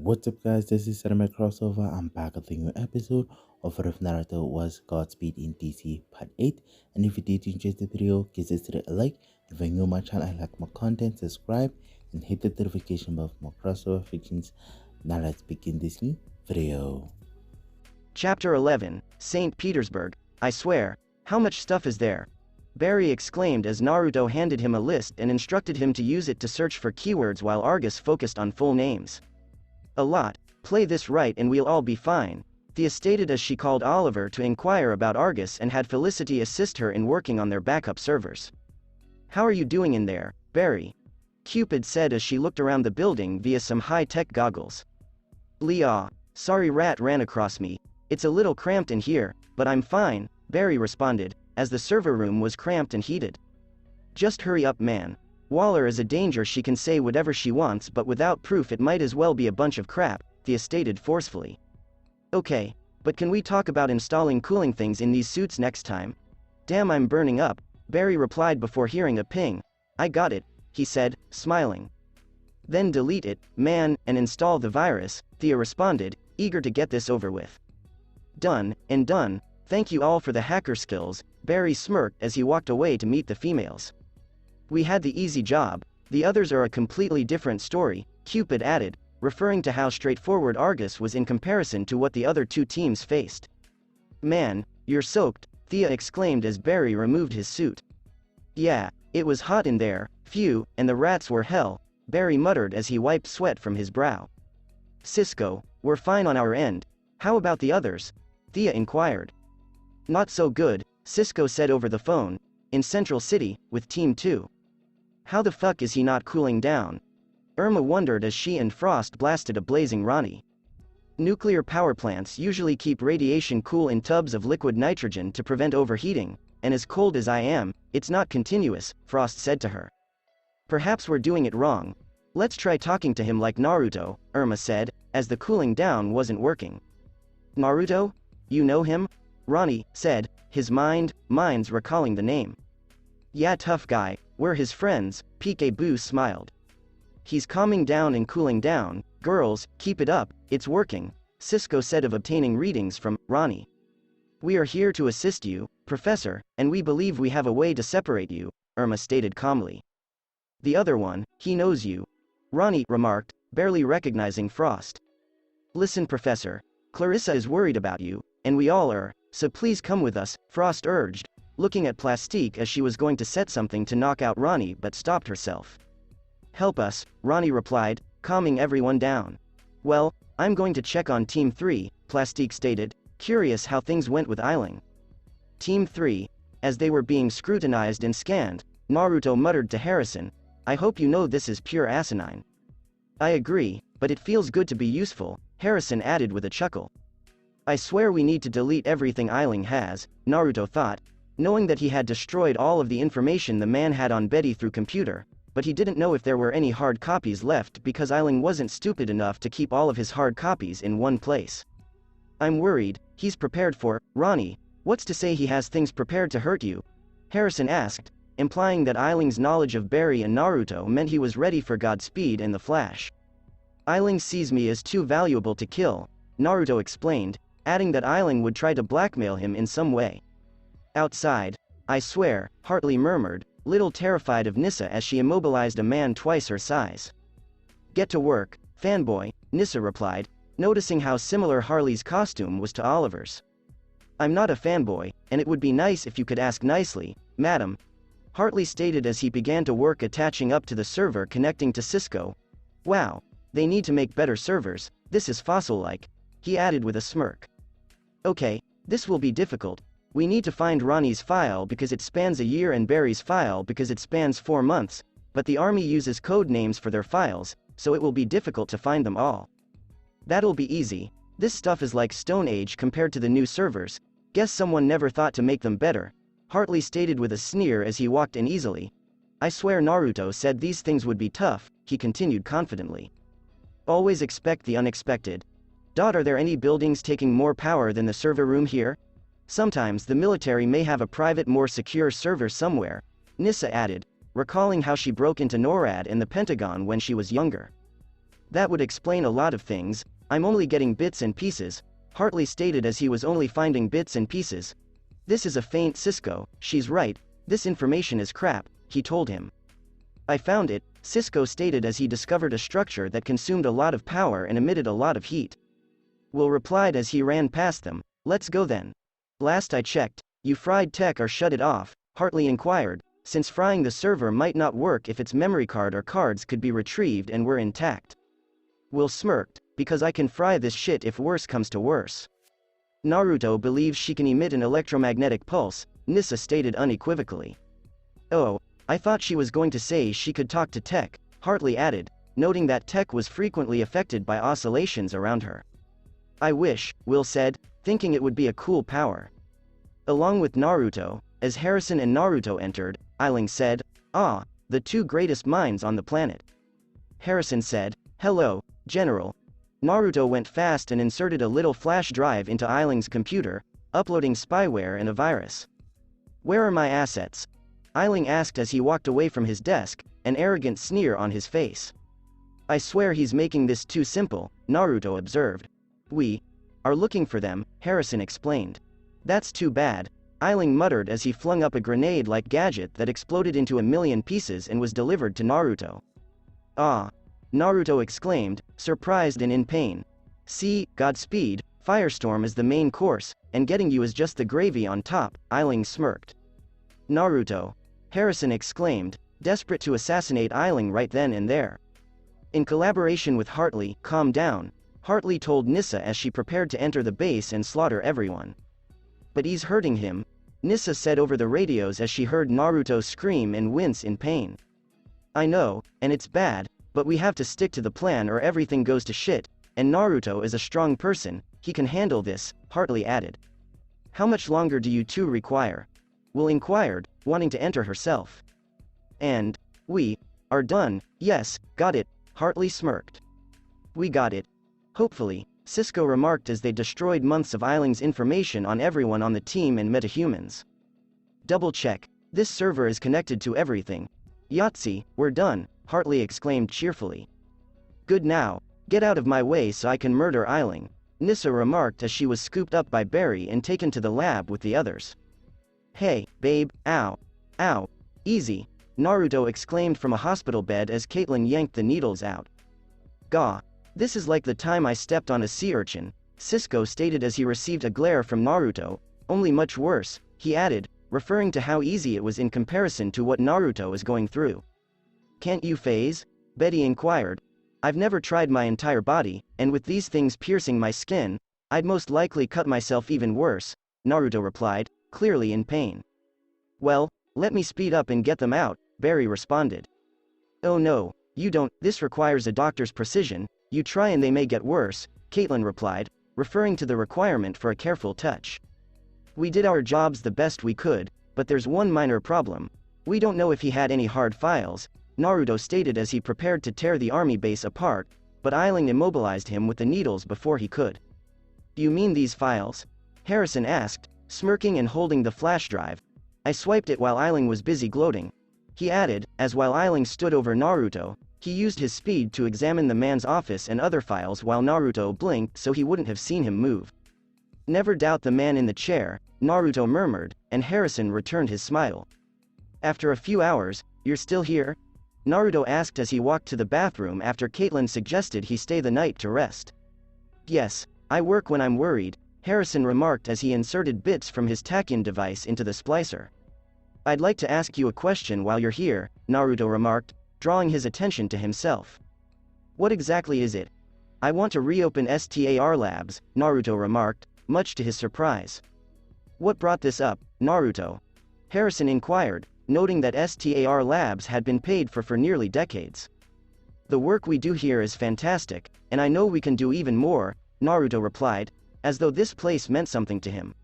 What's up, guys? This is Cinema Crossover. I'm back with a new episode of what if Naruto was Godspeed in DC Part 8. And if you did enjoy the video, give this video a like. If you're new to my channel and like my content, subscribe and hit the notification bell for more crossover fictions. Now let's begin this new video. Chapter 11, St. Petersburg. I swear, how much stuff is there? Barry exclaimed as Naruto handed him a list and instructed him to use it to search for keywords while Argus focused on full names. A lot. Play this right and we'll all be fine, Thea stated as she called Oliver to inquire about Argus and had Felicity assist her in working on their backup servers. How are you doing in there, Barry? Cupid said as she looked around the building via some high-tech goggles. Leah, sorry rat ran across me. It's a little cramped in here, but I'm fine, Barry responded, as the server room was cramped and heated. Just hurry up, man. Waller is a danger. She can say whatever she wants, but without proof it might as well be a bunch of crap, Thea stated forcefully. Okay, but can we talk about installing cooling things in these suits next time? Damn, I'm burning up, Barry replied before hearing a ping. I got it, he said, smiling. Then delete it, man, and install the virus, Thea responded, eager to get this over with. Done, and done. Thank you all for the hacker skills, Barry smirked as he walked away to meet the females. We had the easy job, the others are a completely different story, Cupid added, referring to how straightforward Argus was in comparison to what the other two teams faced. Man, you're soaked, Thea exclaimed as Barry removed his suit. Yeah, it was hot in there, phew, and the rats were hell, Barry muttered as he wiped sweat from his brow. Cisco, we're fine on our end. How about the others? Thea inquired. Not so good, Cisco said over the phone, in Central City, with Team 2. How the fuck is he not cooling down? Irma wondered as she and Frost blasted a blazing Ronnie. Nuclear power plants usually keep radiation cool in tubs of liquid nitrogen to prevent overheating, and as cold as I am, it's not continuous, Frost said to her. Perhaps we're doing it wrong. Let's try talking to him like Naruto, Irma said, as the cooling down wasn't working. Naruto? You know him? Ronnie said, his mind's recalling the name. Yeah, tough guy, we're his friends, Peekaboo smiled. He's calming down and cooling down, girls, keep it up, it's working, Cisco said of obtaining readings from Ronnie. We are here to assist you, Professor, and we believe we have a way to separate you, Irma stated calmly. The other one, he knows you, Ronnie remarked, barely recognizing Frost. Listen, Professor, Clarissa is worried about you, and we all are, so please come with us, Frost urged, looking at Plastique as she was going to set something to knock out Ronnie but stopped herself. Help us, Ronnie replied, calming everyone down. Well, I'm going to check on Team 3, Plastique stated, curious how things went with Eiling. Team 3, as they were being scrutinized and scanned, Naruto muttered to Harrison, I hope you know this is pure asinine. I agree, but it feels good to be useful, Harrison added with a chuckle. I swear we need to delete everything Eiling has, Naruto thought, knowing that he had destroyed all of the information the man had on Betty through computer, but he didn't know if there were any hard copies left because Eiling wasn't stupid enough to keep all of his hard copies in one place. I'm worried, he's prepared for, Ronnie, what's to say he has things prepared to hurt you? Harrison asked, implying that Eiling's knowledge of Barry and Naruto meant he was ready for Godspeed and the Flash. Eiling sees me as too valuable to kill, Naruto explained, adding that Eiling would try to blackmail him in some way. Outside, I swear, Hartley murmured, little terrified of Nissa as she immobilized a man twice her size. Get to work, fanboy, Nissa replied, noticing how similar Harley's costume was to Oliver's. I'm not a fanboy, and it would be nice if you could ask nicely, madam, Hartley stated as he began to work attaching up to the server connecting to Cisco. Wow, they need to make better servers, this is fossil-like, he added with a smirk. Okay, this will be difficult. We need to find Ronnie's file because it spans a year and Barry's file because it spans 4 months, but the army uses code names for their files, so it will be difficult to find them all. That'll be easy, this stuff is like Stone Age compared to the new servers, guess someone never thought to make them better, Hartley stated with a sneer as he walked in easily. I swear Naruto said these things would be tough, he continued confidently. Always expect the unexpected. Are there any buildings taking more power than the server room here? Sometimes the military may have a private, more secure server somewhere, Nissa added, recalling how she broke into NORAD and the Pentagon when she was younger. That would explain a lot of things. I'm only getting bits and pieces, Hartley stated as he was only finding bits and pieces. This is a feint, Cisco, she's right, this information is crap, he told him. I found it, Cisco stated as he discovered a structure that consumed a lot of power and emitted a lot of heat. Will replied as he ran past them, let's go then. Last I checked, you fried tech or shut it off, Hartley inquired, since frying the server might not work if its memory card or cards could be retrieved and were intact. Will smirked, because I can fry this shit if worse comes to worse. Naruto believes she can emit an electromagnetic pulse, Nissa stated unequivocally. Oh, I thought she was going to say she could talk to Tech, Hartley added, noting that Tech was frequently affected by oscillations around her. I wish, Will said, thinking it would be a cool power. Along with Naruto, as Harrison and Naruto entered, Eiling said, "Ah, the two greatest minds on the planet." Harrison said, "Hello, General." Naruto went fast and inserted a little flash drive into Eiling's computer, uploading spyware and a virus. "Where are my assets?" Eiling asked as he walked away from his desk, an arrogant sneer on his face. "I swear he's making this too simple," Naruto observed. "We are looking for them," Harrison explained. "That's too bad," Eiling muttered as he flung up a grenade-like gadget that exploded into a million pieces and was delivered to Naruto. "Ah!" Naruto exclaimed, surprised and in pain. "See, Godspeed, Firestorm is the main course, and getting you is just the gravy on top," Eiling smirked. "Naruto!" Harrison exclaimed, desperate to assassinate Eiling right then and there. In collaboration with Hartley, "Calm down," Hartley told Nissa as she prepared to enter the base and slaughter everyone. "But he's hurting him," Nissa said over the radios as she heard Naruto scream and wince in pain. "I know, and it's bad, but we have to stick to the plan or everything goes to shit, and Naruto is a strong person, he can handle this," Hartley added. "How much longer do you two require?" Will inquired, wanting to enter herself. "And we are done, yes, got it," Hartley smirked. "We got it. Hopefully," Cisco remarked as they destroyed months of Eiling's information on everyone on the team and metahumans. "Double check, this server is connected to everything. Yahtzee, we're done," Hartley exclaimed cheerfully. "Good now, get out of my way so I can murder Eiling," Nissa remarked as she was scooped up by Barry and taken to the lab with the others. "Hey, babe, ow. Ow. Easy," Naruto exclaimed from a hospital bed as Caitlin yanked the needles out. "Gah. This is like the time I stepped on a sea urchin," Cisco stated as he received a glare from Naruto, "only much worse," he added, referring to how easy it was in comparison to what Naruto is going through. "Can't you phase?" Betty inquired. "I've never tried my entire body, and with these things piercing my skin, I'd most likely cut myself even worse," Naruto replied, clearly in pain. "Well, let me speed up and get them out," Barry responded. "Oh no, you don't, this requires a doctor's precision, you try and they may get worse," Caitlin replied, referring to the requirement for a careful touch. "We did our jobs the best we could, but there's one minor problem. We don't know if he had any hard files," Naruto stated as he prepared to tear the army base apart, but Eiling immobilized him with the needles before he could. "You mean these files?" Harrison asked, smirking and holding the flash drive. "I swiped it while Eiling was busy gloating," he added, as while Eiling stood over Naruto, he used his speed to examine the man's office and other files while Naruto blinked so he wouldn't have seen him move. "Never doubt the man in the chair," Naruto murmured, and Harrison returned his smile. "After a few hours, you're still here?" Naruto asked as he walked to the bathroom after Caitlin suggested he stay the night to rest. "Yes, I work when I'm worried," Harrison remarked as he inserted bits from his Tachyon device into the splicer. "I'd like to ask you a question while you're here," Naruto remarked, drawing his attention to himself. "What exactly is it?" "I want to reopen STAR Labs," Naruto remarked, much to his surprise. "What brought this up, Naruto?" Harrison inquired, noting that STAR Labs had been paid for nearly decades. "The work we do here is fantastic, and I know we can do even more," Naruto replied, as though this place meant something to him.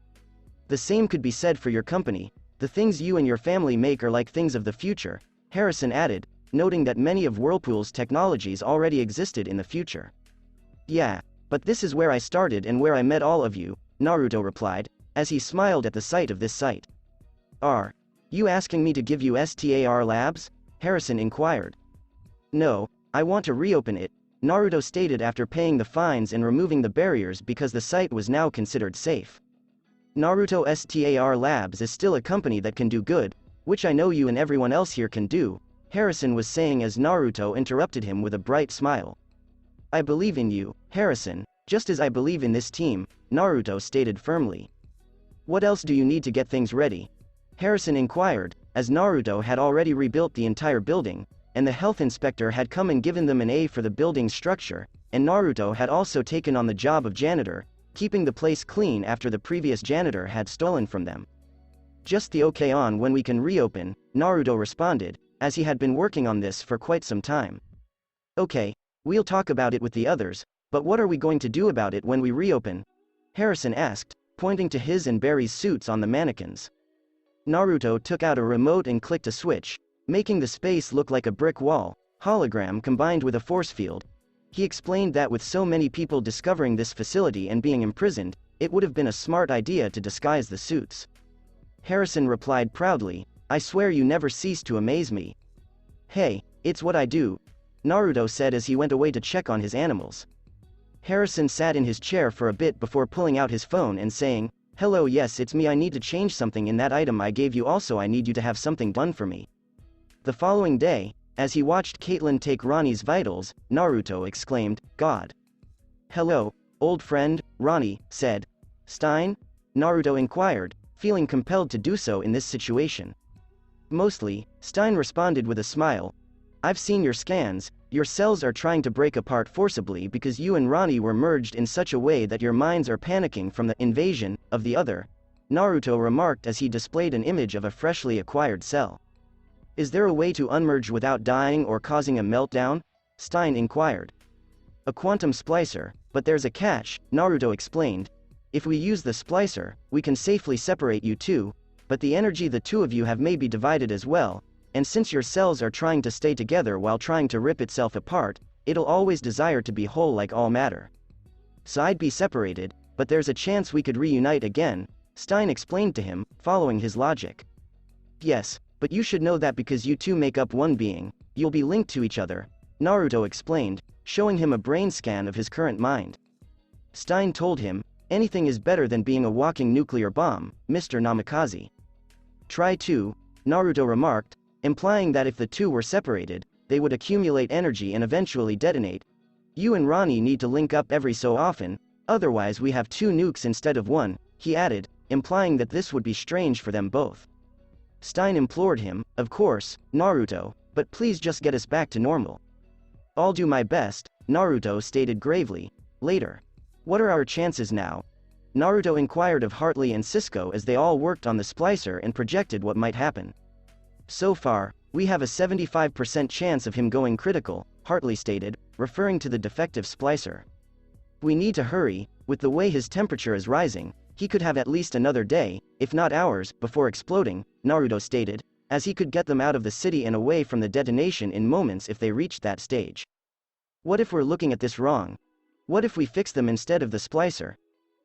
"The same could be said for your company, the things you and your family make are like things of the future," Harrison added, noting that many of Whirlpool's technologies already existed in the future. "Yeah, but this is where I started and where I met all of you," Naruto replied, as he smiled at the sight of this site. "Are you asking me to give you STAR Labs?" Harrison inquired. "No, I want to reopen it," Naruto stated after paying the fines and removing the barriers because the site was now considered safe. Naruto STAR Labs is still a company that can do good, which I know you and everyone else here can do, Harrison was saying as Naruto interrupted him with a bright smile. I believe in you, Harrison, just as I believe in this team, Naruto stated firmly. What else do you need to get things ready? Harrison inquired, as Naruto had already rebuilt the entire building, and the health inspector had come and given them an A for the building's structure, and Naruto had also taken on the job of janitor, keeping the place clean after the previous janitor had stolen from them. Just the okay on when we can reopen, Naruto responded, as he had been working on this for quite some time. Okay, we'll talk about it with the others, but what are we going to do about it when we reopen? Harrison asked, pointing to his and Barry's suits on the mannequins. Naruto took out a remote and clicked a switch, making the space look like a brick wall, hologram combined with a force field. He explained that with so many people discovering this facility and being imprisoned, it would have been a smart idea to disguise the suits. Harrison replied proudly, I swear you never cease to amaze me. Hey, it's what I do, Naruto said as he went away to check on his animals. Harrison sat in his chair for a bit before pulling out his phone and saying, Hello, yes, it's me. I need to change something in that item I gave you. Also, I need you to have something done for me. The following day, as he watched Caitlyn take Ronnie's vitals, Naruto exclaimed, God. Hello, old friend, Ronnie said. Stein? Naruto inquired, feeling compelled to do so in this situation. Mostly, Stein responded with a smile. I've seen your scans, your cells are trying to break apart forcibly because you and Ronnie were merged in such a way that your minds are panicking from the invasion of the other, Naruto remarked as he displayed an image of a freshly acquired cell. Is there a way to unmerge without dying or causing a meltdown? Stein inquired. A quantum splicer, but there's a catch, Naruto explained. If we use the splicer, we can safely separate you two, but the energy the two of you have may be divided as well, and since your cells are trying to stay together while trying to rip itself apart, it'll always desire to be whole like all matter. So I'd be separated, but there's a chance we could reunite again, Stein explained to him, following his logic. Yes, but you should know that because you two make up one being, you'll be linked to each other, Naruto explained, showing him a brain scan of his current mind. Stein told him, anything is better than being a walking nuclear bomb, Mr. Namikaze. Try to, Naruto remarked, implying that if the two were separated, they would accumulate energy and eventually detonate. You and Ronnie need to link up every so often, otherwise we have two nukes instead of one, he added, implying that this would be strange for them both. Stein implored him, of course, Naruto, but please just get us back to normal. I'll do my best, Naruto stated gravely. Later. What are our chances now? Naruto inquired of Hartley and Cisco as they all worked on the splicer and projected what might happen. So far, we have a 75% chance of him going critical, Hartley stated, referring to the defective splicer. We need to hurry, with the way his temperature is rising, he could have at least another day, if not hours, before exploding, Naruto stated, as he could get them out of the city and away from the detonation in moments if they reached that stage. What if we're looking at this wrong? What if we fix them instead of the splicer?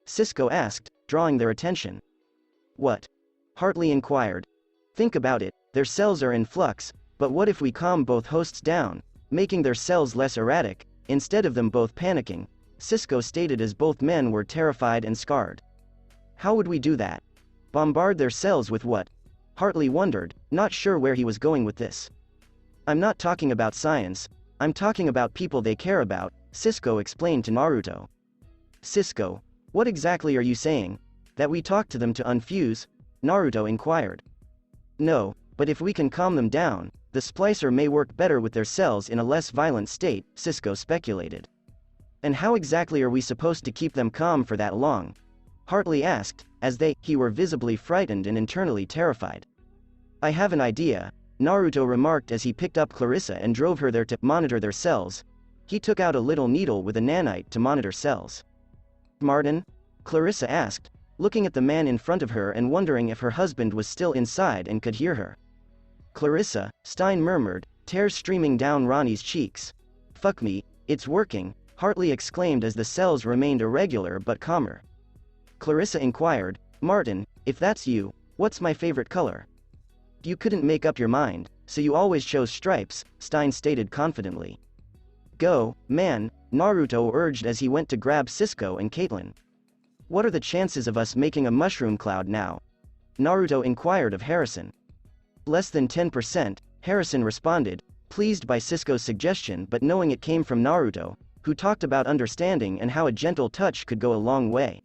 Cisco asked, drawing their attention. What? Hartley inquired. Think about it, their cells are in flux, but what if we calm both hosts down, making their cells less erratic, instead of them both panicking? Cisco stated as both men were terrified and scarred. How would we do that? Bombard their cells with what? Hartley wondered, not sure where he was going with this. I'm not talking about science, I'm talking about people they care about, Cisco explained to Naruto. Cisco, what exactly are you saying? That we talk to them to unfuse? Naruto inquired. No, but if we can calm them down, the splicer may work better with their cells in a less violent state, Cisco speculated. And how exactly are we supposed to keep them calm for that long? Hartley asked, as he were visibly frightened and internally terrified. I have an idea, Naruto remarked as he picked up Clarissa and drove her there to monitor their cells. He took out a little needle with a nanite to monitor cells. Martin? Clarissa asked, looking at the man in front of her and wondering if her husband was still inside and could hear her. Clarissa, Stein murmured, tears streaming down Ronnie's cheeks. Fuck me, it's working, Hartley exclaimed as the cells remained irregular but calmer. Clarissa inquired, Martin, if that's you, what's my favorite color? You couldn't make up your mind, so you always chose stripes, Stein stated confidently. Go, man, Naruto urged as he went to grab Cisco and Caitlin. What are the chances of us making a mushroom cloud now? Naruto inquired of Harrison. Less than 10%, Harrison responded, pleased by Cisco's suggestion but knowing it came from Naruto, who talked about understanding and how a gentle touch could go a long way.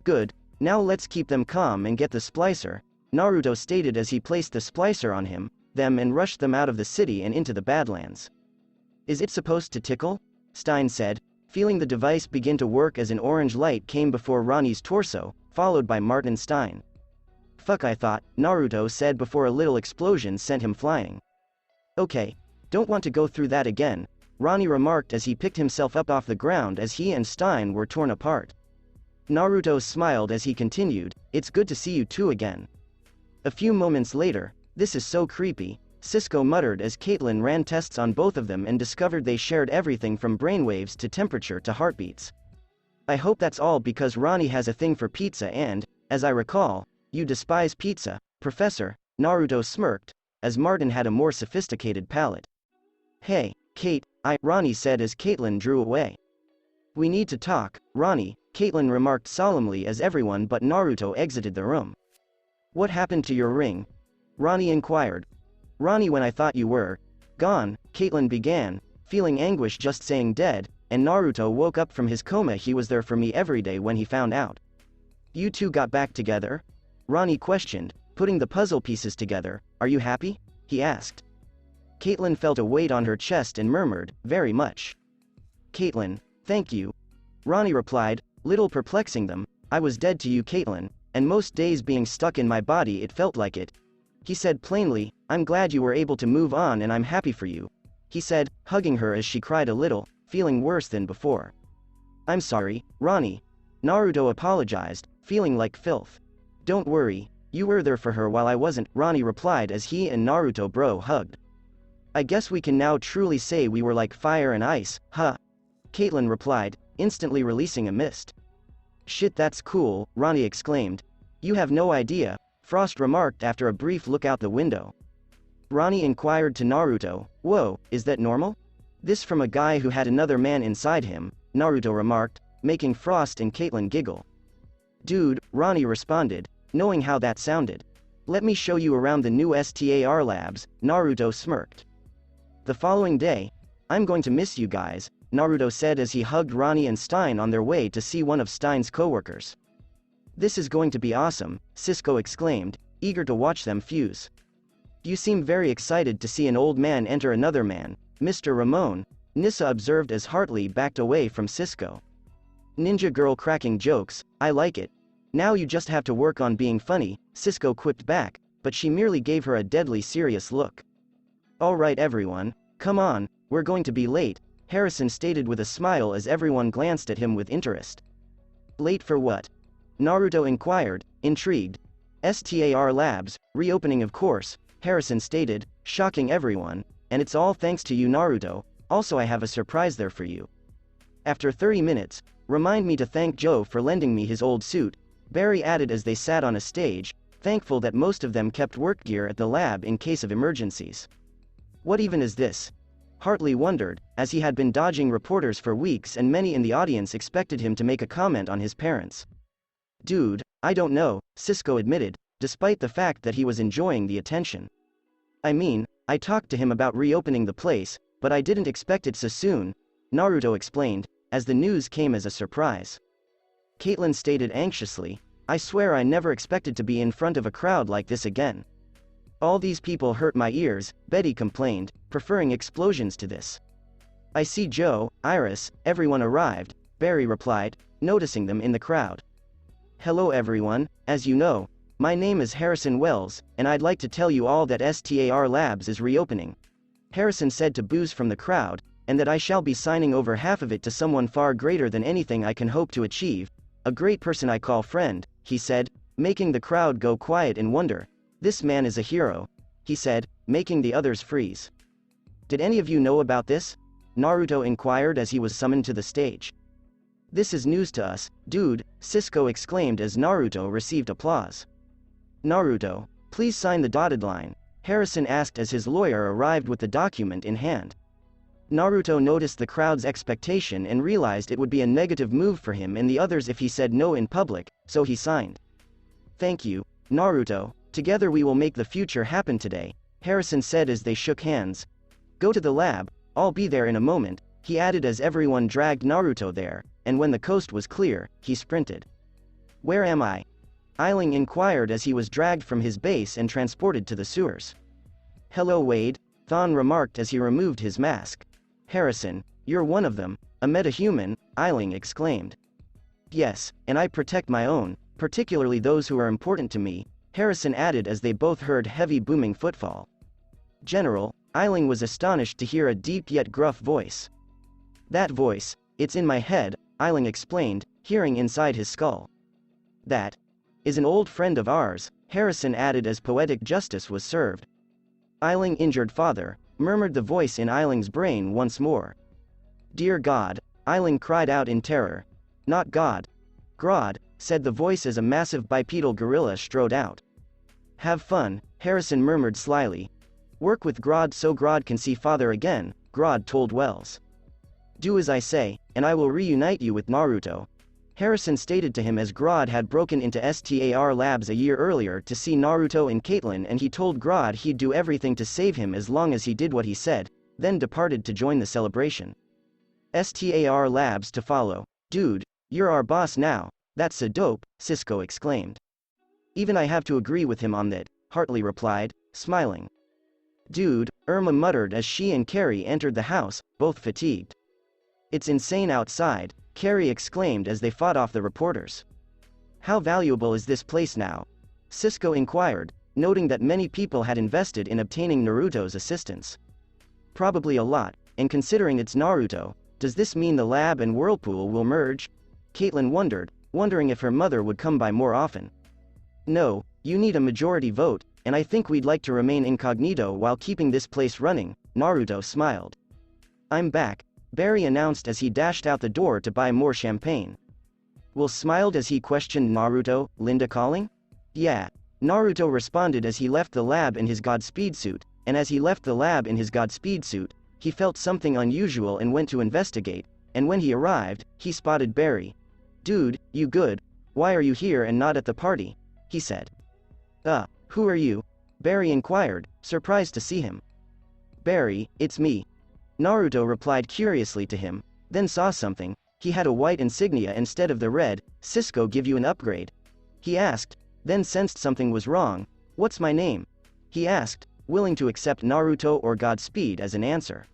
Good, now let's keep them calm and get the splicer, Naruto stated as he placed the splicer on them and rushed them out of the city and into the Badlands. Is it supposed to tickle? Stein said, feeling the device begin to work as an orange light came before Ronnie's torso, followed by Martin Stein. Fuck, I thought, Naruto said before a little explosion sent him flying. Okay, don't want to go through that again, Ronnie remarked as he picked himself up off the ground as he and Stein were torn apart. Naruto smiled as he continued, it's good to see you two again. A few moments later, this is so creepy, Cisco muttered as Caitlin ran tests on both of them and discovered they shared everything from brainwaves to temperature to heartbeats. I hope that's all because Ronnie has a thing for pizza and, as I recall, you despise pizza, Professor, Naruto smirked, as Martin had a more sophisticated palate. Hey, Kate, Ronnie said as Caitlin drew away. We need to talk, Ronnie, Caitlin remarked solemnly as everyone but Naruto exited the room. What happened to your ring? Ronnie inquired. Ronnie, when I thought you were gone, Caitlin began, feeling anguish just saying dead, and Naruto woke up from his coma. He was there for me every day when he found out. You two got back together? Ronnie questioned, putting the puzzle pieces together. Are you happy? He asked. Caitlin felt a weight on her chest and murmured, very much. Caitlin, thank you. Ronnie replied, little perplexing them, I was dead to you, Caitlin, and most days being stuck in my body it felt like it. He said plainly, I'm glad you were able to move on and I'm happy for you. He said, hugging her as she cried a little, feeling worse than before. I'm sorry, Ronnie. Naruto apologized, feeling like filth. Don't worry, you were there for her while I wasn't, Ronnie replied as he and Naruto bro hugged. I guess we can now truly say we were like fire and ice, huh? Caitlin replied, instantly releasing a mist. Shit, that's cool, Ronnie exclaimed. You have no idea, Frost remarked after a brief look out the window. Ronnie inquired to Naruto, whoa, is that normal? This from a guy who had another man inside him, Naruto remarked, making Frost and Caitlin giggle. Dude, Ronnie responded, knowing how that sounded. Let me show you around the new STAR labs, Naruto smirked. The following day, I'm going to miss you guys, Naruto said as he hugged Ronnie and Stein on their way to see one of Stein's coworkers. This is going to be awesome, Cisco exclaimed, eager to watch them fuse. You seem very excited to see an old man enter another man, Mr. Ramon, Nissa observed as Hartley backed away from Cisco. Ninja girl cracking jokes, I like it. Now you just have to work on being funny, Cisco quipped back, but she merely gave her a deadly serious look. Alright everyone, come on, we're going to be late, Harrison stated with a smile as everyone glanced at him with interest. Late for what? Naruto inquired, intrigued. STAR Labs, reopening of course, Harrison stated, shocking everyone, and it's all thanks to you Naruto, also I have a surprise there for you. After 30 minutes, remind me to thank Joe for lending me his old suit, Barry added as they sat on a stage, thankful that most of them kept work gear at the lab in case of emergencies. What even is this? Hartley wondered, as he had been dodging reporters for weeks and many in the audience expected him to make a comment on his parents. Dude, I don't know, Cisco admitted, despite the fact that he was enjoying the attention. I mean, I talked to him about reopening the place, but I didn't expect it so soon, Naruto explained, as the news came as a surprise. Caitlin stated anxiously, I swear I never expected to be in front of a crowd like this again. All these people hurt my ears, Betty complained, preferring explosions to this. I see Joe, Iris, everyone arrived, Barry replied, noticing them in the crowd. Hello everyone, as you know, my name is Harrison Wells, and I'd like to tell you all that STAR Labs is reopening. Harrison said to boos from the crowd, and that I shall be signing over half of it to someone far greater than anything I can hope to achieve, a great person I call friend, he said, making the crowd go quiet in wonder. This man is a hero, he said, making the others freeze. Did any of you know about this? Naruto inquired as he was summoned to the stage. This is news to us, dude, Cisco exclaimed as Naruto received applause. Naruto, please sign the dotted line, Harrison asked as his lawyer arrived with the document in hand. Naruto noticed the crowd's expectation and realized it would be a negative move for him and the others if he said no in public, so he signed. "Thank you, Naruto, together we will make the future happen today," Harrison said as they shook hands. "Go to the lab, I'll be there in a moment," he added as everyone dragged Naruto there, and when the coast was clear, he sprinted. "Where am I?" Eiling inquired as he was dragged from his base and transported to the sewers. "Hello Wade," Thon remarked as he removed his mask. "Harrison, you're one of them, a metahuman," Eiling exclaimed. "Yes, and I protect my own, particularly those who are important to me," Harrison added as they both heard heavy booming footfall. "General," Eiling was astonished to hear a deep yet gruff voice. "That voice, it's in my head," Eiling explained, hearing inside his skull. "That is an old friend of ours," Harrison added as poetic justice was served. "Eiling injured father," murmured the voice in Eiling's brain once more. "Dear God," Eiling cried out in terror. "Not God. Grodd," said the voice as a massive bipedal gorilla strode out. "Have fun," Harrison murmured slyly. "Work with Grodd so Grodd can see father again," Grodd told Wells. "Do as I say, and I will reunite you with Naruto," Harrison stated to him as Grodd had broken into STAR Labs a year earlier to see Naruto and Caitlyn, and he told Grodd he'd do everything to save him as long as he did what he said, then departed to join the celebration. STAR Labs to follow. "Dude, you're our boss now, that's so dope," Cisco exclaimed. "Even I have to agree with him on that," Hartley replied, smiling. "Dude," Irma muttered as she and Carrie entered the house, both fatigued. "It's insane outside," Carrie exclaimed as they fought off the reporters. "How valuable is this place now?" Cisco inquired, noting that many people had invested in obtaining Naruto's assistance. "Probably a lot, and considering it's Naruto, does this mean the lab and whirlpool will merge?" Caitlyn wondering if her mother would come by more often. "No, you need a majority vote, and I think we'd like to remain incognito while keeping this place running," Naruto smiled. "I'm back," Barry announced as he dashed out the door to buy more champagne. Will smiled as he questioned Naruto, "Linda calling?" "Yeah," Naruto responded as he left the lab in his Godspeed suit, and as he left the lab in his Godspeed suit, he felt something unusual and went to investigate, and when he arrived, he spotted Barry. "Dude, you good? Why are you here and not at the party?" he said. Who are you?" Barry inquired, surprised to see him. "Barry, it's me." Naruto replied curiously to him, then saw something. He had a white insignia instead of the red. "Cisco give you an upgrade?" he asked, then sensed something was wrong. "What's my name?" he asked, willing to accept Naruto or Godspeed as an answer.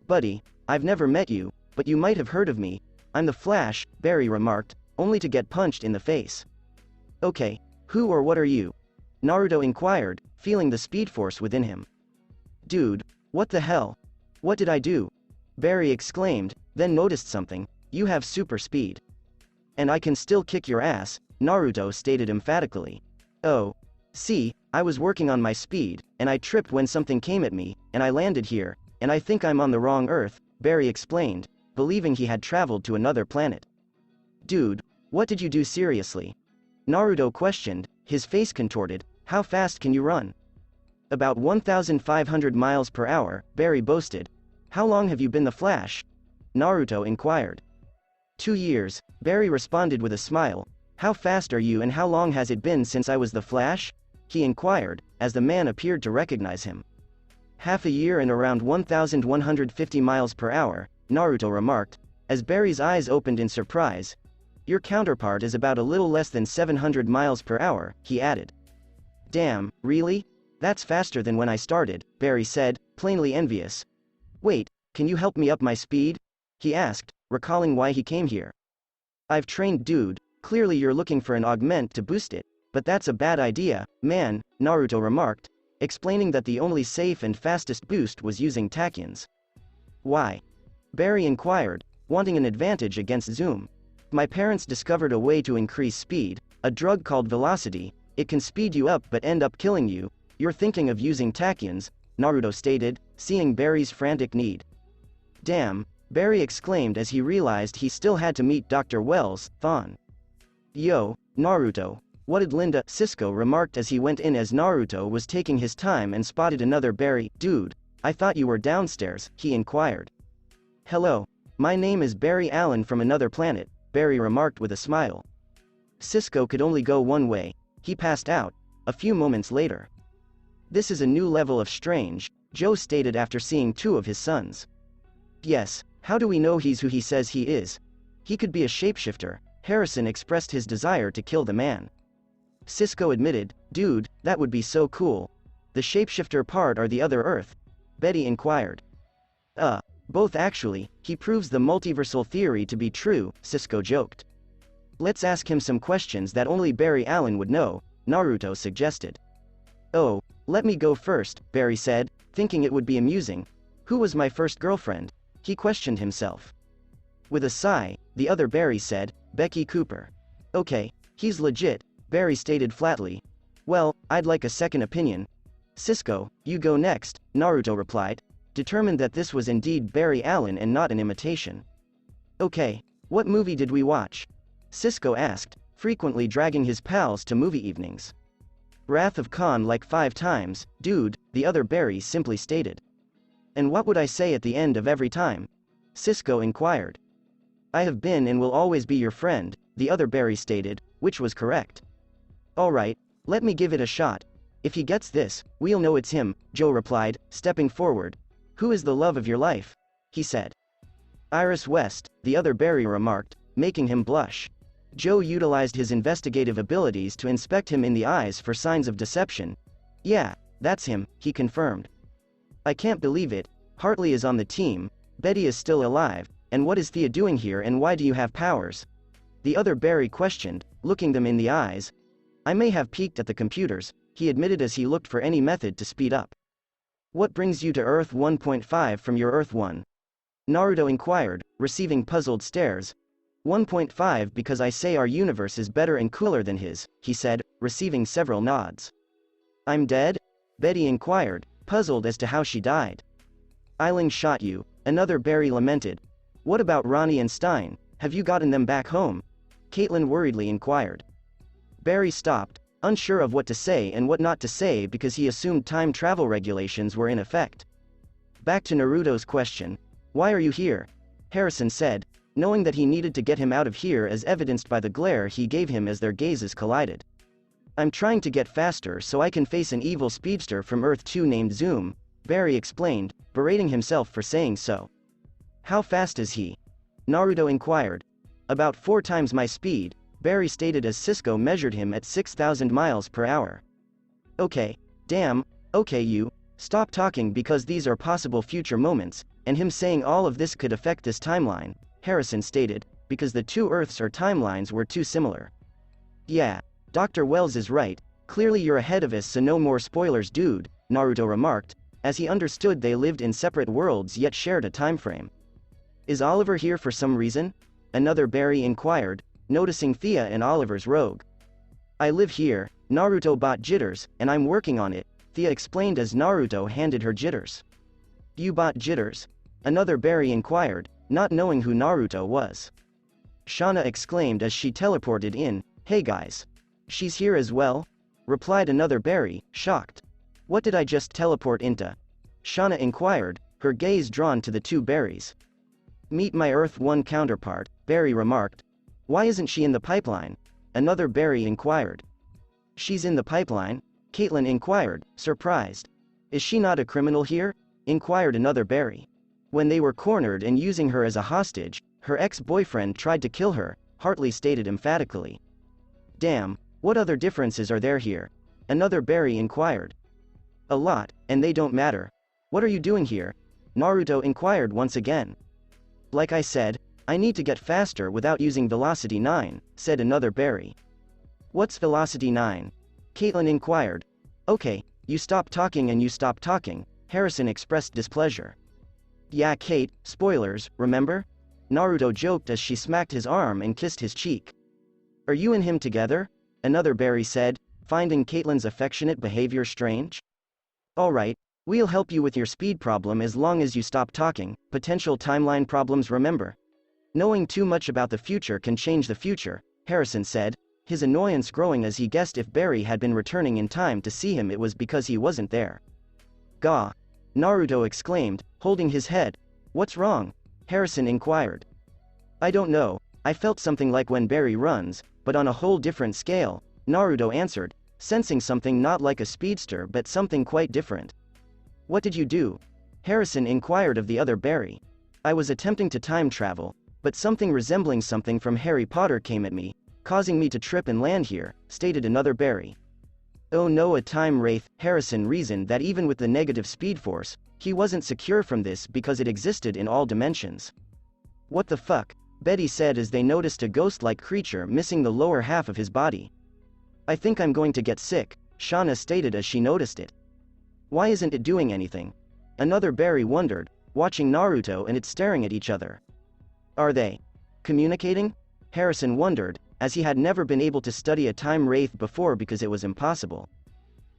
"Buddy, I've never met you, but you might have heard of me. I'm the Flash," Barry remarked, only to get punched in the face. "Okay, who or what are you?" Naruto inquired, feeling the speed force within him. "Dude, what the hell? What did I do?" Barry exclaimed, then noticed something. "You have super speed. And I can still kick your ass," Naruto stated emphatically. "Oh. See, I was working on my speed, and I tripped when something came at me, and I landed here, and I think I'm on the wrong Earth," Barry explained, believing he had traveled to another planet. "Dude, what did you do seriously?" Naruto questioned, his face contorted. "How fast can you run?" "About 1,500 miles per hour, Barry boasted. "How long have you been the Flash?" Naruto inquired. 2 years, Barry responded with a smile. "How fast are you and how long has it been since I was the Flash?" he inquired, as the man appeared to recognize him. "Half a year and around 1,150 miles per hour, Naruto remarked, as Barry's eyes opened in surprise. "Your counterpart is about a little less than 700 miles per hour, he added. "Damn, really? That's faster than when I started," Barry said, plainly envious. "Wait, can you help me up my speed?" he asked, recalling why he came here. "I've trained dude, clearly you're looking for an augment to boost it, but that's a bad idea, man," Naruto remarked, explaining that the only safe and fastest boost was using tachyons. "Why?" Barry inquired, wanting an advantage against Zoom. "My parents discovered a way to increase speed, a drug called velocity. It can speed you up but end up killing you. You're thinking of using tachyons," Naruto stated, seeing Barry's frantic need. "Damn," Barry exclaimed as he realized he still had to meet Dr. Wells, Thon. "Yo, Naruto, what did Linda?" Cisco remarked as he went in as Naruto was taking his time and spotted another Barry. "Dude, I thought you were downstairs," he inquired. Hello. My name is Barry Allen from another planet, Barry remarked with a smile. Cisco could only go one way. He passed out a few moments later. This is a new level of strange, Joe stated after seeing two of his sons. Yes, how do we know he's who he says he is? He could be a shapeshifter. Harrison expressed his desire to kill the man. Cisco admitted, dude, that would be so cool. The shapeshifter part or the other Earth? Betty inquired. Both actually, he proves the multiversal theory to be true, Cisco joked. Let's ask him some questions that only Barry Allen would know, Naruto suggested. Oh, let me go first, Barry said, thinking it would be amusing. Who was my first girlfriend? He questioned himself. With a sigh, the other Barry said, Becky Cooper. Okay, he's legit, Barry stated flatly. Well, I'd like a second opinion. Cisco, you go next, Naruto replied, determined that this was indeed Barry Allen and not an imitation. Okay, what movie did we watch? Cisco asked, frequently dragging his pals to movie evenings. Wrath of Khan like 5 times, dude, the other Barry simply stated. And what would I say at the end of every time? Cisco inquired. I have been and will always be your friend, the other Barry stated, which was correct. Alright, let me give it a shot. If he gets this, we'll know it's him, Joe replied, stepping forward. Who is the love of your life? He said. Iris West, the other Barry remarked, making him blush. Joe utilized his investigative abilities to inspect him in the eyes for signs of deception. Yeah, that's him, he confirmed. I can't believe it, Hartley is on the team, Betty is still alive, and what is Thea doing here and why do you have powers? The other Barry questioned, looking them in the eyes. I may have peeked at the computers, he admitted as he looked for any method to speed up. What brings you to Earth 1.5 from your Earth 1? Naruto inquired, receiving puzzled stares. 1.5 because I say our universe is better and cooler than his, he said, receiving several nods. I'm dead? Betty inquired, puzzled as to how she died. Eiling shot you, another Barry lamented. What about Ronnie and Stein, have you gotten them back home? Caitlin worriedly inquired. Barry stopped, unsure of what to say and what not to say because he assumed time travel regulations were in effect. Back to Naruto's question. Why are you here? Harrison said, knowing that he needed to get him out of here as evidenced by the glare he gave him as their gazes collided. I'm trying to get faster so I can face an evil speedster from Earth 2 named Zoom, Barry explained, berating himself for saying so. How fast is he? Naruto inquired. About 4 times my speed, Barry stated as Cisco measured him at 6,000 miles per hour. Okay, damn, okay you, stop talking because these are possible future moments, and him saying all of this could affect this timeline, Harrison stated, because the 2 Earths or timelines were too similar. Yeah, Dr. Wells is right, clearly you're ahead of us so no more spoilers dude, Naruto remarked, as he understood they lived in separate worlds yet shared a time frame. Is Oliver here for some reason? Another Barry inquired, noticing Thea and Oliver's rogue. I live here, Naruto bought jitters, and I'm working on it, Thea explained as Naruto handed her jitters. You bought jitters? Another Barry inquired, not knowing who Naruto was. Shauna exclaimed as she teleported in, hey guys. She's here as well? Replied another Barry, shocked. What did I just teleport into? Shauna inquired, her gaze drawn to the 2 Barrys. Meet my Earth 1 counterpart, Barry remarked. Why isn't she in the pipeline? Another Barry inquired. She's in the pipeline? Caitlin inquired, surprised. Is she not a criminal here? Inquired another Barry. When they were cornered and using her as a hostage, her ex-boyfriend tried to kill her, Hartley stated emphatically. Damn, what other differences are there here? Another Barry inquired. A lot, and they don't matter. What are you doing here? Naruto inquired once again. Like I said, I need to get faster without using Velocity 9, said another Barry. What's Velocity 9? Caitlin inquired. Okay, you stop talking and you stop talking, Harrison expressed displeasure. Yeah Kate, spoilers, remember? Naruto joked as she smacked his arm and kissed his cheek. Are you and him together? Another Barry said, finding Caitlin's affectionate behavior strange. Alright, we'll help you with your speed problem as long as you stop talking, potential timeline problems remember. Knowing too much about the future can change the future, Harrison said, his annoyance growing as he guessed if Barry had been returning in time to see him it was because he wasn't there. Gah! Naruto exclaimed, holding his head. What's wrong? Harrison inquired. I don't know, I felt something like when Barry runs, but on a whole different scale, Naruto answered, sensing something not like a speedster but something quite different. What did you do? Harrison inquired of the other Barry. I was attempting to time travel, but something resembling something from Harry Potter came at me, causing me to trip and land here, stated another Barry. Oh no, a time wraith. Harrison reasoned that even with the negative speed force, he wasn't secure from this because it existed in all dimensions. What the fuck? Betty said as they noticed a ghost-like creature missing the lower half of his body. I think I'm going to get sick, Shauna stated as she noticed it. Why isn't it doing anything? Another Barry wondered, watching Naruto and it staring at each other. Are they communicating? Harrison wondered, as he had never been able to study a time wraith before because it was impossible.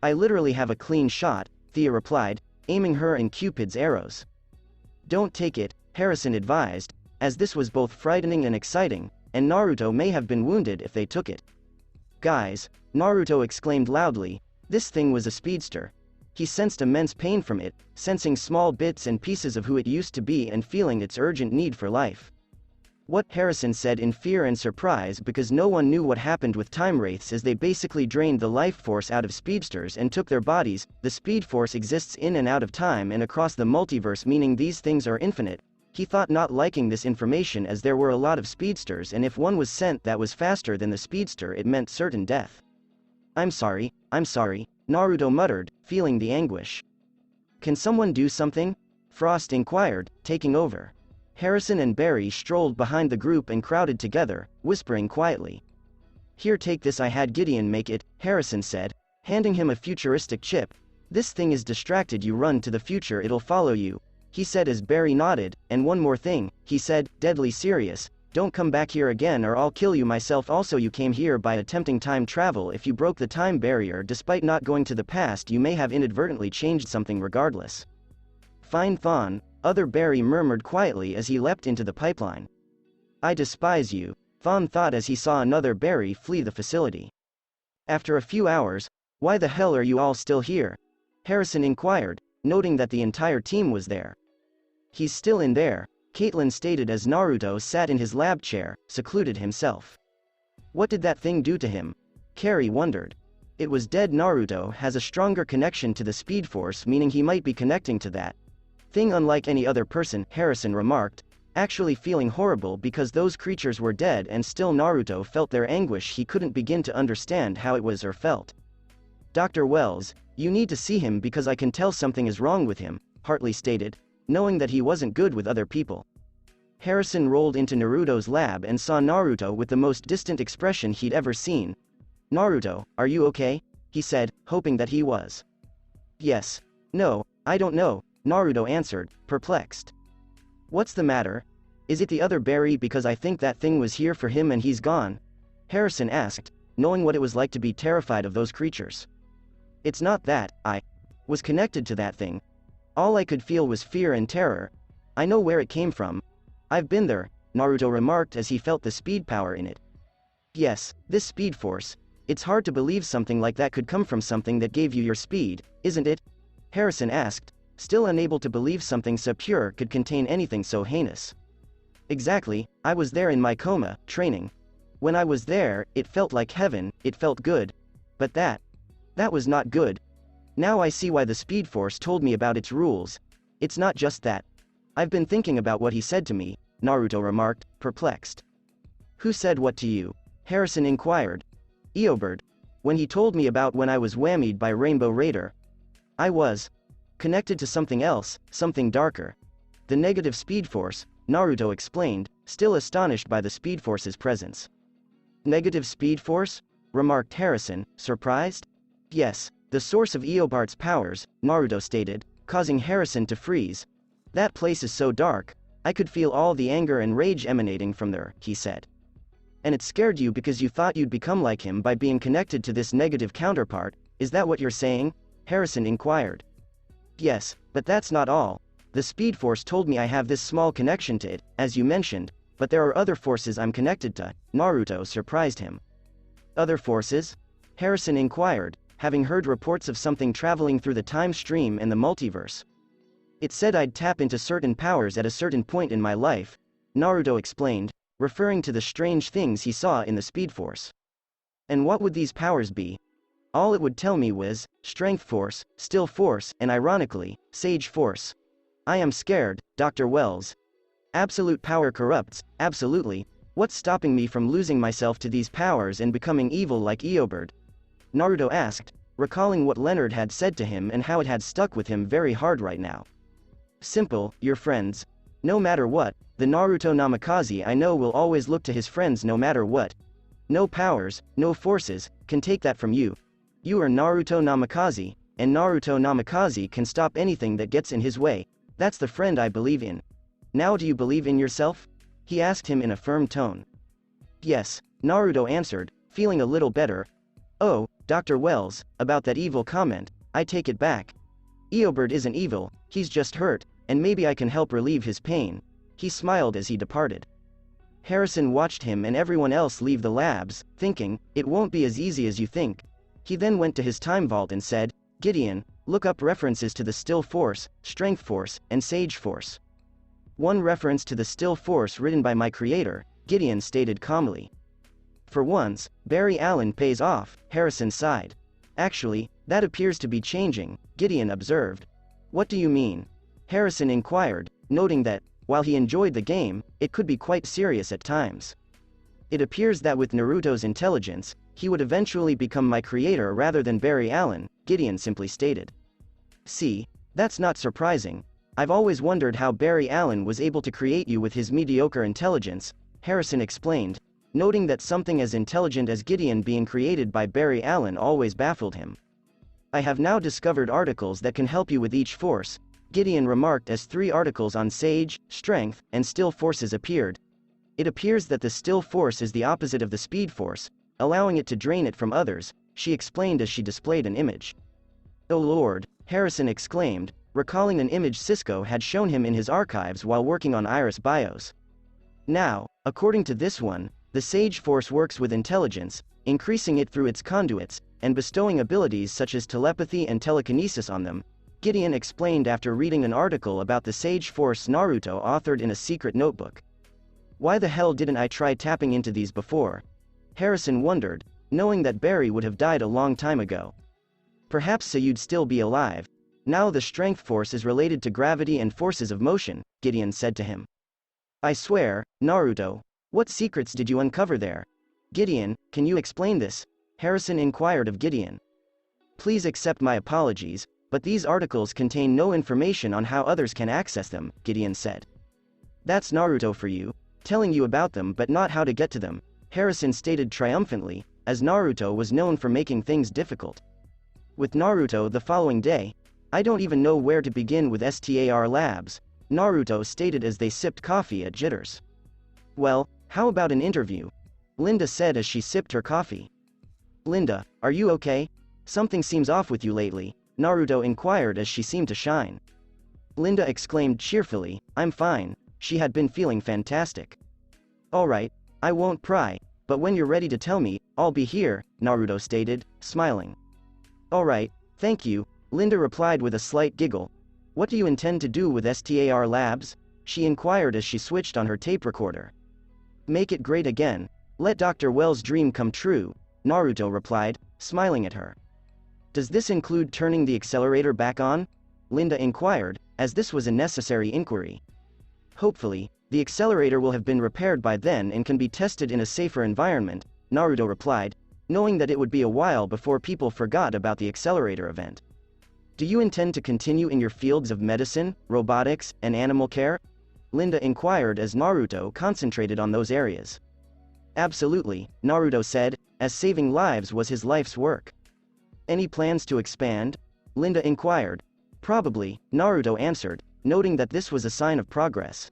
I literally have a clean shot, Thea replied, aiming her and Cupid's arrows. Don't take it, Harrison advised, as this was both frightening and exciting, and Naruto may have been wounded if they took it. Guys, Naruto exclaimed loudly, this thing was a speedster. He sensed immense pain from it, sensing small bits and pieces of who it used to be and feeling its urgent need for life. What? Harrison said in fear and surprise because no one knew what happened with time wraiths as they basically drained the life force out of speedsters and took their bodies. The speed force exists in and out of time and across the multiverse, meaning these things are infinite. He thought, not liking this information as there were a lot of speedsters and if one was sent that was faster than the speedster it meant certain death. I'm sorry, Naruto muttered, feeling the anguish. Can someone do something? Frost inquired, taking over. Harrison and Barry strolled behind the group and crowded together, whispering quietly. Here, take this. I had Gideon make it, Harrison said, handing him a futuristic chip. This thing is distracted. You run to the future, it'll follow you, he said as Barry nodded. And one more thing, he said, deadly serious, don't come back here again or I'll kill you myself. Also, you came here by attempting time travel. If you broke the time barrier despite not going to the past, you may have inadvertently changed something regardless. Fine Thon, other Barry murmured quietly as he leapt into the pipeline. I despise you, Thon thought as he saw another Barry flee the facility. After a few hours, why the hell are you all still here? Harrison inquired, noting that the entire team was there. He's still in there, Caitlin stated as Naruto sat in his lab chair, secluded himself. What did that thing do to him? Carrie wondered. It was dead. Naruto has a stronger connection to the speed force, meaning he might be connecting to that thing unlike any other person, Harrison remarked, actually feeling horrible because those creatures were dead and still Naruto felt their anguish. He couldn't begin to understand how it was or felt. Dr. Wells, you need to see him because I can tell something is wrong with him, Hartley stated, knowing that he wasn't good with other people. Harrison rolled into Naruto's lab and saw Naruto with the most distant expression he'd ever seen. Naruto, are you okay? He said, hoping that he was. Yes. No, I don't know, Naruto answered, perplexed. What's the matter? Is it the other Barry? Because I think that thing was here for him and he's gone, Harrison asked, knowing what it was like to be terrified of those creatures. It's not that, I was connected to that thing. All I could feel was fear and terror. I know where it came from. I've been there, Naruto remarked as he felt the speed power in it. Yes, this speed force. It's hard to believe something like that could come from something that gave you your speed, isn't it? Harrison asked, still unable to believe something so pure could contain anything so heinous. Exactly, I was there in my coma, training. When I was there, it felt like heaven, it felt good. But that was not good. Now I see why the Speed Force told me about its rules. It's not just that. I've been thinking about what he said to me, Naruto remarked, perplexed. Who said what to you? Harrison inquired. Eobird. When he told me about when I was whammied by Rainbow Raider. I was connected to something else, something darker. The negative Speed Force, Naruto explained, still astonished by the Speed Force's presence. Negative Speed Force? Remarked Harrison, surprised. Yes, the source of Eobard's powers, Naruto stated, causing Harrison to freeze. That place is so dark, I could feel all the anger and rage emanating from there, he said. And it scared you because you thought you'd become like him by being connected to this negative counterpart, is that what you're saying? Harrison inquired. Yes, but that's not all. The Speed Force told me I have this small connection to it, as you mentioned, but there are other forces I'm connected to, Naruto surprised him. Other forces? Harrison inquired, having heard reports of something traveling through the time stream and the multiverse. It said I'd tap into certain powers at a certain point in my life, Naruto explained, referring to the strange things he saw in the Speed Force. And what would these powers be? All it would tell me was, Strength Force, Still Force, and ironically, Sage Force. I am scared, Dr. Wells. Absolute power corrupts, absolutely. What's stopping me from losing myself to these powers and becoming evil like Eobird? Naruto asked, recalling what Leonard had said to him and how it had stuck with him very hard right now. Simple, your friends. No matter what, the Naruto Namikaze I know will always look to his friends no matter what. No powers, no forces, can take that from you. You are Naruto Namikaze, and Naruto Namikaze can stop anything that gets in his way. That's the friend I believe in. Now do you believe in yourself? He asked him in a firm tone. Yes, Naruto answered, feeling a little better. Oh, Dr. Wells, about that evil comment, I take it back. Eobird isn't evil, he's just hurt, and maybe I can help relieve his pain. He smiled as he departed. Harrison watched him and everyone else leave the labs, thinking, it won't be as easy as you think. He then went to his time vault and said, Gideon, look up references to the Still Force, Strength Force, and Sage Force. One reference to the Still Force written by my creator, Gideon stated calmly. For once, Barry Allen pays off, Harrison sighed. Actually, that appears to be changing, Gideon observed. What do you mean? Harrison inquired, noting that, while he enjoyed the game, it could be quite serious at times. It appears that with Naruto's intelligence, he would eventually become my creator rather than Barry Allen, Gideon simply stated. See, that's not surprising. I've always wondered how Barry Allen was able to create you with his mediocre intelligence, Harrison explained, noting that something as intelligent as Gideon being created by Barry Allen always baffled him. I have now discovered articles that can help you with each force, Gideon remarked as 3 articles on Sage, Strength, and Still Forces appeared. It appears that the Still Force is the opposite of the Speed Force, allowing it to drain it from others, she explained as she displayed an image. Oh Lord, Harrison exclaimed, recalling an image Cisco had shown him in his archives while working on Iris BIOS. Now, according to this one, the Sage Force works with intelligence, increasing it through its conduits, and bestowing abilities such as telepathy and telekinesis on them, Gideon explained after reading an article about the Sage Force Naruto authored in a secret notebook. Why the hell didn't I try tapping into these before? Harrison wondered, knowing that Barry would have died a long time ago. Perhaps so you'd still be alive. Now the Strength Force is related to gravity and forces of motion, Gideon said to him. I swear, Naruto, what secrets did you uncover there? Gideon, can you explain this? Harrison inquired of Gideon. Please accept my apologies, but these articles contain no information on how others can access them, Gideon said. That's Naruto for you, telling you about them but not how to get to them, Harrison stated triumphantly, as Naruto was known for making things difficult. With Naruto the following day, I don't even know where to begin with STAR Labs, Naruto stated as they sipped coffee at Jitters. Well, how about an interview? Linda said as she sipped her coffee. Linda, are you okay? Something seems off with you lately, Naruto inquired as she seemed to shine. Linda exclaimed cheerfully, I'm fine, she had been feeling fantastic. Alright, I won't pry, but when you're ready to tell me, I'll be here, Naruto stated, smiling. Alright, thank you, Linda replied with a slight giggle. What do you intend to do with STAR Labs? She inquired as she switched on her tape recorder. Make it great again. Let Dr. Wells' dream come true, Naruto replied, smiling at her. Does this include turning the accelerator back on? Linda inquired, as this was a necessary inquiry. Hopefully, the accelerator will have been repaired by then and can be tested in a safer environment, Naruto replied, knowing that it would be a while before people forgot about the accelerator event. Do you intend to continue in your fields of medicine, robotics, and animal care? Linda inquired as Naruto concentrated on those areas. Absolutely, Naruto said, as saving lives was his life's work. Any plans to expand? Linda inquired. Probably, Naruto answered, noting that this was a sign of progress.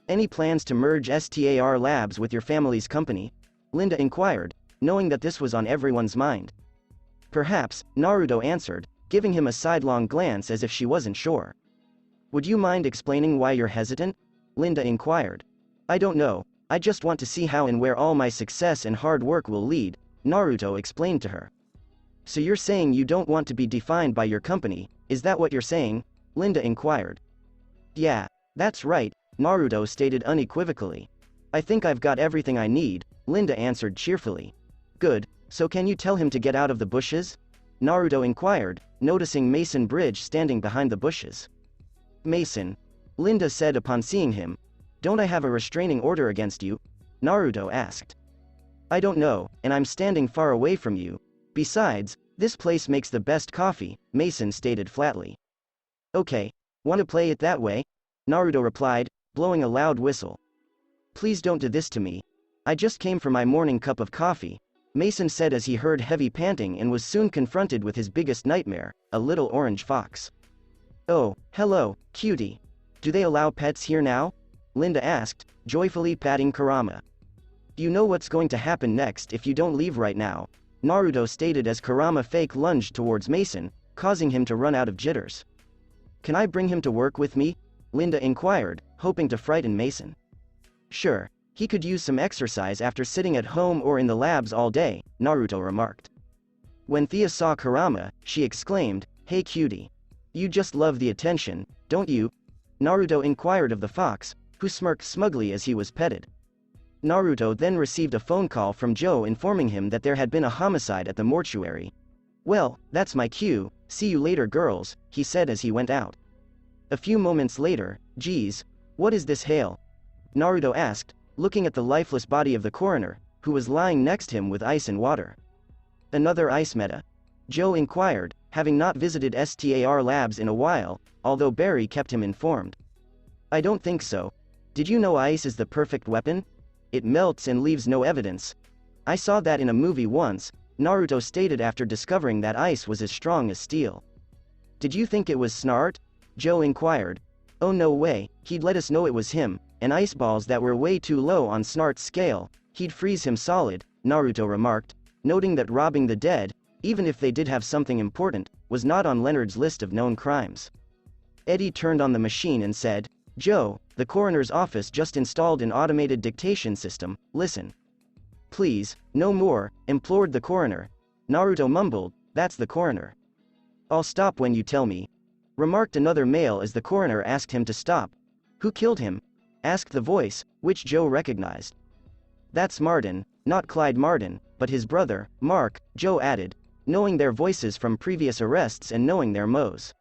Any plans to merge STAR Labs with your family's company? Linda inquired, knowing that this was on everyone's mind. Perhaps, Naruto answered, giving him a sidelong glance as if she wasn't sure. Would you mind explaining why you're hesitant? Linda inquired. I don't know, I just want to see how and where all my success and hard work will lead, Naruto explained to her. So you're saying you don't want to be defined by your company, is that what you're saying? Linda inquired. Yeah, that's right, Naruto stated unequivocally. I think I've got everything I need, Linda answered cheerfully. Good, so can you tell him to get out of the bushes? Naruto inquired, noticing Mason Bridge standing behind the bushes. Mason, Linda said upon seeing him. Don't I have a restraining order against you? Naruto asked. I don't know, and I'm standing far away from you. Besides, this place makes the best coffee, Mason stated flatly. Okay, want to play it that way? Naruto replied, blowing a loud whistle. Please don't do this to me. I just came for my morning cup of coffee, Mason said as he heard heavy panting and was soon confronted with his biggest nightmare, a little orange fox. Oh, hello, cutie. Do they allow pets here now? Linda asked, joyfully patting Kurama. You know what's going to happen next if you don't leave right now, Naruto stated as Kurama fake lunged towards Mason, causing him to run out of jitters. Can I bring him to work with me? Linda inquired, hoping to frighten Mason. Sure, he could use some exercise after sitting at home or in the labs all day, Naruto remarked. When Thea saw Kurama, she exclaimed, Hey cutie. You just love the attention, don't you? Naruto inquired of the fox, who smirked smugly as he was petted. Naruto then received a phone call from Joe informing him that there had been a homicide at the mortuary. Well, that's my cue, see you later girls, he said as he went out. A few moments later, geez, what is this hail? Naruto asked, looking at the lifeless body of the coroner, who was lying next to him with ice and water. Another ice meta? Joe inquired, having not visited STAR labs in a while, although Barry kept him informed. I don't think so. Did you know ice is the perfect weapon? It melts and leaves no evidence. I saw that in a movie once, Naruto stated after discovering that ice was as strong as steel. Did you think it was Snart? Joe inquired. Oh no way, he'd let us know it was him, and ice balls that were way too low on Snart's scale, he'd freeze him solid, Naruto remarked, noting that robbing the dead, even if they did have something important, was not on Leonard's list of known crimes. Eddie turned on the machine and said, Joe, the coroner's office just installed an automated dictation system, listen. Please, no more, implored the coroner. Naruto mumbled, that's the coroner. I'll stop when you tell me, remarked another male as the coroner asked him to stop. Who killed him? Asked the voice, which Joe recognized. That's Martin, not Clyde Martin, but his brother, Mark, Joe added, knowing their voices from previous arrests and knowing their mo's.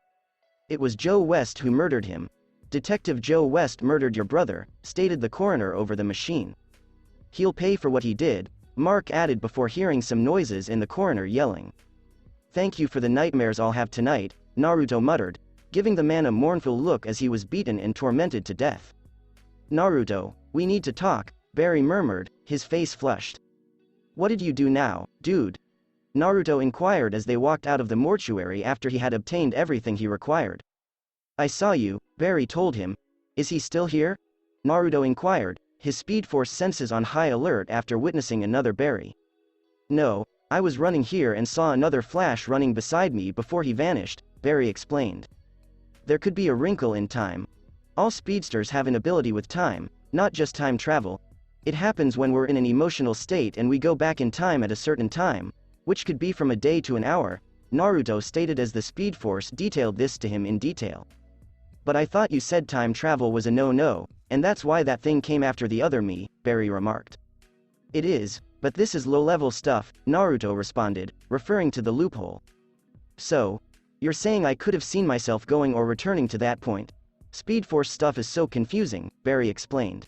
It was Joe West who murdered him. Detective Joe West murdered your brother, stated the coroner over the machine. He'll pay for what he did, Mark added before hearing some noises in the coroner yelling. Thank you for the nightmares I'll have tonight, Naruto muttered, giving the man a mournful look as he was beaten and tormented to death. Naruto, we need to talk, Barry murmured, his face flushed. What did you do now, dude? Naruto inquired as they walked out of the mortuary after he had obtained everything he required. I saw you, Barry told him. Is he still here? Naruto inquired, his Speed Force senses on high alert after witnessing another Barry. No, I was running here and saw another Flash running beside me before he vanished, Barry explained. There could be a wrinkle in time. All speedsters have an ability with time, not just time travel. It happens when we're in an emotional state and we go back in time at a certain time, which could be from a day to an hour, Naruto stated as the Speed Force detailed this to him in detail. But I thought you said time travel was a no-no, and that's why that thing came after the other me, Barry remarked. It is, but this is low-level stuff, Naruto responded, referring to the loophole. So, you're saying I could have seen myself going or returning to that point. Speed Force stuff is so confusing, Barry explained.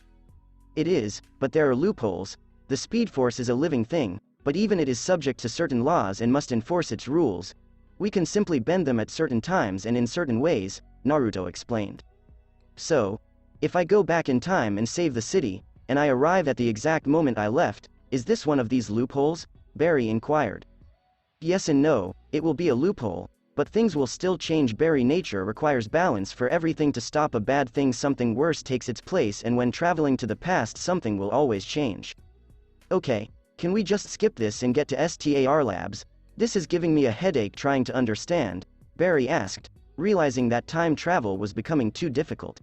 It is, but there are loopholes. The Speed Force is a living thing, but even it is subject to certain laws and must enforce its rules. We can simply bend them at certain times and in certain ways, Naruto explained. So, if I go back in time and save the city, and I arrive at the exact moment I left, is this one of these loopholes? Barry inquired. Yes and no, it will be a loophole, but things will still change. Barry nature requires balance for everything to stop a bad thing, something worse takes its place, and when traveling to the past something will always change. Okay, can we just skip this and get to STAR labs? This is giving me a headache trying to understand, Barry asked, realizing that time travel was becoming too difficult.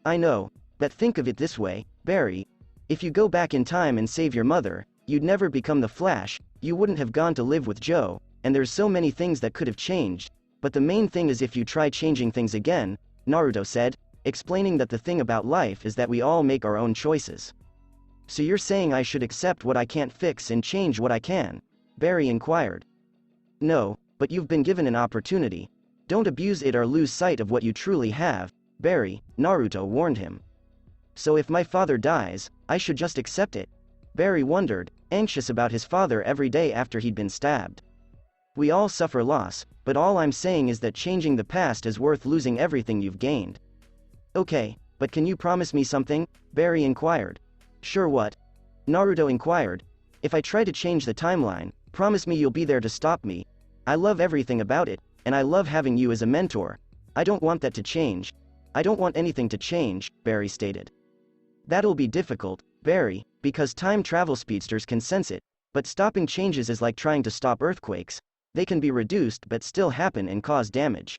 I know, but think of it this way, Barry. If you go back in time and save your mother, you'd never become the Flash, you wouldn't have gone to live with Joe, and there's so many things that could have changed, but the main thing is if you try changing things again, Naruto said, explaining that the thing about life is that we all make our own choices. So you're saying I should accept what I can't fix and change what I can? Barry inquired. No, but you've been given an opportunity. Don't abuse it or lose sight of what you truly have, Barry, Naruto warned him. So if my father dies, I should just accept it? Barry wondered, anxious about his father every day after he'd been stabbed. We all suffer loss, but all I'm saying is that changing the past is worth losing everything you've gained. Okay, but can you promise me something? Barry inquired. Sure, what? Naruto inquired. If I try to change the timeline, promise me you'll be there to stop me. I love everything about it, and I love having you as a mentor. I don't want that to change. I don't want anything to change, Barry stated. That'll be difficult, Barry, because time travel speedsters can sense it, but stopping changes is like trying to stop earthquakes. They can be reduced but still happen and cause damage.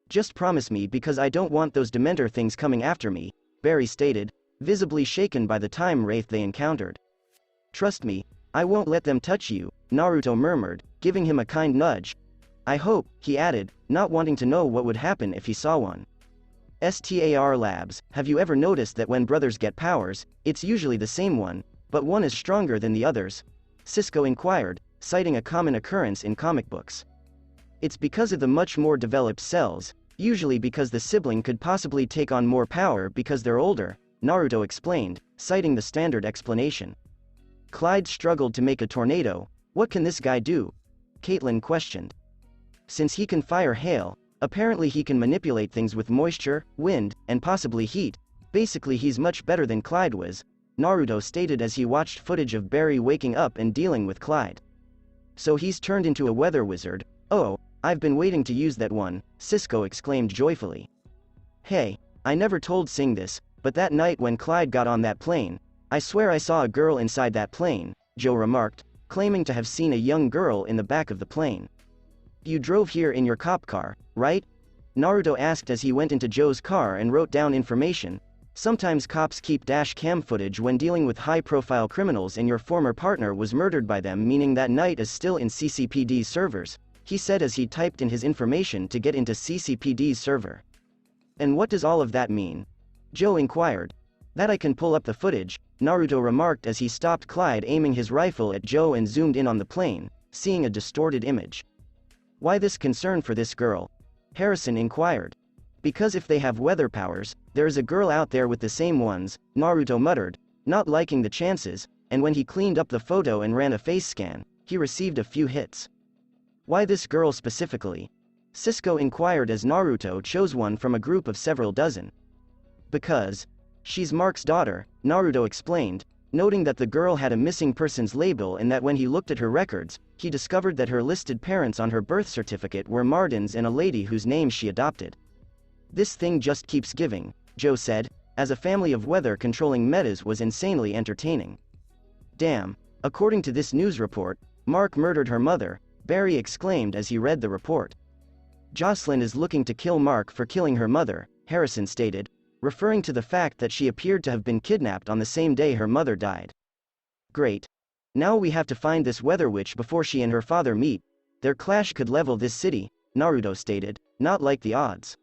Just promise me, because I don't want those Dementor things coming after me, Barry stated, visibly shaken by the time wraith they encountered. Trust me, I won't let them touch you, Naruto murmured, giving him a kind nudge. I hope, he added, not wanting to know what would happen if he saw one. STAR Labs, have you ever noticed that when brothers get powers, it's usually the same one, but one is stronger than the others? Cisco inquired, citing a common occurrence in comic books. It's because of the much more developed cells, usually because the sibling could possibly take on more power because they're older, Naruto explained, citing the standard explanation. Clyde struggled to make a tornado. What can this guy do? Caitlin questioned. Since he can fire hail, apparently he can manipulate things with moisture, wind, and possibly heat. Basically he's much better than Clyde was, Naruto stated as he watched footage of Barry waking up and dealing with Clyde. So he's turned into a weather wizard. Oh, I've been waiting to use that one, Cisco exclaimed joyfully. Hey, I never told Sing this, but that night when Clyde got on that plane, I swear I saw a girl inside that plane, Joe remarked, claiming to have seen a young girl in the back of the plane. You drove here in your cop car, right? Naruto asked as he went into Joe's car and wrote down information. Sometimes cops keep dash cam footage when dealing with high-profile criminals and your former partner was murdered by them, meaning that night is still in CCPD's servers, he said as he typed in his information to get into CCPD's server. And what does all of that mean? Joe inquired. That I can pull up the footage, Naruto remarked as he stopped Clyde aiming his rifle at Joe and zoomed in on the plane, seeing a distorted image. Why this concern for this girl? Harrison inquired. Because if they have weather powers, there is a girl out there with the same ones, Naruto muttered, not liking the chances, and when he cleaned up the photo and ran a face scan, he received a few hits. Why this girl specifically? Cisco inquired as Naruto chose one from a group of several dozen. Because she's Mark's daughter, Naruto explained, noting that the girl had a missing persons label and that when he looked at her records, he discovered that her listed parents on her birth certificate were Mardens and a lady whose name she adopted. This thing just keeps giving, Joe said, as a family of weather-controlling metas was insanely entertaining. Damn, according to this news report, Mark murdered her mother, Barry exclaimed as he read the report. Jocelyn is looking to kill Mark for killing her mother, Harrison stated, referring to the fact that she appeared to have been kidnapped on the same day her mother died. Great. Now we have to find this weather witch before she and her father meet. Their clash could level this city, Naruto stated, not like the odds.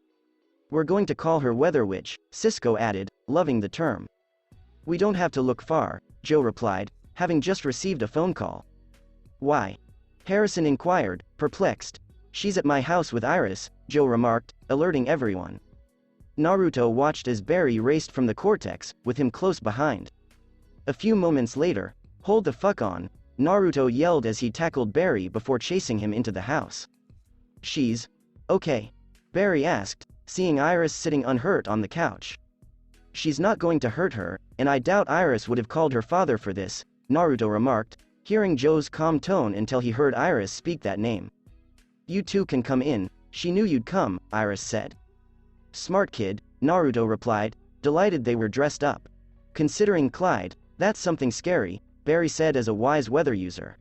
We're going to call her Weather Witch, Cisco added, loving the term. We don't have to look far, Joe replied, having just received a phone call. Why? Harrison inquired, perplexed. She's at my house with Iris, Joe remarked, alerting everyone. Naruto watched as Barry raced from the cortex, with him close behind. A few moments later, hold the fuck on, Naruto yelled as he tackled Barry before chasing him into the house. She's okay? Barry asked, seeing Iris sitting unhurt on the couch. She's not going to hurt her, and I doubt Iris would have called her father for this, Naruto remarked, hearing Joe's calm tone until he heard Iris speak that name. You two can come in, she knew you'd come, Iris said. Smart kid, Naruto replied, delighted they were dressed up. Considering Clyde, that's something scary, Barry said as a wise weather user.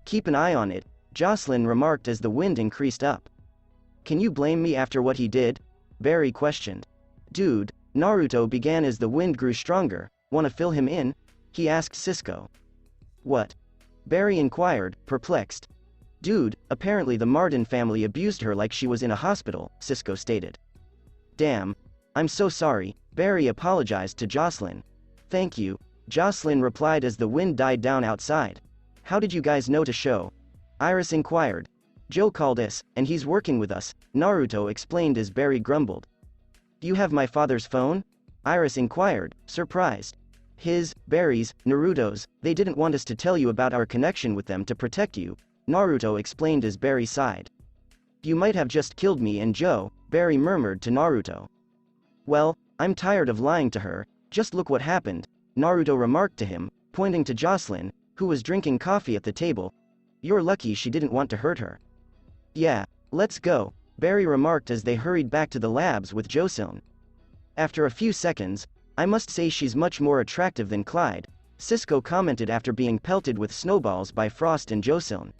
Keep an eye on it, Jocelyn remarked as the wind increased up. Can you blame me after what he did? Barry questioned. Dude, Naruto began as the wind grew stronger. Wanna fill him in? He asked Cisco. What? Barry inquired, perplexed. Dude, apparently the Marden family abused her like she was in a hospital, Cisco stated. Damn. I'm so sorry, Barry apologized to Jocelyn. Thank you, Jocelyn replied as the wind died down outside. How did you guys know to show? Iris inquired. Joe called us, and he's working with us, Naruto explained as Barry grumbled. You have my father's phone? Iris inquired, surprised. Barry's, Naruto's, they didn't want us to tell you about our connection with them to protect you, Naruto explained as Barry sighed. You might have just killed me and Joe, Barry murmured to Naruto. Well, I'm tired of lying to her, just look what happened, Naruto remarked to him, pointing to Jocelyn, who was drinking coffee at the table. You're lucky she didn't want to hurt her. Yeah, let's go, Barry remarked as they hurried back to the labs with Jocelyn. After a few seconds, I must say she's much more attractive than Clyde, Cisco commented after being pelted with snowballs by Frost and Jocelyn.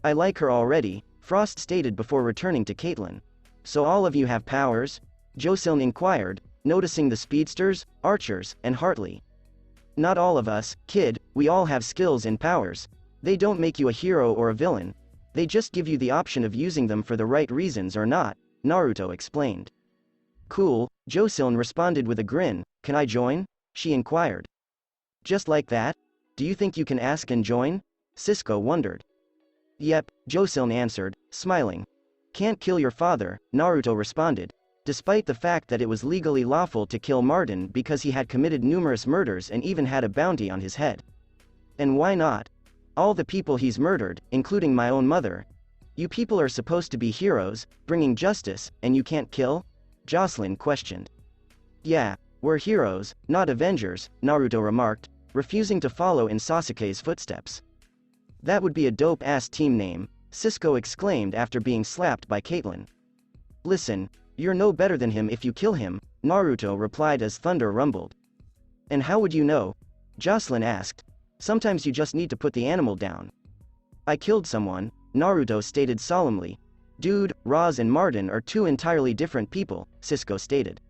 I like her already, Frost stated before returning to Caitlin. So all of you have powers? Jocelyn inquired, noticing the speedsters, archers, and Hartley. Not all of us, kid, we all have skills and powers. They don't make you a hero or a villain. They just give you the option of using them for the right reasons or not, Naruto explained. Cool, Jocelyn responded with a grin. Can I join? She inquired. Just like that? Do you think you can ask and join? Cisco wondered. Yep, Jocelyn answered, smiling. Can't kill your father, Naruto responded, despite the fact that it was legally lawful to kill Martin because he had committed numerous murders and even had a bounty on his head. And why not? All the people he's murdered, including my own mother. You people are supposed to be heroes, bringing justice, and you can't kill? Jocelyn questioned. Yeah, we're heroes, not Avengers, Naruto remarked, refusing to follow in Sasuke's footsteps. That would be a dope-ass team name, Cisco exclaimed after being slapped by Caitlin. Listen, you're no better than him if you kill him, Naruto replied as thunder rumbled. And how would you know? Jocelyn asked. Sometimes you just need to put the animal down. I killed someone, Naruto stated solemnly. Dude, Roz and Martin are two entirely different people, Cisco stated.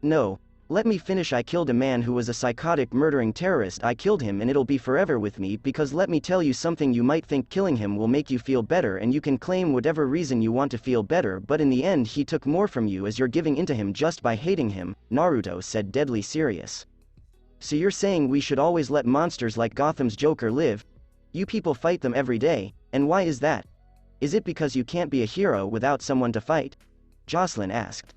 No, let me finish. I killed a man who was a psychotic murdering terrorist. I killed him and it'll be forever with me because let me tell you something, you might think killing him will make you feel better and you can claim whatever reason you want to feel better, but in the end he took more from you as you're giving into him just by hating him, Naruto said, deadly serious. So you're saying we should always let monsters like Gotham's Joker live? You people fight them every day, and why is that? Is it because you can't be a hero without someone to fight? Jocelyn asked.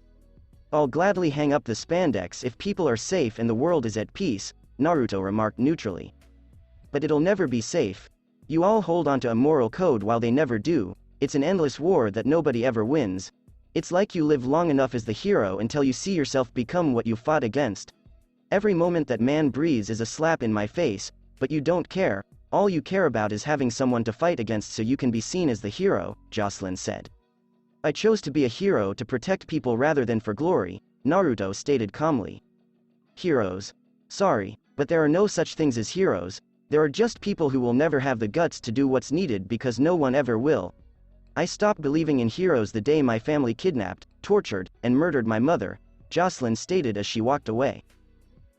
I'll gladly hang up the spandex if people are safe and the world is at peace, Naruto remarked neutrally. But it'll never be safe. You all hold onto a moral code while they never do. It's an endless war that nobody ever wins. It's like you live long enough as the hero until you see yourself become what you fought against. Every moment that man breathes is a slap in my face, but you don't care. All you care about is having someone to fight against so you can be seen as the hero, Jocelyn said. I chose to be a hero to protect people rather than for glory, Naruto stated calmly. Heroes. Sorry, but there are no such things as heroes. There are just people who will never have the guts to do what's needed because no one ever will. I stopped believing in heroes the day my family kidnapped, tortured, and murdered my mother, Jocelyn stated as she walked away.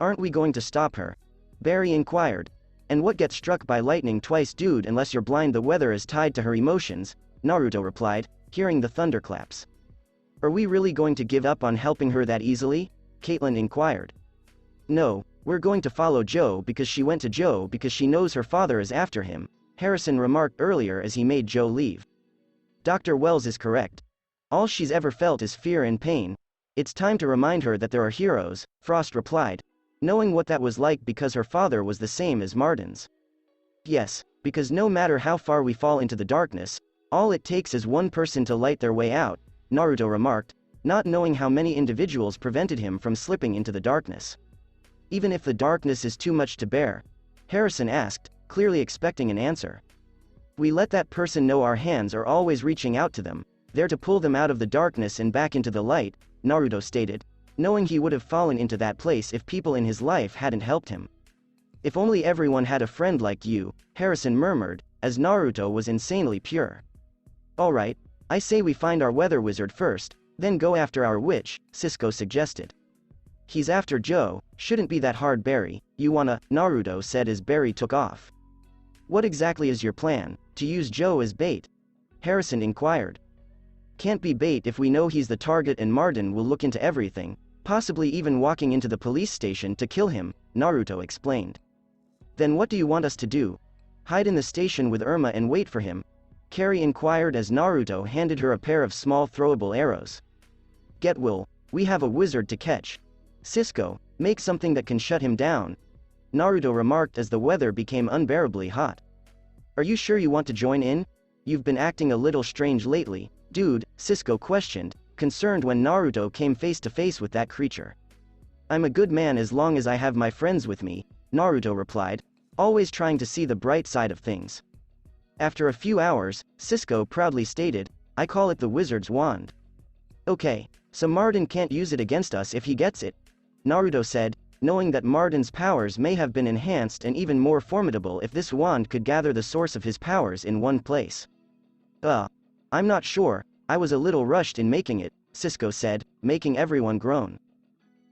Aren't we going to stop her? Barry inquired. And what gets struck by lightning twice, dude? Unless you're blind, the weather is tied to her emotions, Naruto replied, hearing the thunderclaps. Are we really going to give up on helping her that easily? Caitlin inquired. No, we're going to follow Joe because she went to Joe because she knows her father is after him, Harrison remarked earlier as he made Joe leave. Dr. Wells is correct. All she's ever felt is fear and pain. It's time to remind her that there are heroes, Frost replied, knowing what that was like because her father was the same as Martin's. Yes, because no matter how far we fall into the darkness, all it takes is one person to light their way out, Naruto remarked, not knowing how many individuals prevented him from slipping into the darkness. Even if the darkness is too much to bear? Harrison asked, clearly expecting an answer. We let that person know our hands are always reaching out to them, there to pull them out of the darkness and back into the light, Naruto stated, knowing he would have fallen into that place if people in his life hadn't helped him. If only everyone had a friend like you, Harrison murmured, as Naruto was insanely pure. Alright, I say we find our weather wizard first, then go after our witch, Cisco suggested. He's after Joe, shouldn't be that hard, Barry, you wanna, Naruto said as Barry took off. What exactly is your plan, to use Joe as bait? Harrison inquired. Can't be bait if we know he's the target and Martin will look into everything, Possibly even walking into the police station to kill him, Naruto explained. Then what do you want us to do? Hide in the station with Irma and wait for him? Carrie inquired as Naruto handed her a pair of small throwable arrows. Get Will, we have a wizard to catch. Cisco, make something that can shut him down. Naruto remarked as the weather became unbearably hot. Are you sure you want to join in? You've been acting a little strange lately, dude, Cisco questioned, concerned when Naruto came face to face with that creature. I'm a good man as long as I have my friends with me, Naruto replied, always trying to see the bright side of things. After a few hours, Cisco proudly stated, I call it the wizard's wand. Okay, so Martin can't use it against us if he gets it, Naruto said, knowing that Martin's powers may have been enhanced and even more formidable if this wand could gather the source of his powers in one place. I'm not sure, I was a little rushed in making it, Cisco said, making everyone groan.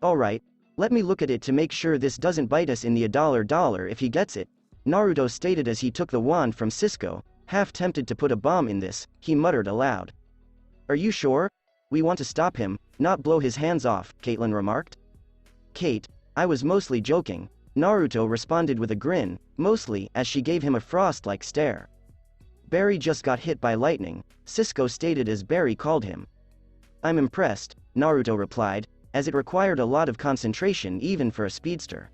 Alright, let me look at it to make sure this doesn't bite us in the $1 if he gets it, Naruto stated as he took the wand from Cisco, half tempted to put a bomb in this, he muttered aloud. Are you sure? We want to stop him, not blow his hands off, Caitlin remarked. Kate, I was mostly joking, Naruto responded with a grin, mostly as she gave him a frost-like stare. Barry just got hit by lightning, Cisco stated as Barry called him. I'm impressed, Naruto replied, as it required a lot of concentration even for a speedster.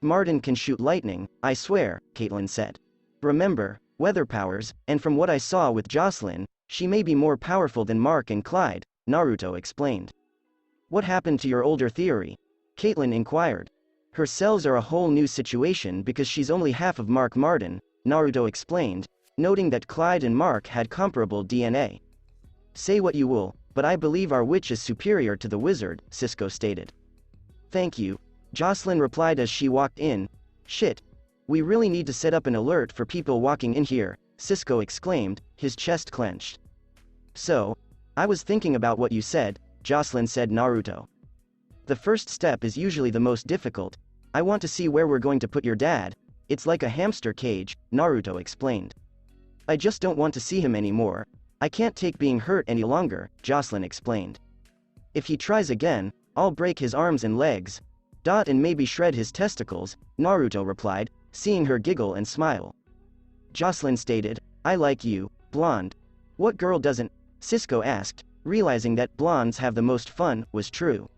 Martin can shoot lightning, I swear, Caitlin said. Remember, weather powers, and from what I saw with Jocelyn, she may be more powerful than Mark and Clyde, Naruto explained. What happened to your older theory? Caitlin inquired. Her cells are a whole new situation because she's only half of Mark Martin, Naruto explained, noting that Clyde and Mark had comparable DNA. Say what you will, but I believe our witch is superior to the wizard, Cisco stated. Thank you, Jocelyn replied as she walked in. Shit. We really need to set up an alert for people walking in here, Cisco exclaimed, his chest clenched. So, I was thinking about what you said, Jocelyn said Naruto. The first step is usually the most difficult. I want to see where we're going to put your dad. It's like a hamster cage, Naruto explained. I just don't want to see him anymore. I can't take being hurt any longer, Jocelyn explained. If he tries again, I'll break his arms and legs. And maybe shred his testicles, Naruto replied, seeing her giggle and smile. Jocelyn stated, I like you, blonde. What girl doesn't? Cisco asked, realizing that blondes have the most fun, was true.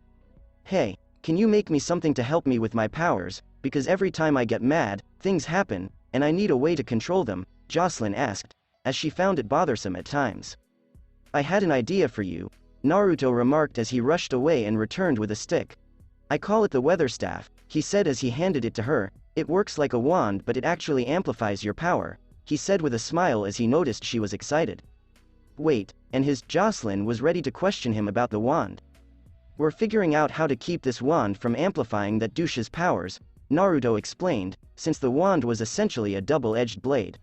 Hey, can you make me something to help me with my powers, because every time I get mad, things happen, and I need a way to control them, Jocelyn asked, as she found it bothersome at times. I had an idea for you, Naruto remarked as he rushed away and returned with a stick. I call it the weather staff, he said as he handed it to her. It works like a wand but it actually amplifies your power, he said with a smile as he noticed she was excited. Wait, and Jocelyn was ready to question him about the wand. We're figuring out how to keep this wand from amplifying that douche's powers, Naruto explained, since the wand was essentially a double-edged blade.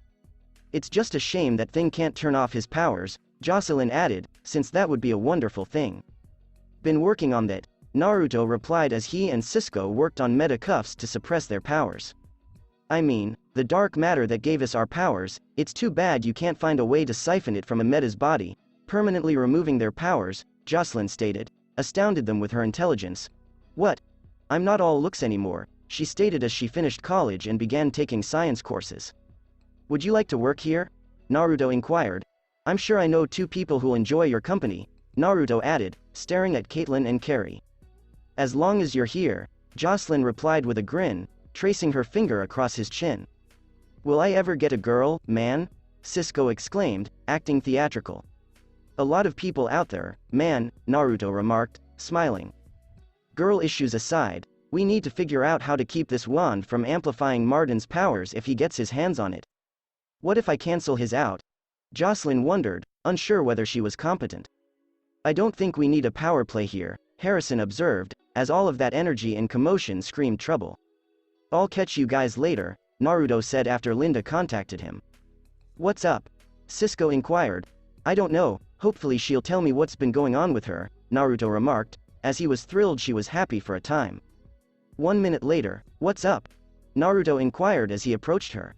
It's just a shame that thing can't turn off his powers, Jocelyn added, since that would be a wonderful thing. Been working on that, Naruto replied as he and Cisco worked on meta cuffs to suppress their powers. I mean, the dark matter that gave us our powers, it's too bad you can't find a way to siphon it from a meta's body, permanently removing their powers, Jocelyn stated, astounded them with her intelligence. What? I'm not all looks anymore, she stated as she finished college and began taking science courses. Would you like to work here? Naruto inquired. I'm sure I know 2 people who'll enjoy your company, Naruto added, staring at Caitlin and Carrie. As long as you're here, Jocelyn replied with a grin, tracing her finger across his chin. Will I ever get a girl, man? Cisco exclaimed, acting theatrical. A lot of people out there, man, Naruto remarked, smiling. Girl issues aside, we need to figure out how to keep this wand from amplifying Martin's powers if he gets his hands on it. What if I cancel his out? Jocelyn wondered, unsure whether she was competent. I don't think we need a power play here, Harrison observed, as all of that energy and commotion screamed trouble. I'll catch you guys later, Naruto said after Linda contacted him. What's up? Cisco inquired. I don't know, hopefully she'll tell me what's been going on with her, Naruto remarked, as he was thrilled she was happy for a time. 1 minute later, what's up? Naruto inquired as he approached her.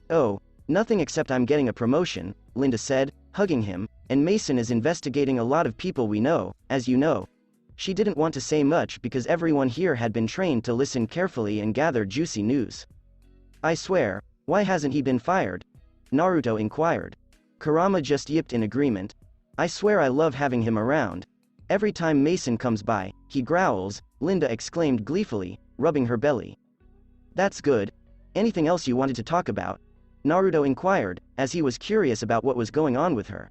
Oh, nothing except I'm getting a promotion, Linda said, hugging him, and Mason is investigating a lot of people we know, as you know. She didn't want to say much because everyone here had been trained to listen carefully and gather juicy news. I swear, why hasn't he been fired? Naruto inquired. Kurama just yipped in agreement. I swear I love having him around. Every time Mason comes by, he growls, Linda exclaimed gleefully, rubbing her belly. That's good. Anything else you wanted to talk about? Naruto inquired, as he was curious about what was going on with her.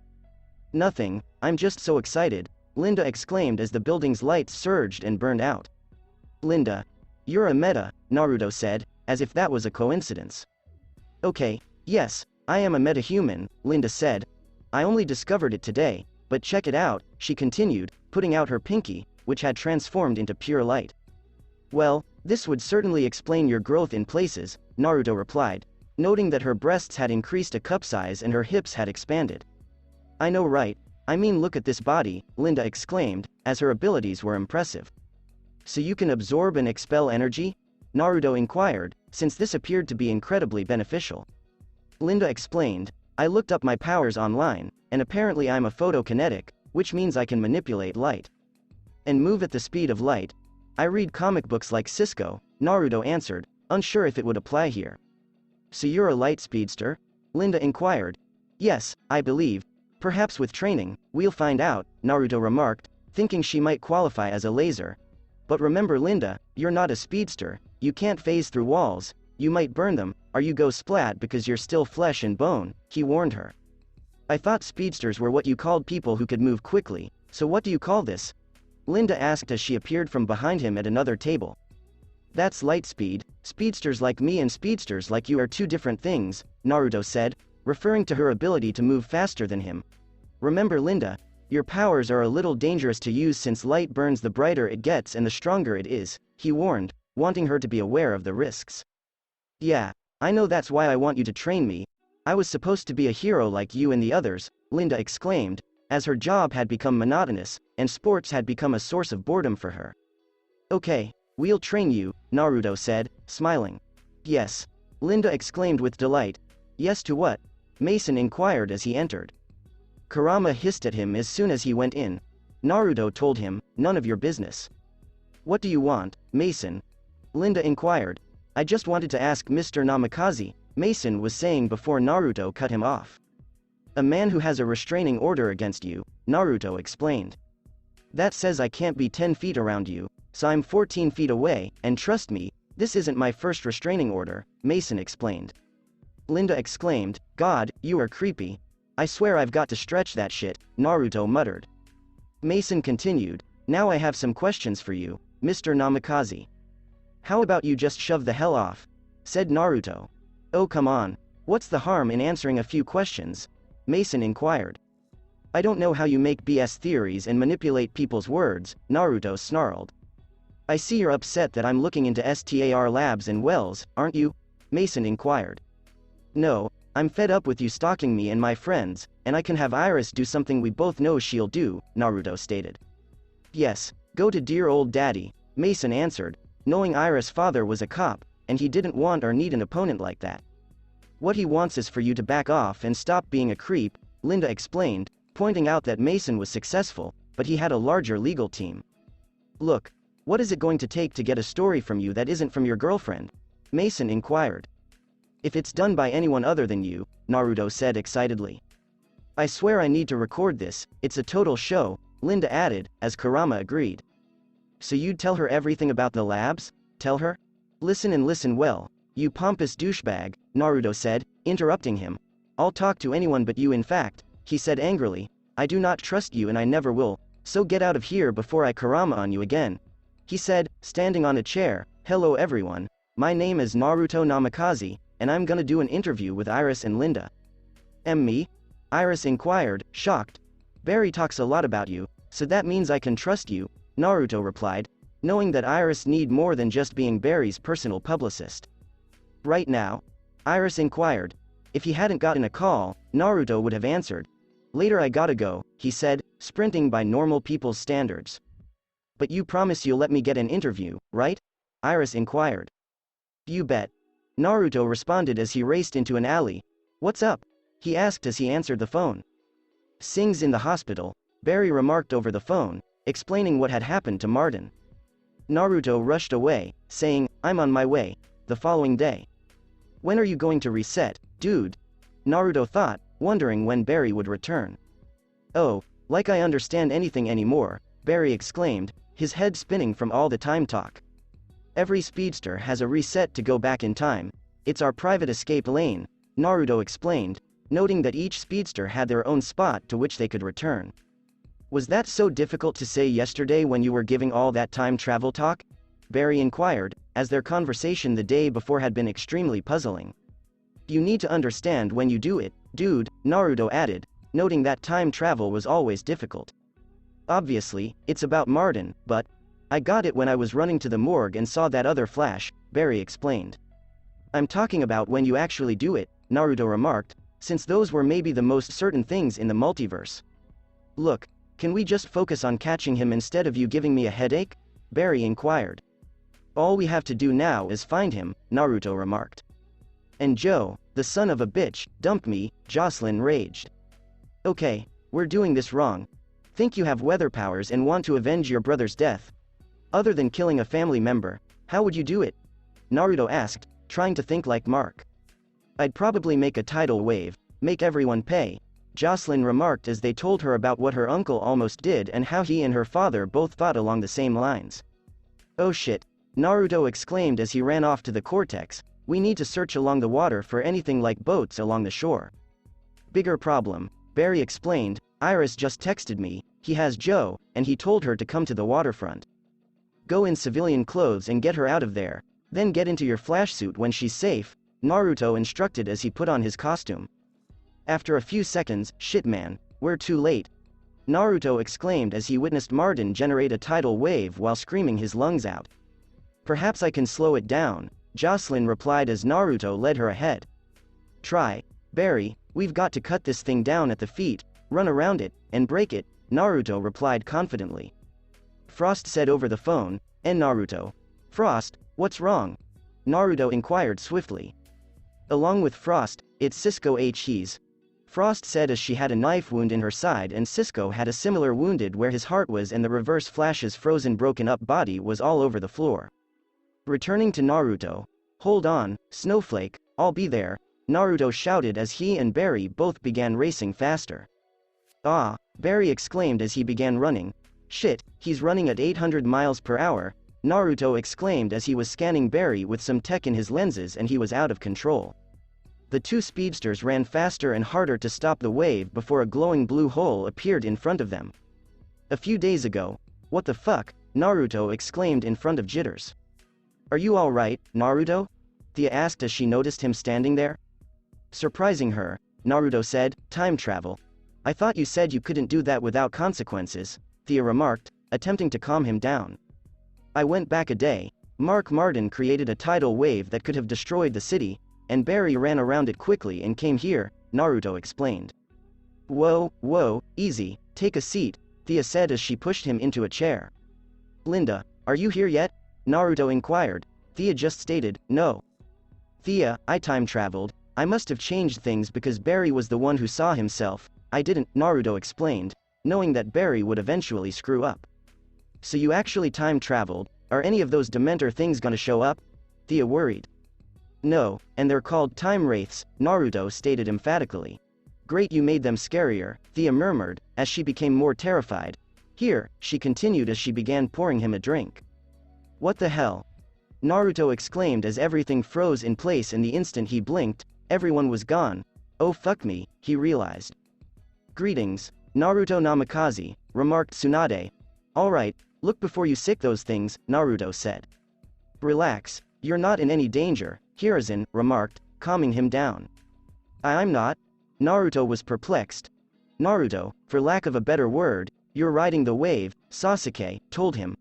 Nothing, I'm just so excited, Linda exclaimed as the building's lights surged and burned out. Linda. You're a meta, Naruto said, as if that was a coincidence. Okay, yes, I am a metahuman, Linda said. I only discovered it today, but check it out, she continued, putting out her pinky, which had transformed into pure light. Well, this would certainly explain your growth in places, Naruto replied, noting that her breasts had increased a cup size and her hips had expanded. I know, right? I mean, look at this body, Linda exclaimed, as her abilities were impressive. So you can absorb and expel energy? Naruto inquired, since this appeared to be incredibly beneficial. Linda explained, I looked up my powers online, and apparently I'm a photokinetic, which means I can manipulate light. And move at the speed of light. I read comic books like Cisco, Naruto answered, unsure if it would apply here. So you're a light speedster? Linda inquired. Yes, I believe. Perhaps with training, we'll find out, Naruto remarked, thinking she might qualify as a laser. But remember, Linda, you're not a speedster, you can't phase through walls, you might burn them, or you go splat because you're still flesh and bone, he warned her. I thought speedsters were what you called people who could move quickly, so what do you call this? Linda asked as she appeared from behind him at another table. That's light speed, speedsters like me and speedsters like you are two different things, Naruto said, referring to her ability to move faster than him. Remember, Linda, your powers are a little dangerous to use since light burns the brighter it gets and the stronger it is, he warned, wanting her to be aware of the risks. Yeah, I know, that's why I want you to train me. I was supposed to be a hero like you and the others, Linda exclaimed, as her job had become monotonous, and sports had become a source of boredom for her. Okay, we'll train you, Naruto said, smiling. Yes. Linda exclaimed with delight. Yes to what? Mason inquired as he entered. Kurama hissed at him as soon as he went in. Naruto told him, none of your business. What do you want, Mason? Linda inquired. I just wanted to ask Mr. Namikaze, Mason was saying before Naruto cut him off. A man who has a restraining order against you, Naruto explained. That says I can't be 10 feet around you, so I'm 14 feet away, and trust me, this isn't my first restraining order, Mason explained. Linda exclaimed, God, you are creepy. I swear I've got to stretch that shit, Naruto muttered. Mason continued, now I have some questions for you, Mr. Namikaze. How about you just shove the hell off? Said Naruto. Oh come on, what's the harm in answering a few questions? Mason inquired. I don't know how you make BS theories and manipulate people's words, Naruto snarled. I see you're upset that I'm looking into STAR labs and wells, aren't you? Mason inquired. No, I'm fed up with you stalking me and my friends, and I can have Iris do something we both know she'll do, Naruto stated. Yes, go to dear old daddy, Mason answered, knowing Iris' father was a cop, and he didn't want or need an opponent like that. What he wants is for you to back off and stop being a creep, Linda explained, pointing out that Mason was successful, but he had a larger legal team. Look, what is it going to take to get a story from you that isn't from your girlfriend? Mason inquired. If it's done by anyone other than you, Naruto said excitedly. I swear I need to record this, it's a total show, Linda added, as Kurama agreed. So you'd tell her everything about the labs? Tell her? Listen and listen well, you pompous douchebag, Naruto said, interrupting him. I'll talk to anyone but you. In fact, he said angrily, I do not trust you and I never will, so get out of here before I Kurama on you again. He said, standing on a chair, hello everyone, my name is Naruto Namikaze, and I'm gonna do an interview with Iris and Linda. Me? Iris inquired, shocked. Barry talks a lot about you, so that means I can trust you, Naruto replied, knowing that Iris need more than just being Barry's personal publicist. Right now? Iris inquired. If he hadn't gotten a call, Naruto would have answered. Later I gotta go, he said, sprinting by normal people's standards. But you promise you'll let me get an interview, right? Iris inquired. You bet. Naruto responded as he raced into an alley. What's up? He asked as he answered the phone. Sing's in the hospital, Barry remarked over the phone, explaining what had happened to Martin. Naruto rushed away, saying, "I'm on my way," the following day. "When are you going to reset, dude?" Naruto thought, wondering when Barry would return. "Oh, like I understand anything anymore," Barry exclaimed, his head spinning from all the time talk. "Every speedster has a reset to go back in time. It's our private escape lane," Naruto explained, noting that each speedster had their own spot to which they could return. "Was that so difficult to say yesterday when you were giving all that time travel talk?" Barry inquired, as their conversation the day before had been extremely puzzling. "You need to understand when you do it, dude," Naruto added, noting that time travel was always difficult. "Obviously, it's about Martin, but I got it when I was running to the morgue and saw that other flash," Barry explained. "I'm talking about when you actually do it," Naruto remarked, since those were maybe the most certain things in the multiverse. "Look, can we just focus on catching him instead of you giving me a headache?" Barry inquired. "All we have to do now is find him," Naruto remarked. "And Joe, the son of a bitch, dumped me," Jocelyn raged. "Okay, we're doing this wrong. Think you have weather powers and want to avenge your brother's death? Other than killing a family member, how would you do it?" Naruto asked, trying to think like Mark. "I'd probably make a tidal wave, make everyone pay," Jocelyn remarked as they told her about what her uncle almost did and how he and her father both thought along the same lines. "Oh shit," Naruto exclaimed as he ran off to the cortex, "we need to search along the water for anything like boats along the shore." "Bigger problem," Barry explained, "Iris just texted me, he has Joe, and he told her to come to the waterfront. Go in civilian clothes and get her out of there, then get into your flash suit when she's safe," Naruto instructed as he put on his costume. After a few seconds, "Shit man, we're too late," Naruto exclaimed as he witnessed Martin generate a tidal wave while screaming his lungs out. "Perhaps I can slow it down," Jocelyn replied as Naruto led her ahead. "Try, Barry, we've got to cut this thing down at the feet, run around it, and break it," Naruto replied confidently. Frost said over the phone, "And Naruto." "Frost, what's wrong?" Naruto inquired swiftly. Along with Frost, it's Cisco H's. Frost said as she had a knife wound in her side and Cisco had a similar wounded where his heart was and the reverse flash's frozen broken up body was all over the floor. Returning to Naruto, "Hold on, Snowflake, I'll be there," Naruto shouted as he and Barry both began racing faster. "Ah," Barry exclaimed as he began running. "Shit, he's running at 800 miles per hour, Naruto exclaimed as he was scanning Barry with some tech in his lenses and he was out of control. The two speedsters ran faster and harder to stop the wave before a glowing blue hole appeared in front of them. "A few days ago, what the fuck?" Naruto exclaimed in front of Jitters. "Are you alright, Naruto?" Thea asked as she noticed him standing there. Surprising her, Naruto said, "Time travel. I thought you said you couldn't do that without consequences," Thea remarked, attempting to calm him down. "I went back a day. Martin created a tidal wave that could have destroyed the city, and Barry ran around it quickly and came here," Naruto explained. Whoa, easy, take a seat," Thea said as she pushed him into a chair. "Linda, are you here yet?" Naruto inquired. Thea just stated, "No." "Thea, I time traveled. I must have changed things because Barry was the one who saw himself. I didn't," Naruto explained, knowing that Barry would eventually screw up. "So you actually time traveled? Are any of those Dementor things gonna show up?" Thea worried. "No, and they're called time wraiths," Naruto stated emphatically. "Great, you made them scarier," Thea murmured, as she became more terrified. "Here," she continued as she began pouring him a drink. "What the hell?" Naruto exclaimed as everything froze in place and the instant he blinked, everyone was gone. "Oh fuck me," he realized. "Greetings, Naruto Namikaze," remarked Tsunade. "Alright, look before you sick those things," Naruto said. "Relax, you're not in any danger," Hiruzen remarked, calming him down. I'm not." Naruto was perplexed. "Naruto, for lack of a better word, you're riding the wave," Sasuke told him.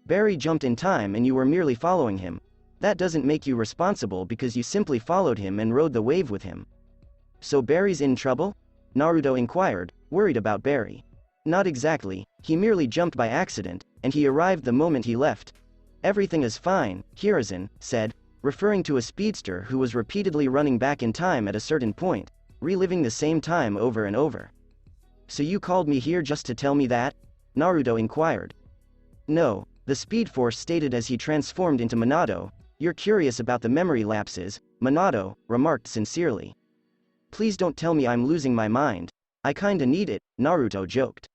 "Barry jumped in time and you were merely following him. That doesn't make you responsible because you simply followed him and rode the wave with him." "So Barry's in trouble?" Naruto inquired, worried about Barry. "Not exactly, he merely jumped by accident, and he arrived the moment he left. Everything is fine," Hiruzen said, referring to a speedster who was repeatedly running back in time at a certain point, reliving the same time over and over. "So you called me here just to tell me that?" Naruto inquired. No, the Speed Force stated as he transformed into Minato. You're curious about the memory lapses, Minato remarked sincerely. Please don't tell me I'm losing my mind. I kinda need it, Naruto joked.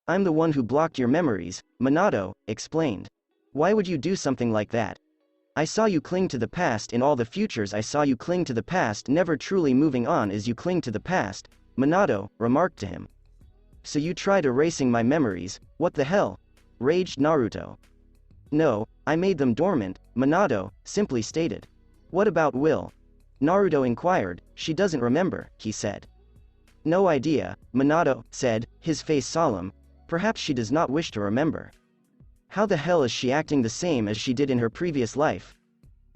I'm the one who blocked your memories, Minato explained. Why would you do something like that? I saw you cling to the past in all the futures. I saw you cling to the past, never truly moving on as you cling to the past, Minato remarked to him. So you tried erasing my memories, what the hell? Raged Naruto. No, I made them dormant, Minato simply stated. What about Will? Naruto inquired. She doesn't remember, he said. No idea, Minato said, his face solemn. Perhaps she does not wish to remember. How the hell is she acting the same as she did in her previous life?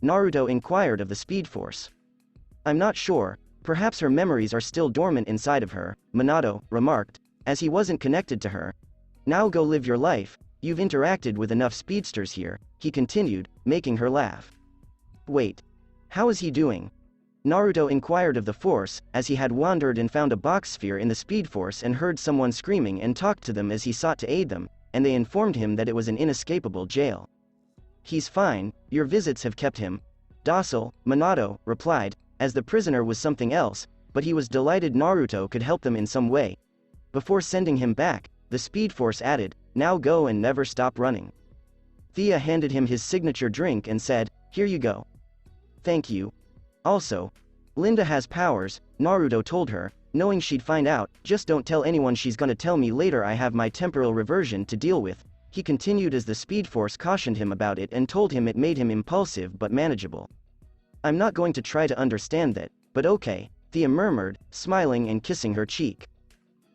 Naruto inquired of the Speed Force. I'm not sure, perhaps her memories are still dormant inside of her, Minato remarked, as he wasn't connected to her. Now go live your life, you've interacted with enough speedsters here, he continued, making her laugh. Wait. How is he doing? Naruto inquired of the Force, as he had wandered and found a box sphere in the Speed Force and heard someone screaming and talked to them as he sought to aid them, and they informed him that it was an inescapable jail. He's fine, your visits have kept him docile, Minato replied, as the prisoner was something else, but he was delighted Naruto could help them in some way. Before sending him back, the Speed Force added, now go and never stop running. Thea handed him his signature drink and said, here you go. Thank you. Also, Linda has powers, Naruto told her, knowing she'd find out. Just don't tell anyone, she's gonna tell me later. I have my temporal reversion to deal with, he continued as the Speed Force cautioned him about it and told him it made him impulsive but manageable. I'm not going to try to understand that, but okay, Thea murmured, smiling and kissing her cheek.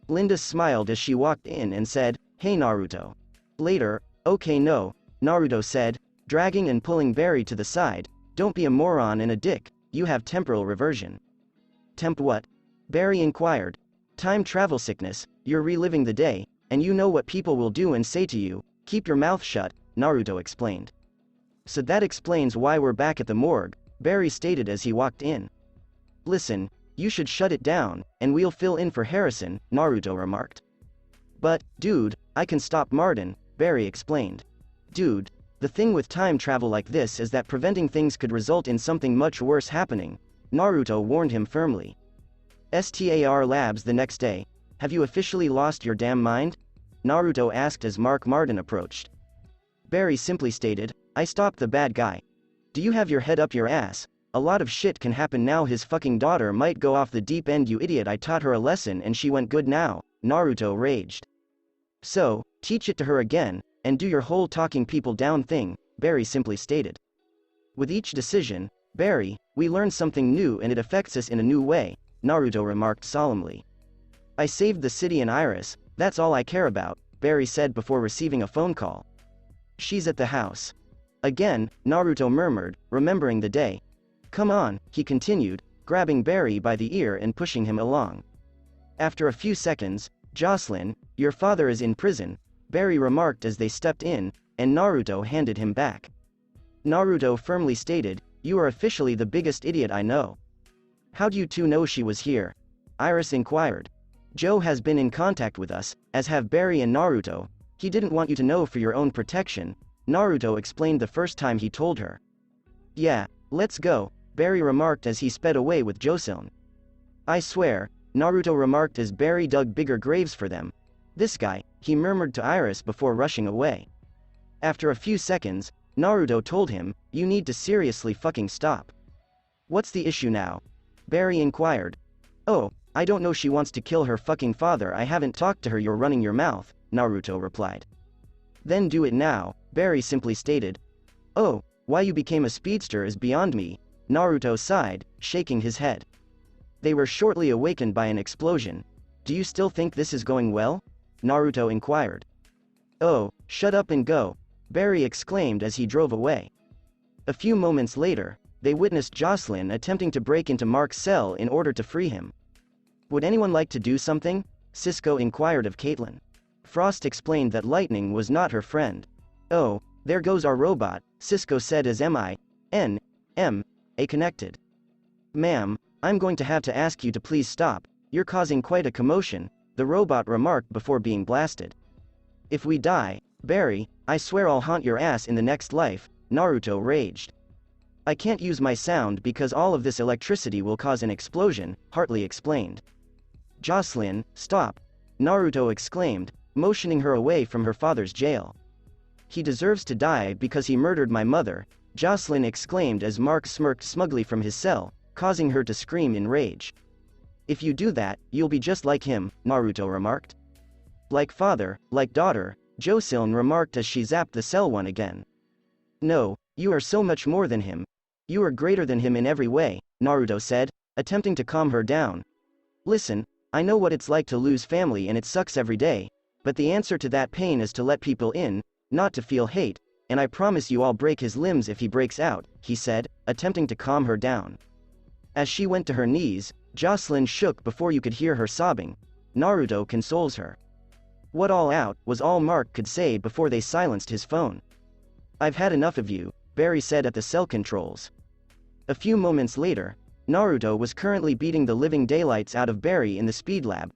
Linda smiled as she walked in and said, hey Naruto. Later, okay no, Naruto said, dragging and pulling Barry to the side, don't be a moron and a dick, you have temporal reversion. Temp what? Barry inquired. Time travel sickness, you're reliving the day, and you know what people will do and say to you, keep your mouth shut, Naruto explained. So that explains why we're back at the morgue, Barry stated as he walked in. Listen, you should shut it down, and we'll fill in for Harrison, Naruto remarked. But, dude, I can stop Martin, Barry explained. Dude, the thing with time travel like this is that preventing things could result in something much worse happening, Naruto warned him firmly. STAR Labs the next day. Have you officially lost your damn mind? Naruto asked as Martin approached. Barry simply stated, I stopped the bad guy. Do you have your head up your ass? A lot of shit can happen now. His fucking daughter might go off the deep end, you idiot. I taught her a lesson and she went good now, Naruto raged. So, teach it to her again, and do your whole talking people down thing, Barry simply stated. With each decision, Barry, we learn something new and it affects us in a new way, Naruto remarked solemnly. I saved the city and Iris, that's all I care about, Barry said before receiving a phone call. She's at the house. Again, Naruto murmured, remembering the day. Come on, he continued, grabbing Barry by the ear and pushing him along. After a few seconds, Jocelyn, your father is in prison, Barry remarked as they stepped in, and Naruto handed him back. Naruto firmly stated, you are officially the biggest idiot I know. How do you two know she was here? Iris inquired. Joe has been in contact with us, as have Barry and Naruto. He didn't want you to know for your own protection, Naruto explained the first time he told her. Yeah, let's go, Barry remarked as he sped away with Jocelyn. I swear, Naruto remarked as Barry dug bigger graves for them. This guy, he murmured to Iris before rushing away. After a few seconds, Naruto told him, you need to seriously fucking stop. What's the issue now? Barry inquired. Oh, I don't know, she wants to kill her fucking father. I haven't talked to her. You're running your mouth, Naruto replied. Then do it now, Barry simply stated. Oh, why you became a speedster is beyond me, Naruto sighed, shaking his head. They were shortly awakened by an explosion. Do you still think this is going well? Naruto inquired. Oh, shut up and go, Barry exclaimed as he drove away. A few moments later, they witnessed Jocelyn attempting to break into Mark's cell in order to free him. Would anyone like to do something? Cisco inquired of Caitlin. Frost explained that lightning was not her friend. Oh, there goes our robot, Cisco said as M.I.N.M.A. connected. Ma'am, I'm going to have to ask you to please stop, you're causing quite a commotion, the robot remarked before being blasted. If we die, Barry, I swear I'll haunt your ass in the next life, Naruto raged. I can't use my sound because all of this electricity will cause an explosion, Hartley explained. Jocelyn, stop, Naruto exclaimed, motioning her away from her father's jail. He deserves to die because he murdered my mother, Jocelyn exclaimed as Mark smirked smugly from his cell, causing her to scream in rage. If you do that, you'll be just like him, Naruto remarked. Like father, like daughter, Jocelyn remarked as she zapped the cell one again. No, you are so much more than him. You are greater than him in every way, Naruto said, attempting to calm her down. Listen, I know what it's like to lose family and it sucks every day, but the answer to that pain is to let people in, not to feel hate, and I promise you I'll break his limbs if he breaks out, he said, attempting to calm her down. As she went to her knees, Jocelyn shook before you could hear her sobbing. Naruto consoles her. What all out, was all Mark could say before they silenced his phone. I've had enough of you, Barry said at the cell controls. A few moments later, Naruto was currently beating the living daylights out of Barry in the speed lab.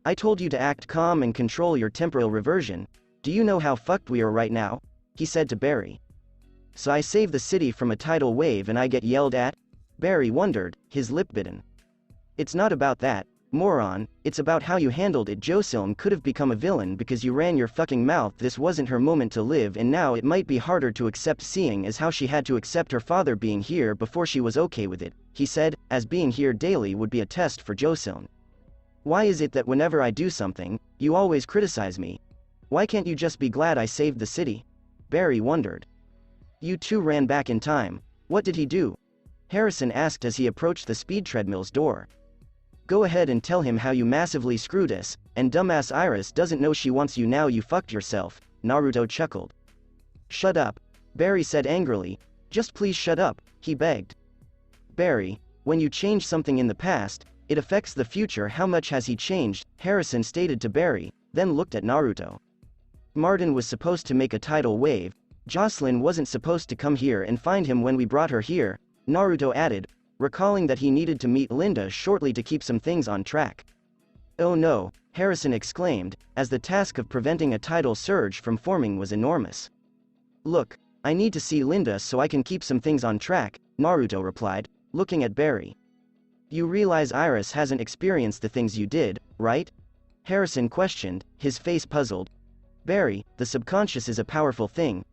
I told you to act calm and control your temporal reversion. Do you know how fucked we are right now? He said to Barry. So I save the city from a tidal wave and I get yelled at? Barry wondered, his lip bitten. It's not about that, moron, it's about how you handled it. Jocelyn could have become a villain because you ran your fucking mouth. This wasn't her moment to live and now it might be harder to accept seeing as how she had to accept her father being here before she was okay with it, he said, as being here daily would be a test for Jocelyn. Why is it that whenever I do something, you always criticize me? Why can't you just be glad I saved the city? Barry wondered. You two ran back in time. What did he do? Harrison asked as he approached the speed treadmill's door. Go ahead and tell him how you massively screwed us, and dumbass Iris doesn't know she wants you now you fucked yourself, Naruto chuckled. Shut up, Barry said angrily. Just please shut up, he begged. Barry, when you change something in the past, it affects the future. How much has he changed? Harrison stated to Barry, then looked at Naruto. Martin was supposed to make a tidal wave. Jocelyn wasn't supposed to come here and find him when we brought her here, Naruto added, recalling that he needed to meet Linda shortly to keep some things on track. Oh no, Harrison exclaimed, as the task of preventing a tidal surge from forming was enormous. Look, I need to see Linda so I can keep some things on track, Naruto replied, looking at Barry. You realize Iris hasn't experienced the things you did, right? Harrison questioned, his face puzzled. Barry, the subconscious is a powerful thing.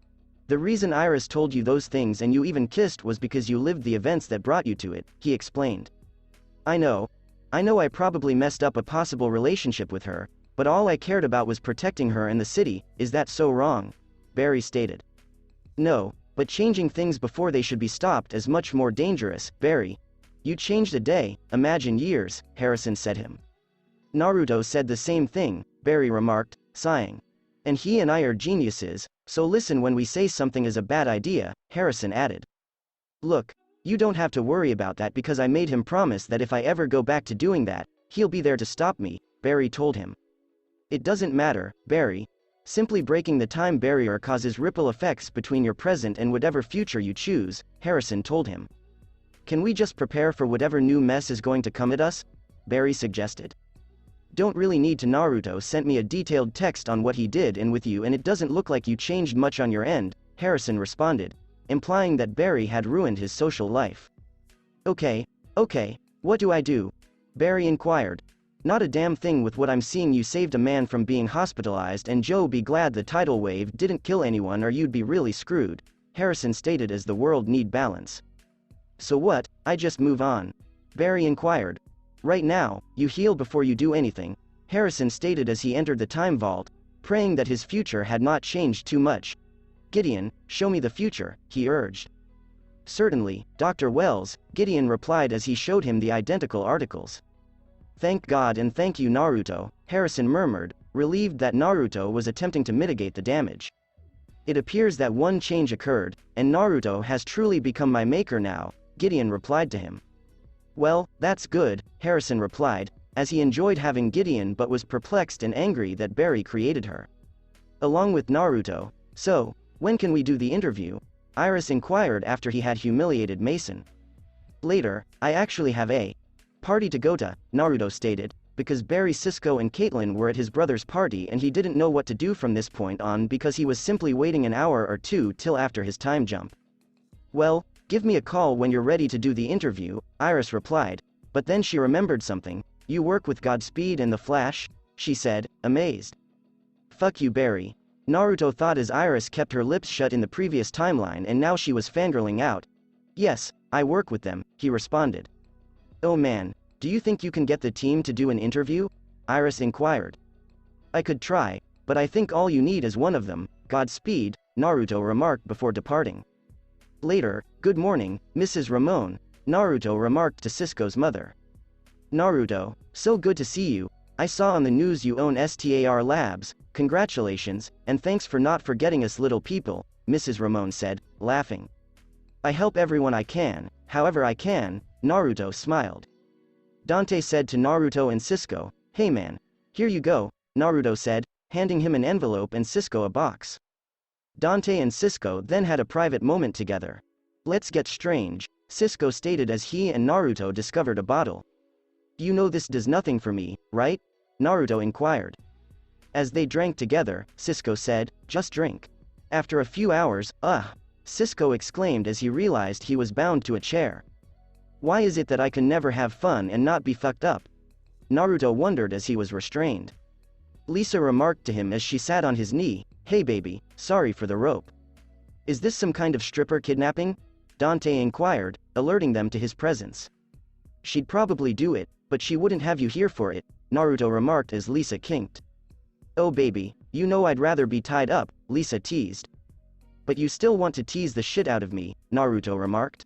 The reason Iris told you those things and you even kissed was because you lived the events that brought you to it, he explained. I know I probably messed up a possible relationship with her, but all I cared about was protecting her and the city. Is that so wrong? Barry stated. No, but changing things before they should be stopped is much more dangerous, Barry. You changed a day, imagine years, Harrison said him. Naruto said the same thing, Barry remarked, sighing. And he and I are geniuses, so listen when we say something is a bad idea, Harrison added. Look, you don't have to worry about that because I made him promise that if I ever go back to doing that, he'll be there to stop me, Barry told him. It doesn't matter, Barry. Simply breaking the time barrier causes ripple effects between your present and whatever future you choose, Harrison told him. Can we just prepare for whatever new mess is going to come at us? Barry suggested. Don't really need to. Naruto sent me a detailed text on what he did and with you and it doesn't look like you changed much on your end, Harrison responded, implying that Barry had ruined his social life. Okay, what do I do? Barry inquired. Not a damn thing with what I'm seeing. You saved a man from being hospitalized and Joe be glad the tidal wave didn't kill anyone or you'd be really screwed, Harrison stated as the world need balance. So what, I just move on? Barry inquired. Right now, you heal before you do anything, Harrison stated as he entered the time vault, praying that his future had not changed too much. Gideon, show me the future, he urged. Certainly, Dr. Wells, Gideon replied as he showed him the identical articles. Thank God and thank you Naruto, Harrison murmured, relieved that Naruto was attempting to mitigate the damage. It appears that one change occurred, and Naruto has truly become my maker now, Gideon replied to him. Well, that's good, Harrison replied, as he enjoyed having Gideon but was perplexed and angry that Barry created her. Along with Naruto, so, when can we do the interview? Iris inquired after he had humiliated Mason. Later, I actually have a party to go to, Naruto stated, because Barry, Cisco and Caitlin were at his brother's party and he didn't know what to do from this point on because he was simply waiting an hour or two till after his time jump. Well, give me a call when you're ready to do the interview, Iris replied, but then she remembered something. You work with Godspeed and the Flash? She said, amazed. Fuck you, Barry. Naruto thought as Iris kept her lips shut in the previous timeline and now she was fangirling out. Yes, I work with them, he responded. Oh man, do you think you can get the team to do an interview? Iris inquired. I could try, but I think all you need is one of them, Godspeed, Naruto remarked before departing. Later, good morning, Mrs. Ramon, Naruto remarked to Cisco's mother. Naruto, so good to see you. I saw on the news you own STAR Labs, congratulations, and thanks for not forgetting us little people, Mrs. Ramon said, laughing. I help everyone I can, however I can, Naruto smiled. Dante said to Naruto and Cisco, hey man, here you go, Naruto said, handing him an envelope and Cisco a box. Dante and Cisco then had a private moment together. Let's get strange, Cisco stated as he and Naruto discovered a bottle. You know this does nothing for me, right? Naruto inquired. As they drank together, Cisco said, just drink. After a few hours, Cisco exclaimed as he realized he was bound to a chair. Why is it that I can never have fun and not be fucked up? Naruto wondered as he was restrained. Lisa remarked to him as she sat on his knee, hey baby, sorry for the rope. Is this some kind of stripper kidnapping? Dante inquired, alerting them to his presence. She'd probably do it, but she wouldn't have you here for it, Naruto remarked as Lisa kinked. Oh baby, you know I'd rather be tied up, Lisa teased. But you still want to tease the shit out of me, Naruto remarked.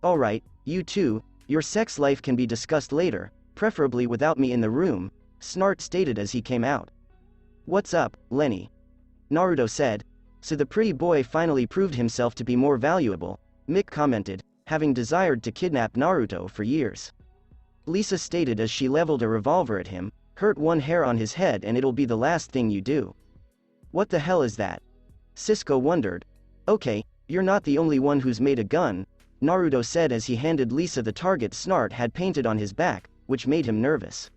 Alright, you too, your sex life can be discussed later, preferably without me in the room, Snart stated as he came out. What's up, Lenny? Naruto said. So the pretty boy finally proved himself to be more valuable, Mick commented, having desired to kidnap Naruto for years. Lisa stated as she leveled a revolver at him, hurt one hair on his head and it'll be the last thing you do. What the hell is that? Cisco wondered. Okay, you're not the only one who's made a gun, Naruto said as he handed Lisa the target Snart had painted on his back, which made him nervous.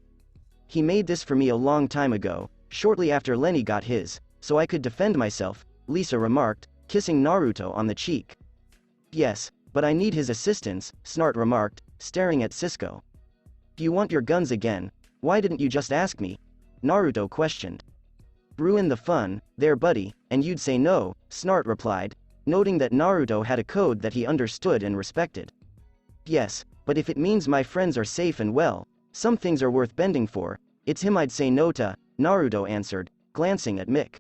He made this for me a long time ago, shortly after Lenny got his, so I could defend myself, Lisa remarked, kissing Naruto on the cheek. Yes, but I need his assistance, Snart remarked, staring at Cisco. You want your guns again, why didn't you just ask me? Naruto questioned. Ruin the fun, there buddy, and you'd say no, Snart replied, noting that Naruto had a code that he understood and respected. Yes, but if it means my friends are safe and well, some things are worth bending for, it's him I'd say no to, Naruto answered, glancing at Mick.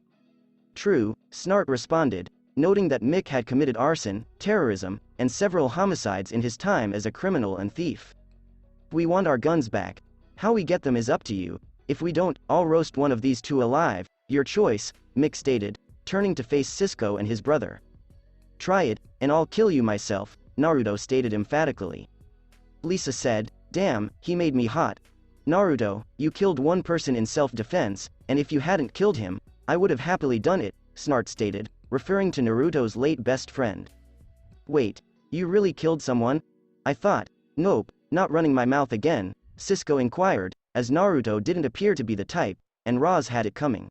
True, Snart responded, noting that Mick had committed arson, terrorism, and several homicides in his time as a criminal and thief. We want our guns back. How we get them is up to you. If we don't, I'll roast one of these two alive, your choice, Mick stated, turning to face Cisco and his brother. Try it, and I'll kill you myself, Naruto stated emphatically. Lisa said, damn, he made me hot. Naruto, you killed one person in self-defense, and if you hadn't killed him, I would have happily done it, Snart stated, referring to Naruto's late best friend. Wait, you really killed someone? I thought. Nope, not running my mouth again, Cisco inquired, as Naruto didn't appear to be the type, and Roz had it coming.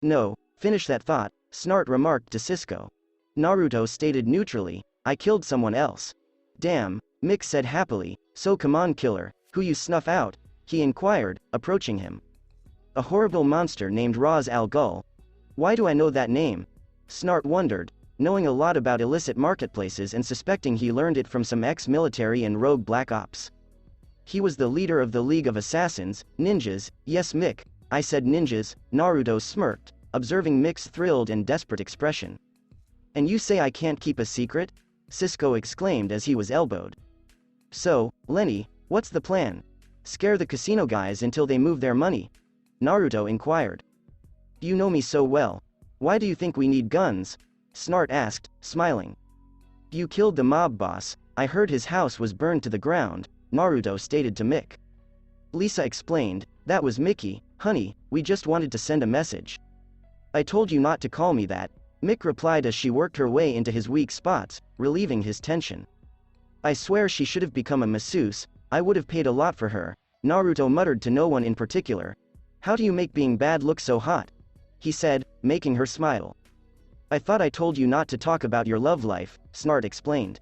No, finish that thought, Snart remarked to Cisco. Naruto stated neutrally, I killed someone else. Damn, Mick said happily, so come on killer, who you snuff out? He inquired, approaching him. A horrible monster named Roz Al Ghul. Why do I know that name? Snart wondered, knowing a lot about illicit marketplaces and suspecting he learned it from some ex-military and rogue black ops. He was the leader of the League of Assassins, ninjas, yes Mick, I said ninjas, Naruto smirked, observing Mick's thrilled and desperate expression. And you say I can't keep a secret? Cisco exclaimed as he was elbowed. So, Lenny, what's the plan? Scare the casino guys until they move their money? Naruto inquired. You know me so well. Why do you think we need guns? Snart asked, smiling. You killed the mob boss, I heard his house was burned to the ground, Naruto stated to Mick. Lisa explained, that was Mickey, honey, we just wanted to send a message. I told you not to call me that, Mick replied as she worked her way into his weak spots, relieving his tension. I swear she should have become a masseuse, I would have paid a lot for her, Naruto muttered to no one in particular. How do you make being bad look so hot? He said, making her smile. I thought I told you not to talk about your love life, Snart explained.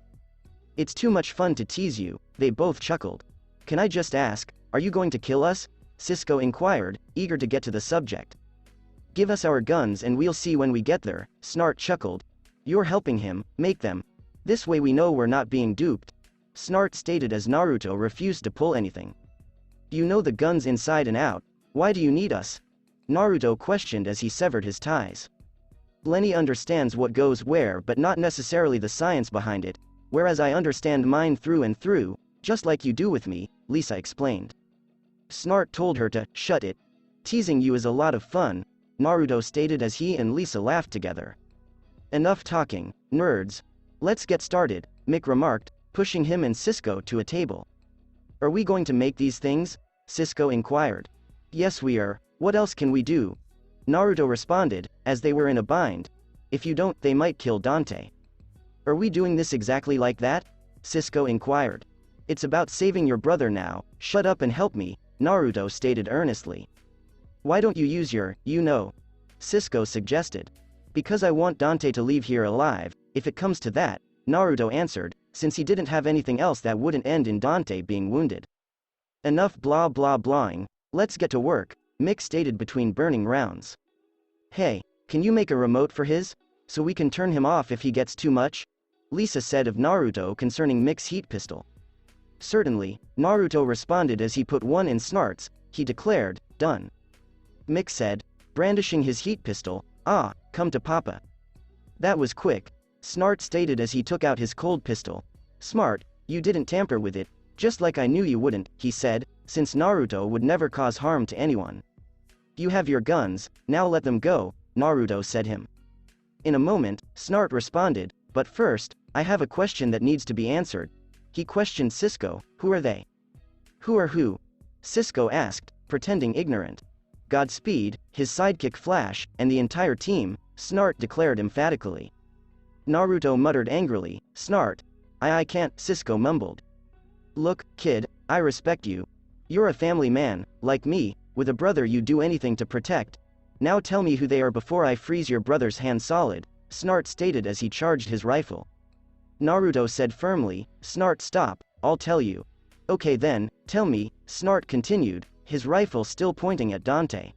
It's too much fun to tease you, they both chuckled. Can I just ask, are you going to kill us? Cisco inquired, eager to get to the subject. Give us our guns and we'll see when we get there, Snart chuckled. You're helping him, make them. This way we know we're not being duped. Snart stated as Naruto refused to pull anything. You know the guns inside and out, why do you need us? Naruto questioned as he severed his ties. Lenny understands what goes where but not necessarily the science behind it, whereas I understand mine through and through, just like you do with me, Lisa explained. Snart told her to shut it. Teasing you is a lot of fun, Naruto stated as he and Lisa laughed together. Enough talking, nerds. Let's get started, Mick remarked, pushing him and Cisco to a table. Are we going to make these things? Cisco inquired. Yes we are, what else can we do? Naruto responded, as they were in a bind. If you don't, they might kill Dante. Are we doing this exactly like that? Cisco inquired. It's about saving your brother now, shut up and help me, Naruto stated earnestly. Why don't you use your, Cisco suggested. Because I want Dante to leave here alive, if it comes to that, Naruto answered, since he didn't have anything else that wouldn't end in Dante being wounded. Enough blah blah blahing, let's get to work, Mick stated between burning rounds. Hey, can you make a remote for his? So we can turn him off if he gets too much? Lisa said of Naruto concerning Mick's heat pistol. Certainly, Naruto responded as he put one in Snart's, he declared, done. Mick said, brandishing his heat pistol, come to Papa. That was quick, Snart stated as he took out his cold pistol. Smart, you didn't tamper with it, just like I knew you wouldn't, he said, since Naruto would never cause harm to anyone. You have your guns, now let them go, Naruto said him. In a moment, Snart responded, but first, I have a question that needs to be answered. He questioned Cisco, who are they? Who are who? Cisco asked, pretending ignorant. Godspeed, his sidekick Flash, and the entire team, Snart declared emphatically. Naruto muttered angrily, Snart. I can't, Cisco mumbled. Look, kid, I respect you. You're a family man, like me, with a brother you do anything to protect. Now tell me who they are before I freeze your brother's hand solid, Snart stated as he charged his rifle. Naruto said firmly, Snart stop, I'll tell you. Okay then, tell me, Snart continued, his rifle still pointing at Dante.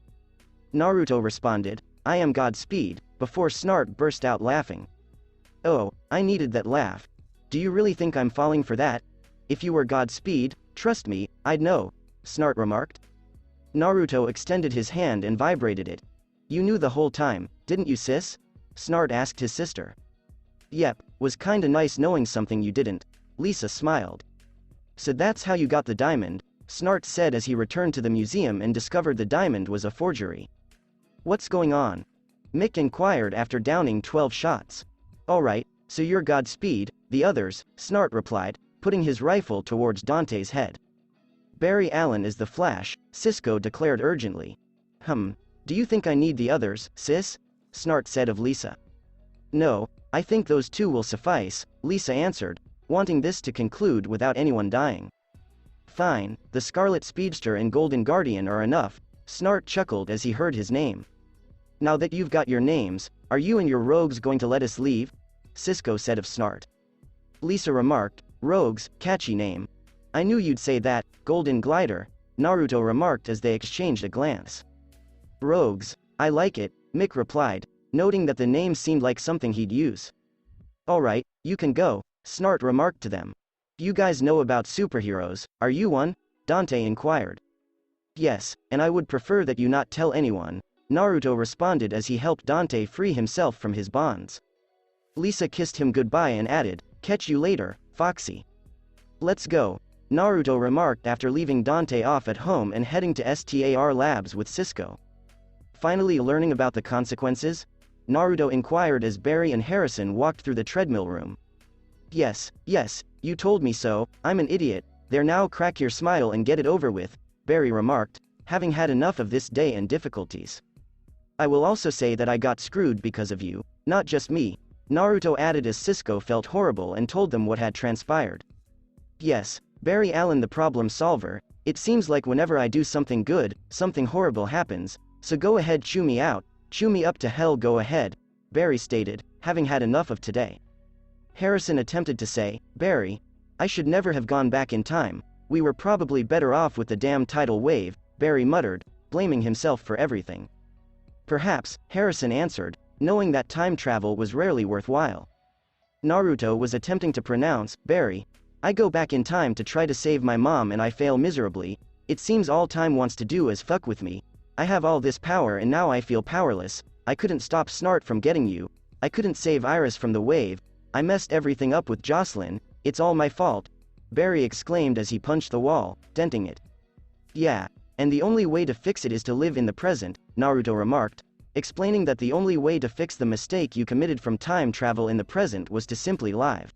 Naruto responded, I am Godspeed, before Snart burst out laughing. Oh, I needed that laugh. Do you really think I'm falling for that? If you were Godspeed, trust me, I'd know, Snart remarked. Naruto extended his hand and vibrated it. You knew the whole time, didn't you sis? Snart asked his sister. Yep, was kinda nice knowing something you didn't, Lisa smiled. So that's how you got the diamond, Snart said as he returned to the museum and discovered the diamond was a forgery. What's going on? Mick inquired after downing 12 shots. Alright, so you're Godspeed, the others, Snart replied, putting his rifle towards Dante's head. Barry Allen is the Flash, Cisco declared urgently. Do you think I need the others, sis? Snart said of Lisa. No, I think those two will suffice, Lisa answered, wanting this to conclude without anyone dying. Fine, the Scarlet Speedster and Golden Guardian are enough, Snart chuckled as he heard his name. Now that you've got your names, are you and your rogues going to let us leave? Cisco said of Snart. Lisa remarked, rogues, catchy name. I knew you'd say that, Golden Glider, Naruto remarked as they exchanged a glance. Rogues, I like it, Mick replied, noting that the name seemed like something he'd use. Alright, you can go, Snart remarked to them. You guys know about superheroes, are you one? Dante inquired. Yes, and I would prefer that you not tell anyone, Naruto responded as he helped Dante free himself from his bonds. Lisa kissed him goodbye and added, catch you later, Foxy. Let's go, Naruto remarked after leaving Dante off at home and heading to STAR Labs with Cisco. Finally learning about the consequences? Naruto inquired as Barry and Harrison walked through the treadmill room. Yes, you told me so, I'm an idiot, there now crack your smile and get it over with, Barry remarked, having had enough of this day and difficulties. I will also say that I got screwed because of you, not just me, Naruto added as Cisco felt horrible and told them what had transpired. Yes, Barry Allen the problem solver, It seems like whenever I do something good, something horrible happens, so go ahead, chew me out, chew me up to hell, go ahead, Barry stated, having had enough of today. Harrison attempted to say, Barry, I should never have gone back in time, we were probably better off with the damn tidal wave, Barry muttered, blaming himself for everything. Perhaps, Harrison answered, knowing that time travel was rarely worthwhile. Naruto was attempting to pronounce, Barry, I go back in time to try to save my mom and I fail miserably, it seems all time wants to do is fuck with me, I have all this power and now I feel powerless, I couldn't stop Snart from getting you, I couldn't save Iris from the wave, I messed everything up with Jocelyn, it's all my fault, Barry exclaimed as he punched the wall, denting it. Yeah, and the only way to fix it is to live in the present, Naruto remarked, explaining that the only way to fix the mistake you committed from time travel in the present was to simply live.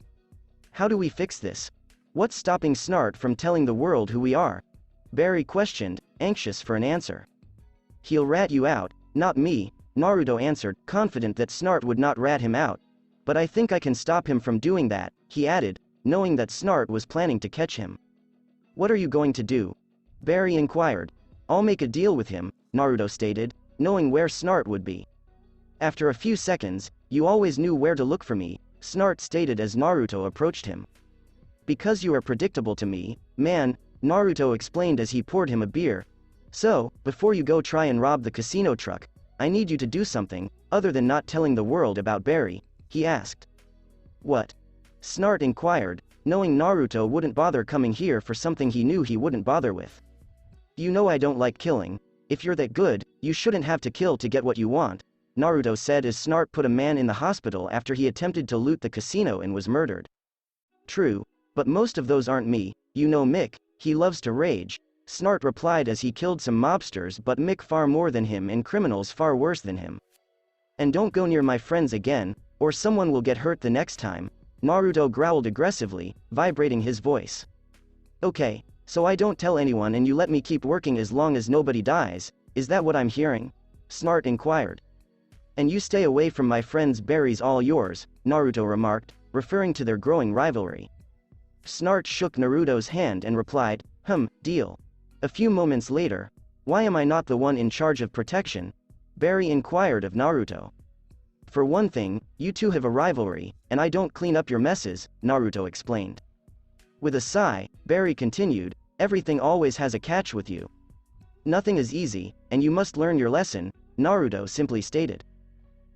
How do we fix this? What's stopping Snart from telling the world who we are? Barry questioned, anxious for an answer. He'll rat you out, not me, Naruto answered, confident that Snart would not rat him out. But I think I can stop him from doing that, he added, knowing that Snart was planning to catch him. What are you going to do? Barry inquired. I'll make a deal with him, Naruto stated, knowing where Snart would be. After a few seconds, you always knew where to look for me, Snart stated as Naruto approached him. Because you are predictable to me, man, Naruto explained as he poured him a beer. So, before you go try and rob the casino truck, I need you to do something, other than not telling the world about Barry, he asked. What? Snart inquired, knowing Naruto wouldn't bother coming here for something he knew he wouldn't bother with. You know I don't like killing, if you're that good, you shouldn't have to kill to get what you want, Naruto said as Snart put a man in the hospital after he attempted to loot the casino and was murdered. True, but most of those aren't me, you know Mick, he loves to rage, Snart replied as he killed some mobsters but Mick far more than him and criminals far worse than him. And don't go near my friends again, or someone will get hurt the next time, Naruto growled aggressively, vibrating his voice. Okay, so I don't tell anyone and you let me keep working as long as nobody dies, is that what I'm hearing? Snart inquired. And you stay away from my friends, Barry's all yours, Naruto remarked, referring to their growing rivalry. Snart shook Naruto's hand and replied, deal. A few moments later, why am I not the one in charge of protection? Barry inquired of Naruto. For one thing, you two have a rivalry, and I don't clean up your messes, Naruto explained. With a sigh, Barry continued, everything always has a catch with you. Nothing is easy, and you must learn your lesson, Naruto simply stated.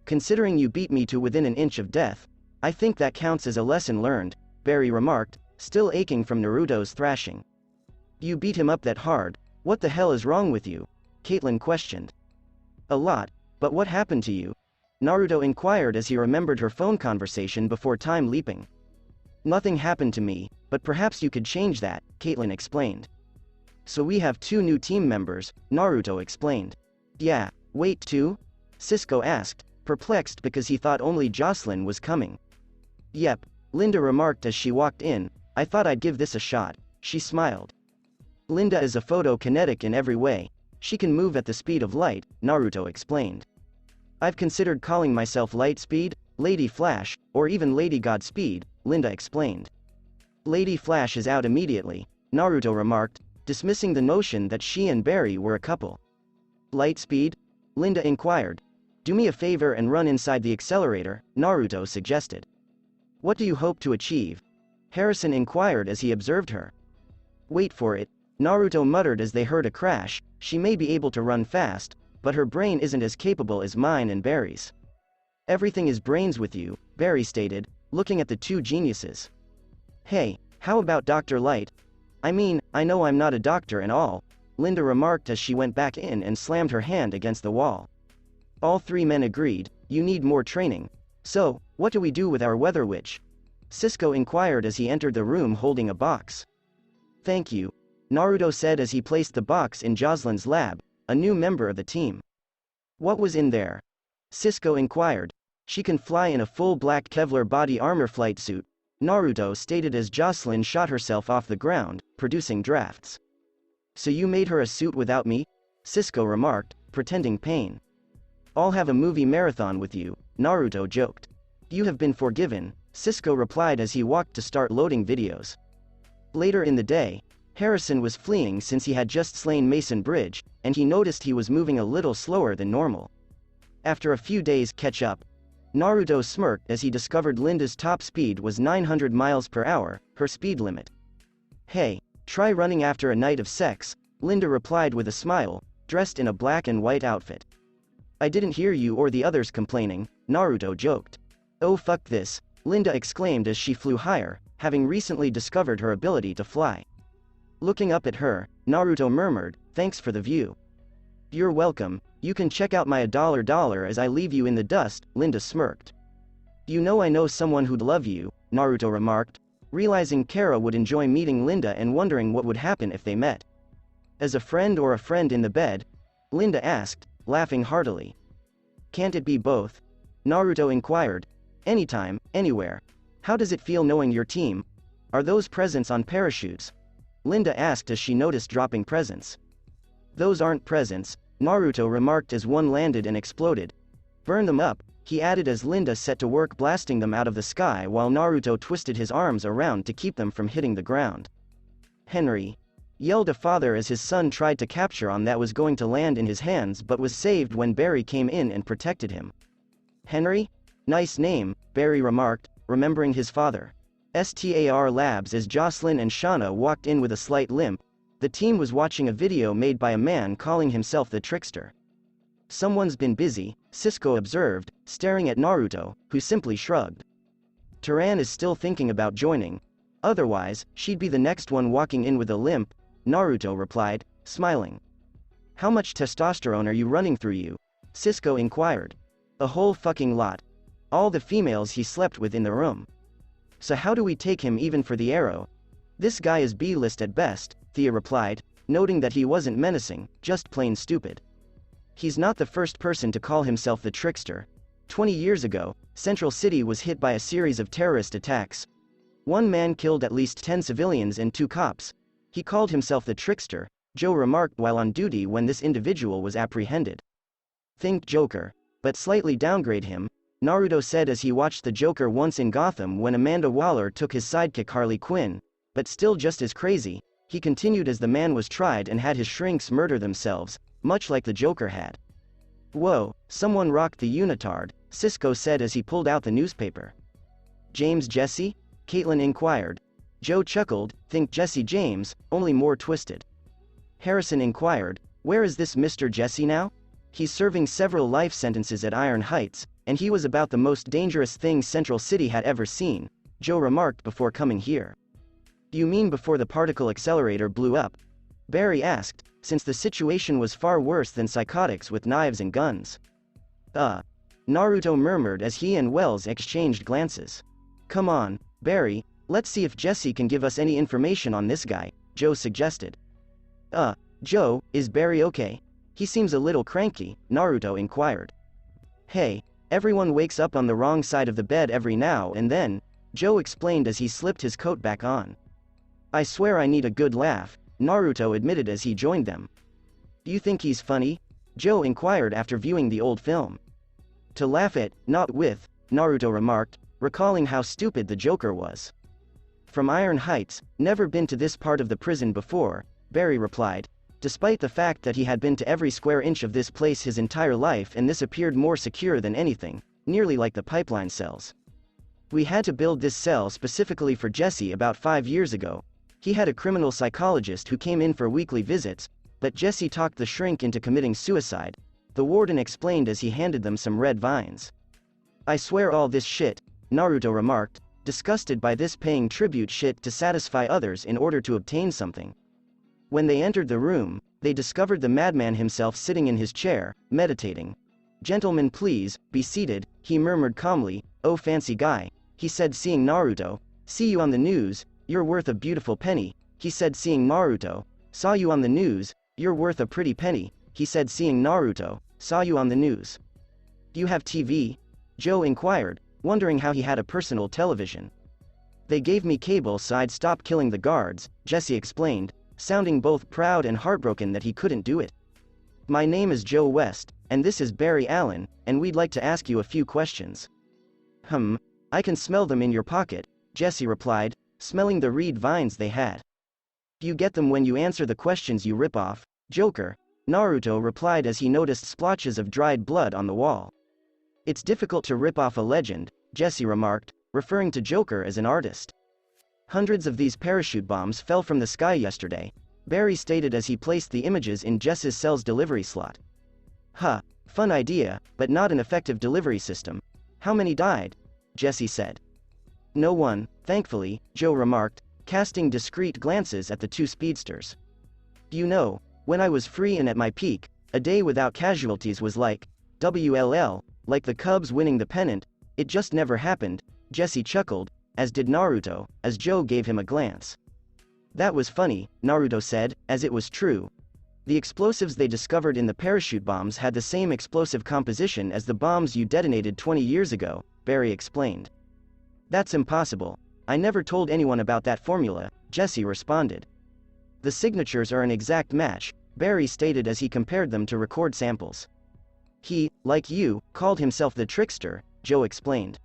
Considering you beat me to within an inch of death, I think that counts as a lesson learned, Barry remarked, still aching from Naruto's thrashing. You beat him up that hard, what the hell is wrong with you? Caitlin questioned. A lot, but what happened to you? Naruto inquired as he remembered her phone conversation before time leaping. Nothing happened to me, but perhaps you could change that, Caitlin explained. So we have 2 new team members, Naruto explained. Yeah, wait 2? Cisco asked, perplexed because he thought only Jocelyn was coming. Yep, Linda remarked as she walked in, I thought I'd give this a shot, she smiled. Linda is a photokinetic in every way, she can move at the speed of light, Naruto explained. I've considered calling myself Lightspeed, Lady Flash, or even Lady Godspeed, Linda explained. Lady Flash is out immediately, Naruto remarked, dismissing the notion that she and Barry were a couple. Lightspeed? Linda inquired. Do me a favor and run inside the accelerator, Naruto suggested. What do you hope to achieve? Harrison inquired as he observed her. Wait for it, Naruto muttered as they heard a crash, she may be able to run fast, but her brain isn't as capable as mine and Barry's. Everything is brains with you, Barry stated, looking at the 2 geniuses. Hey, how about Dr. Light? I mean, I know I'm not a doctor and all, Linda remarked as she went back in and slammed her hand against the wall. All 3 men agreed, you need more training. So, what do we do with our weather witch? Cisco inquired as he entered the room holding a box. Thank you, Naruto said as he placed the box in Jocelyn's lab, a new member of the team. What was in there? Cisco inquired. She can fly in a full black Kevlar body armor flight suit, Naruto stated as Jocelyn shot herself off the ground, producing drafts. So you made her a suit without me? Cisco remarked, pretending pain. I'll have a movie marathon with you, Naruto joked. You have been forgiven, Cisco replied as he walked to start loading videos. Later in the day, Harrison was fleeing since he had just slain Mason Bridge, and he noticed he was moving a little slower than normal. After a few days catch up, Naruto smirked as he discovered Linda's top speed was 900 miles per hour, her speed limit. "Hey, try running after a night of sex," Linda replied with a smile, dressed in a black and white outfit. "I didn't hear you or the others complaining," Naruto joked. "Oh fuck this," Linda exclaimed as she flew higher, having recently discovered her ability to fly. Looking up at her, Naruto murmured, "Thanks for the view." "You're welcome, you can check out my $1 as I leave you in the dust," Linda smirked. "You know I know someone who'd love you," Naruto remarked, realizing Kara would enjoy meeting Linda and wondering what would happen if they met. "As a friend or a friend in the bed?" Linda asked, laughing heartily. "Can't it be both?" Naruto inquired. "Anytime, anywhere. How does it feel knowing your team? Are those presents on parachutes?" Linda asked as she noticed dropping presents. "Those aren't presents," Naruto remarked as one landed and exploded. "Burn them up," he added as Linda set to work blasting them out of the sky while Naruto twisted his arms around to keep them from hitting the ground. "Henry!" yelled a father as his son tried to capture on that was going to land in his hands but was saved when Barry came in and protected him. "Henry? Nice name," Barry remarked, remembering his father. STAR Labs. As Jocelyn and Shauna walked in with a slight limp, the team was watching a video made by a man calling himself the Trickster. "Someone's been busy," Cisco observed, staring at Naruto, who simply shrugged. "Taran is still thinking about joining. Otherwise, she'd be the next one walking in with a limp," Naruto replied, smiling. "How much testosterone are you running through you?" Cisco inquired. "A whole fucking lot. All the females he slept with in the room. So how do we take him even for the arrow? This guy is B-list at best," Thea replied, noting that he wasn't menacing, just plain stupid. "He's not the first person to call himself the Trickster. 20 years ago, Central City was hit by a series of terrorist attacks. One man killed at least 10 civilians and 2 cops. He called himself the Trickster," Joe remarked while on duty when this individual was apprehended. "Think Joker, but slightly downgrade him," Naruto said as he watched the Joker once in Gotham when Amanda Waller took his sidekick Harley Quinn, "but still just as crazy," he continued as the man was tried and had his shrinks murder themselves, much like the Joker had. "Whoa, someone rocked the unitard," Cisco said as he pulled out the newspaper. "James Jesse?" Caitlin inquired. Joe chuckled, "Think Jesse James, only more twisted." Harrison inquired, "Where is this Mr. Jesse now?" "He's serving several life sentences at Iron Heights, and he was about the most dangerous thing Central City had ever seen," Joe remarked before coming here. "You mean before the particle accelerator blew up?" Barry asked, since the situation was far worse than psychotics with knives and guns. Naruto murmured as he and Wells exchanged glances. "Come on, Barry, let's see if Jesse can give us any information on this guy," Joe suggested. Joe, is Barry okay? He seems a little cranky," Naruto inquired. "Hey, everyone wakes up on the wrong side of the bed every now and then," Joe explained as he slipped his coat back on. "I swear I need a good laugh," Naruto admitted as he joined them. "You think he's funny?" Joe inquired after viewing the old film. "To laugh at, not with," Naruto remarked, recalling how stupid the Joker was. "From Iron Heights, never been to this part of the prison before," Barry replied, despite the fact that he had been to every square inch of this place his entire life and this appeared more secure than anything, nearly like the pipeline cells. "We had to build this cell specifically for Jesse about 5 years ago. He had a criminal psychologist who came in for weekly visits, but Jesse talked the shrink into committing suicide," the warden explained as he handed them some red vines. "I swear all this shit," Naruto remarked, disgusted by this paying tribute shit to satisfy others in order to obtain something. When they entered the room, they discovered the madman himself sitting in his chair, meditating. "Gentlemen please, be seated," he murmured calmly. "Oh fancy guy," he said seeing Naruto. "See you on the news, you're worth a beautiful penny," he said seeing Naruto. "Saw you on the news, you're worth a pretty penny," he said seeing Naruto. "Saw you on the news." "Do you have TV?" Joe inquired, wondering how he had a personal television. "They gave me cable so I'd stop killing the guards," Jesse explained, sounding both proud and heartbroken that he couldn't do it. "My name is Joe West, and this is Barry Allen, and we'd like to ask you a few questions." I can smell them in your pocket," Jesse replied, smelling the reed vines they had. You get them when you answer the questions you rip off, Joker, Naruto replied as he noticed splotches of dried blood on the wall. It's difficult to rip off a legend, Jesse remarked, referring to Joker as an artist. Hundreds of these parachute bombs fell from the sky yesterday, Barry stated as he placed the images in Jess's cell's delivery slot. Huh, fun idea, but not an effective delivery system. How many died? Jesse said. No one, thankfully, Joe remarked, casting discreet glances at the two speedsters. You know, when I was free and at my peak, a day without casualties was like, WLL, like the Cubs winning the pennant, it just never happened, Jesse chuckled, as did Naruto, as Joe gave him a glance. That was funny, Naruto said, as it was true. The explosives they discovered in the parachute bombs had the same explosive composition as the bombs you detonated 20 years ago, Barry explained. That's impossible. I never told anyone about that formula, Jesse responded. The signatures are an exact match, Barry stated as he compared them to record samples. He, like you, called himself the trickster, Joe explained.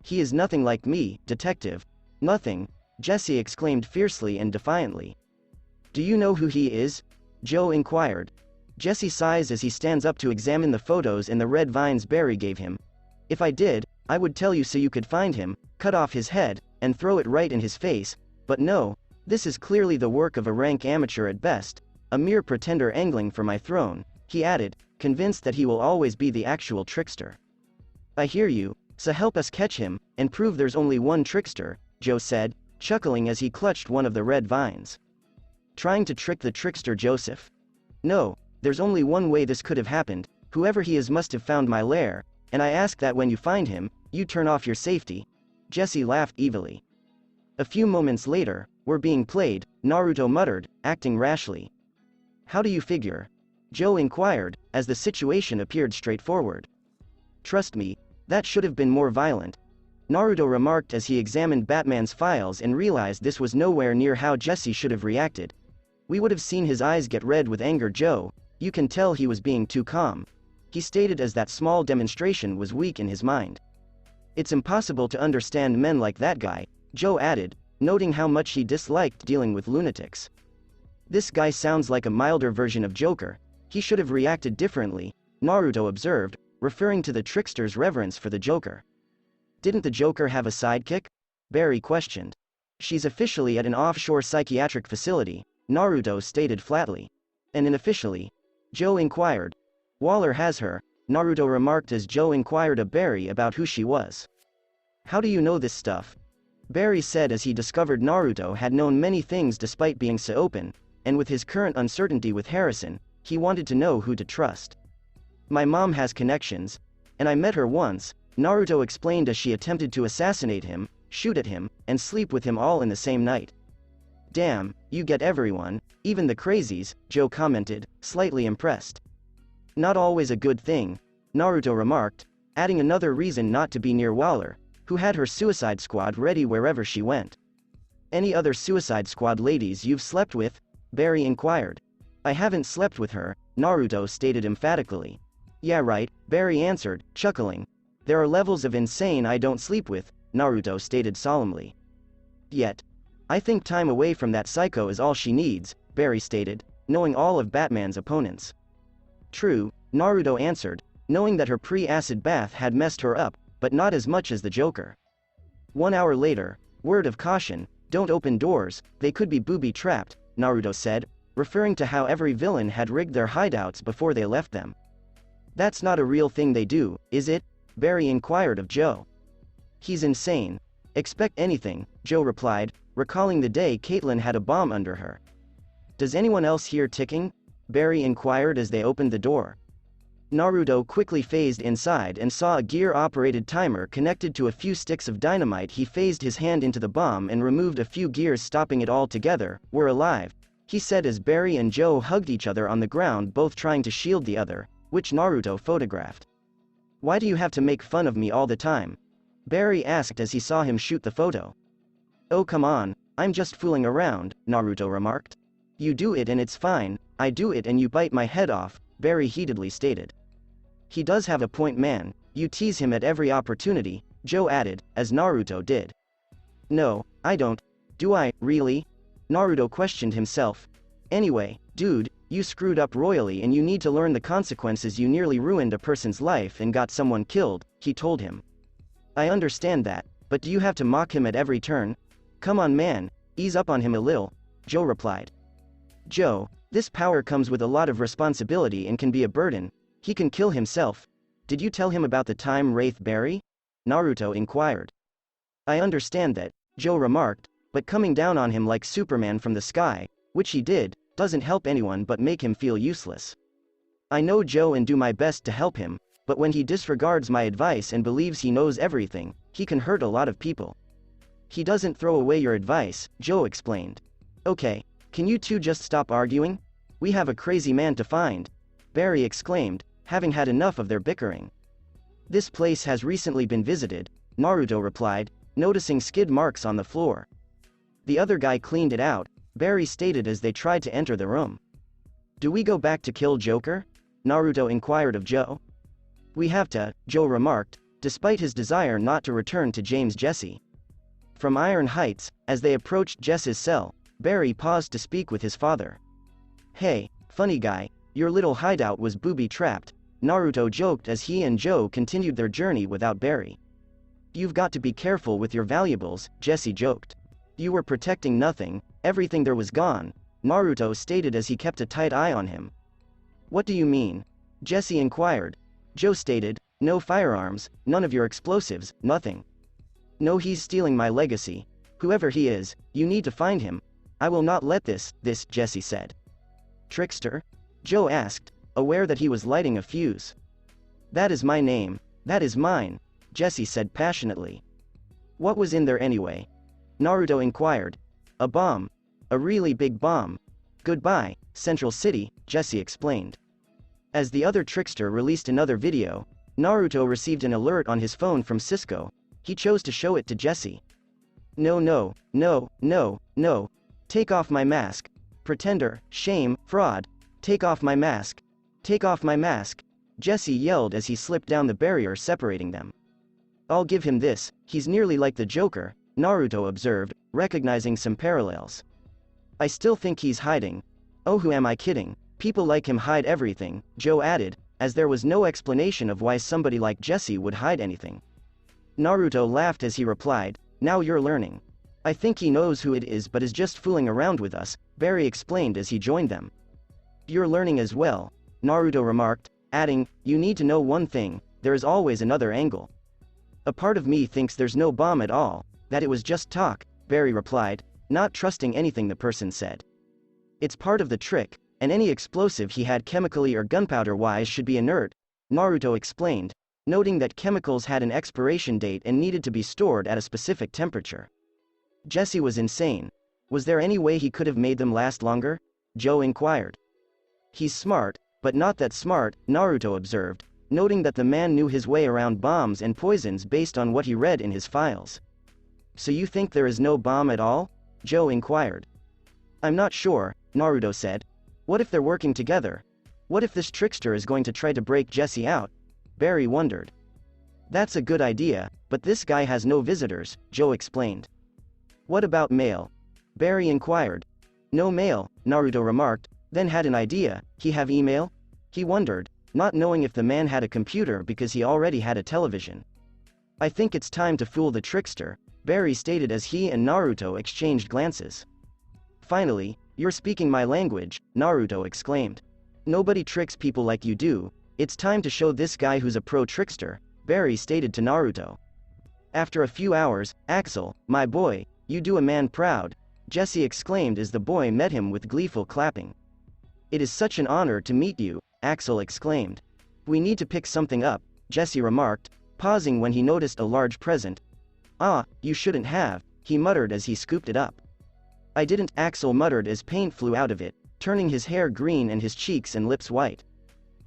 He is nothing like me, detective. Nothing, Jesse exclaimed fiercely and defiantly. Do you know who he is? Joe inquired. Jesse sighs as he stands up to examine the photos in the red vines Barry gave him. If I did, I would tell you so you could find him, cut off his head, and throw it right in his face, but no, this is clearly the work of a rank amateur at best, a mere pretender angling for my throne, he added, convinced that he will always be the actual trickster. I hear you, so help us catch him, and prove there's only one trickster, Joe said, chuckling as he clutched one of the red vines. Trying to trick the trickster Joseph? No, there's only one way this could have happened, whoever he is must have found my lair, and I ask that when you find him, you turn off your safety. Jesse laughed evilly. A few moments later, we're being played, Naruto muttered, acting rashly. How do you figure? Joe inquired, as the situation appeared straightforward. Trust me, that should have been more violent, Naruto remarked as he examined Batman's files and realized this was nowhere near how Jesse should have reacted. We would have seen his eyes get red with anger. Joe, you can tell he was being too calm, he stated as that small demonstration was weak in his mind. It's impossible to understand men like that guy, Joe added, noting how much he disliked dealing with lunatics. This guy sounds like a milder version of Joker, he should have reacted differently, Naruto observed, referring to the trickster's reverence for the Joker. Didn't the Joker have a sidekick? Barry questioned. She's officially at an offshore psychiatric facility, Naruto stated flatly. And unofficially? Joe inquired. Waller has her, Naruto remarked as Joe inquired of Barry about who she was. How do you know this stuff? Barry said as he discovered Naruto had known many things despite being so open, and with his current uncertainty with Harrison, he wanted to know who to trust. My mom has connections, and I met her once, Naruto explained as she attempted to assassinate him, shoot at him, and sleep with him all in the same night. Damn, you get everyone, even the crazies, Joe commented, slightly impressed. Not always a good thing, Naruto remarked, adding another reason not to be near Waller, who had her Suicide Squad ready wherever she went. Any other Suicide Squad ladies you've slept with? Barry inquired. I haven't slept with her, Naruto stated emphatically. Yeah right, Barry answered, chuckling. There are levels of insane I don't sleep with, Naruto stated solemnly. Yet, I think time away from that psycho is all she needs, Barry stated, knowing all of Batman's opponents. True, Naruto answered, knowing that her pre-acid bath had messed her up, but not as much as the Joker. 1 hour later, word of caution, don't open doors, they could be booby-trapped, Naruto said, referring to how every villain had rigged their hideouts before they left them. That's not a real thing they do, is it? Barry inquired of Joe. He's insane. Expect anything, Joe replied, recalling the day Caitlin had a bomb under her. Does anyone else hear ticking? Barry inquired as they opened the door. Naruto quickly phased inside and saw a gear-operated timer connected to a few sticks of dynamite. He phased his hand into the bomb and removed a few gears, stopping it all together. We're alive, he said as Barry and Joe hugged each other on the ground, both trying to shield the other, which Naruto photographed. Why do you have to make fun of me all the time? Barry asked as he saw him shoot the photo. Oh come on, I'm just fooling around, Naruto remarked. You do it and it's fine, I do it and you bite my head off, Barry heatedly stated. He does have a point, man, you tease him at every opportunity, Joe added, as Naruto did. No, I don't. Do I, really? Naruto questioned himself. Anyway, dude, you screwed up royally and you need to learn the consequences. You nearly ruined a person's life and got someone killed, he told him. I understand that, but do you have to mock him at every turn? Come on man, ease up on him a little, Joe replied. Joe, this power comes with a lot of responsibility and can be a burden. He can kill himself. Did you tell him about the time Wraith Berry? Naruto inquired. I understand that, Joe remarked, but coming down on him like Superman from the sky, which he did, doesn't help anyone but make him feel useless. I know Joe and do my best to help him, but when he disregards my advice and believes he knows everything, he can hurt a lot of people. He doesn't throw away your advice, Joe explained. Okay, can you two just stop arguing? We have a crazy man to find, Barry exclaimed, having had enough of their bickering. This place has recently been visited, Naruto replied, noticing skid marks on the floor. The other guy cleaned it out, Barry stated as they tried to enter the room. Do we go back to kill Joker? Naruto inquired of Joe. We have to, Joe remarked, despite his desire not to return to James Jesse. From Iron Heights, as they approached Jess's cell, Barry paused to speak with his father. Hey, funny guy, your little hideout was booby-trapped, Naruto joked as he and Joe continued their journey without Barry. You've got to be careful with your valuables, Jesse joked. You were protecting nothing, everything there was gone, Naruto stated as he kept a tight eye on him. What do you mean? Jesse inquired. Joe stated, no firearms, none of your explosives, nothing. No, he's stealing my legacy. Whoever he is, you need to find him. I will not let this, Jesse said. Trickster? Joe asked, aware that he was lighting a fuse. That is my name, that is mine, Jesse said passionately. What was in there anyway? Naruto inquired. A bomb. A really big bomb. Goodbye, Central City, Jesse explained. As the other trickster released another video, Naruto received an alert on his phone from Cisco. He chose to show it to Jesse. No, no, no, no, no. Take off my mask. Pretender, shame, fraud. Take off my mask. Take off my mask. Jesse yelled as he slipped down the barrier separating them. I'll give him this, he's nearly like the Joker, Naruto observed, recognizing some parallels. I still think he's hiding. Oh, who am I kidding? People like him hide everything, Joe added, as there was no explanation of why somebody like Jesse would hide anything. Naruto laughed as he replied, now you're learning. I think he knows who it is but is just fooling around with us, Barry explained as he joined them. You're learning as well, Naruto remarked, adding, you need to know one thing, there is always another angle. A part of me thinks there's no bomb at all, that it was just talk, Barry replied, not trusting anything the person said. It's part of the trick, and any explosive he had chemically or gunpowder-wise should be inert, Naruto explained, noting that chemicals had an expiration date and needed to be stored at a specific temperature. Jesse was insane. Was there any way he could have made them last longer? Joe inquired. He's smart, but not that smart, Naruto observed, noting that the man knew his way around bombs and poisons based on what he read in his files. So you think there is no bomb at all? Joe inquired. I'm not sure, Naruto said. What if they're working together? What if this trickster is going to try to break Jesse out? Barry wondered. That's a good idea, but this guy has no visitors, Joe explained. What about mail? Barry inquired. No mail, Naruto remarked, then had an idea, he have email? He wondered, not knowing if the man had a computer because he already had a television. I think it's time to fool the trickster, Barry stated as he and Naruto exchanged glances. Finally, you're speaking my language, Naruto exclaimed. Nobody tricks people like you do, it's time to show this guy who's a pro trickster, Barry stated to Naruto. After a few hours, Axel, my boy, you do a man proud, Jesse exclaimed as the boy met him with gleeful clapping. It is such an honor to meet you, Axel exclaimed. We need to pick something up, Jesse remarked, pausing when he noticed a large present. Ah, you shouldn't have, he muttered as he scooped it up. I didn't, Axel muttered as paint flew out of it, turning his hair green and his cheeks and lips white.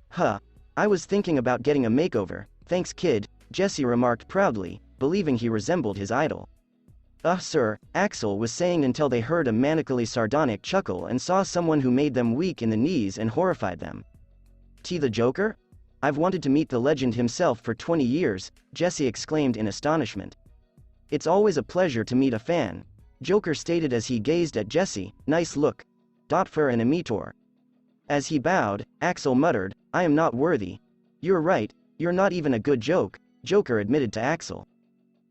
Huh. I was thinking about getting a makeover, thanks kid, Jesse remarked proudly, believing he resembled his idol. Sir, Axel was saying until they heard a manically sardonic chuckle and saw someone who made them weak in the knees and horrified them. T the Joker? I've wanted to meet the legend himself for 20 years, Jesse exclaimed in astonishment. It's always a pleasure to meet a fan, Joker stated as he gazed at Jesse, nice look. For an emitor. As he bowed, Axel muttered, I am not worthy. You're right, you're not even a good joke, Joker admitted to Axel.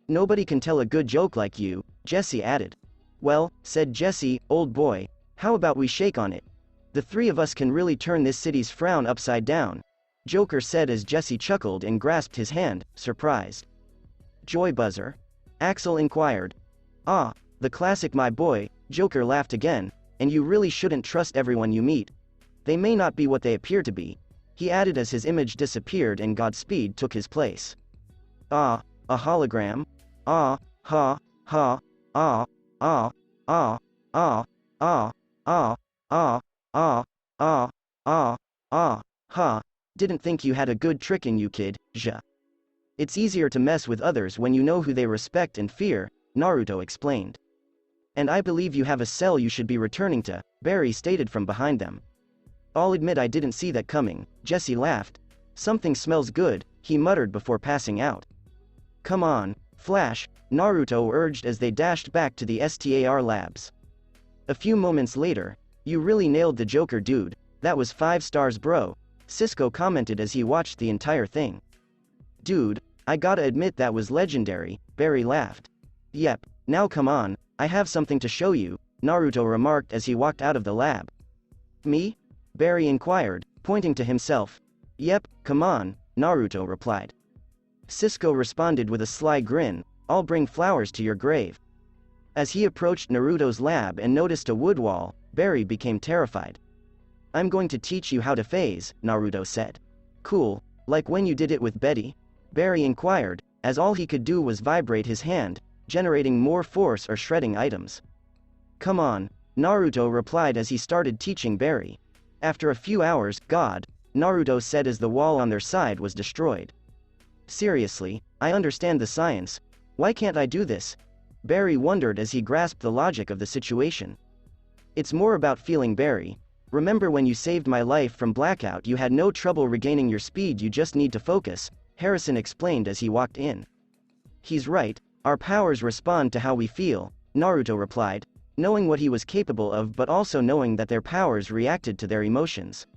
Nobody can tell a good joke like you, Jesse added. Well, said Jesse, old boy, how about we shake on it? The three of us can really turn this city's frown upside down, Joker said as Jesse chuckled and grasped his hand, surprised. Joy buzzer? Axel inquired. Ah, the classic my boy, Joker laughed again, and you really shouldn't trust everyone you meet. They may not be what they appear to be, he added as his image disappeared and Godspeed took his place. Ah, a hologram? Ah, ha, ha, ah, ah, ah, ah, ah, ah, ah, ah, ha, didn't think you had a good trick in you kid, ja. It's easier to mess with others when you know who they respect and fear, Naruto explained. And I believe you have a cell you should be returning to, Barry stated from behind them. I'll admit I didn't see that coming, Jesse laughed. Something smells good, he muttered before passing out. Come on, Flash, Naruto urged as they dashed back to the STAR labs. A few moments later, you really nailed the Joker dude, that was 5 stars bro, Cisco commented as he watched the entire thing. Dude, I gotta admit that was legendary, Barry laughed. Yep, now come on, I have something to show you, Naruto remarked as he walked out of the lab. Me? Barry inquired, pointing to himself. Yep, come on, Naruto replied. Cisco responded with a sly grin, I'll bring flowers to your grave. As he approached Naruto's lab and noticed a wood wall, Barry became terrified. I'm going to teach you how to phase, Naruto said. Cool, like when you did it with Betty? Barry inquired, as all he could do was vibrate his hand, generating more force or shredding items. Come on, Naruto replied as he started teaching Barry. After a few hours, God, Naruto said as the wall on their side was destroyed. Seriously, I understand the science. Why can't I do this? Barry wondered as he grasped the logic of the situation. It's more about feeling, Barry. Remember when you saved my life from blackout, you had no trouble regaining your speed, you just need to focus, Harrison explained as he walked in. He's right, our powers respond to how we feel, Naruto replied, knowing what he was capable of but also knowing that their powers reacted to their emotions.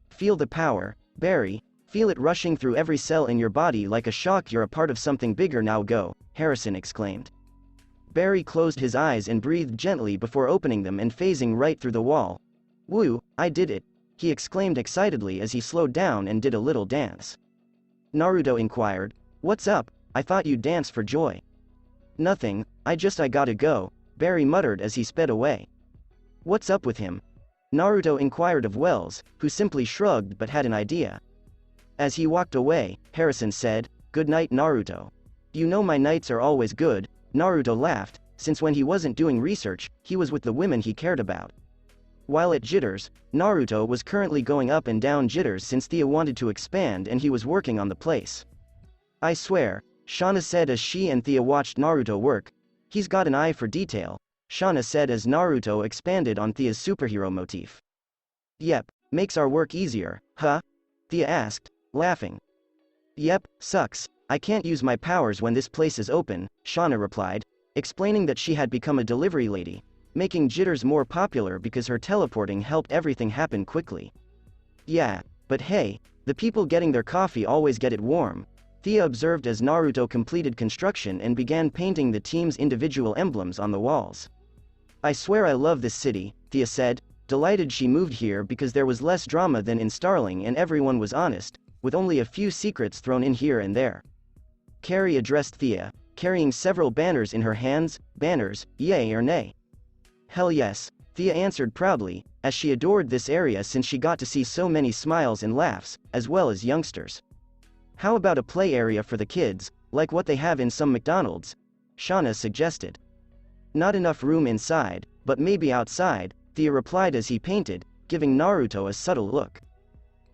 Feel the power, Barry, feel it rushing through every cell in your body like a shock, you're a part of something bigger, now go, Harrison exclaimed. Barry closed his eyes and breathed gently before opening them and phasing right through the wall. Woo, I did it, he exclaimed excitedly as he slowed down and did a little dance. Naruto inquired, what's up, I thought you'd dance for joy. Nothing, I gotta go, Barry muttered as he sped away. What's up with him? Naruto inquired of Wells, who simply shrugged but had an idea. As he walked away, Harrison said, good night Naruto. You know my nights are always good, Naruto laughed, since when he wasn't doing research, he was with the women he cared about. While at Jitters, Naruto was currently going up and down Jitters since Thea wanted to expand and he was working on the place. I swear, Shauna said as she and Thea watched Naruto work. He's got an eye for detail, Shauna said as Naruto expanded on Thea's superhero motif. Yep, makes our work easier, huh? Thea asked, laughing. Yep, sucks, I can't use my powers when this place is open, Shauna replied, explaining that she had become a delivery lady, making Jitters more popular because her teleporting helped everything happen quickly. Yeah, but hey, the people getting their coffee always get it warm, Thea observed as Naruto completed construction and began painting the team's individual emblems on the walls. I swear I love this city, Thea said, delighted she moved here because there was less drama than in Starling and everyone was honest, with only a few secrets thrown in here and there. Carrie addressed Thea, carrying several banners in her hands. Banners, yay or nay? Hell yes, Thea answered proudly, as she adored this area since she got to see so many smiles and laughs, as well as youngsters. How about a play area for the kids, like what they have in some McDonald's? Shauna suggested. Not enough room inside, but maybe outside, Thea replied as he painted, giving Naruto a subtle look.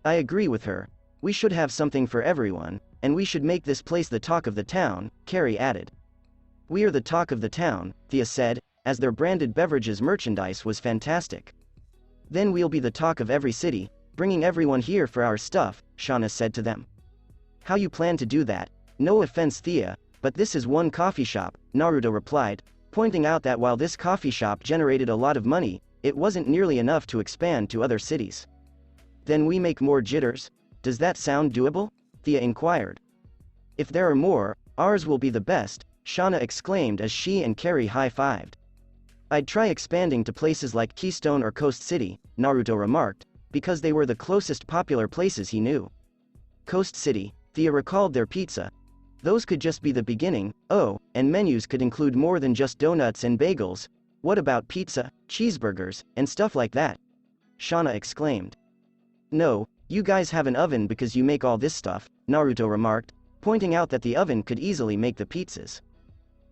I agree with her. We should have something for everyone, and we should make this place the talk of the town, Carrie added. We are the talk of the town, Thea said, as their branded beverages merchandise was fantastic. Then we'll be the talk of every city, bringing everyone here for our stuff, Shauna said to them. How you plan to do that? No offense Thea, but this is one coffee shop, Naruto replied, pointing out that while this coffee shop generated a lot of money, it wasn't nearly enough to expand to other cities. Then we make more jitters? Does that sound doable? Thea inquired. If there are more, ours will be the best, Shauna exclaimed as she and Carrie high-fived. I'd try expanding to places like Keystone or Coast City, Naruto remarked, because they were the closest popular places he knew. Coast City, Thea recalled their pizza. Those could just be the beginning, oh, and menus could include more than just donuts and bagels. What about pizza, cheeseburgers, and stuff like that? Shauna exclaimed. No, you guys have an oven because you make all this stuff, Naruto remarked, pointing out that the oven could easily make the pizzas.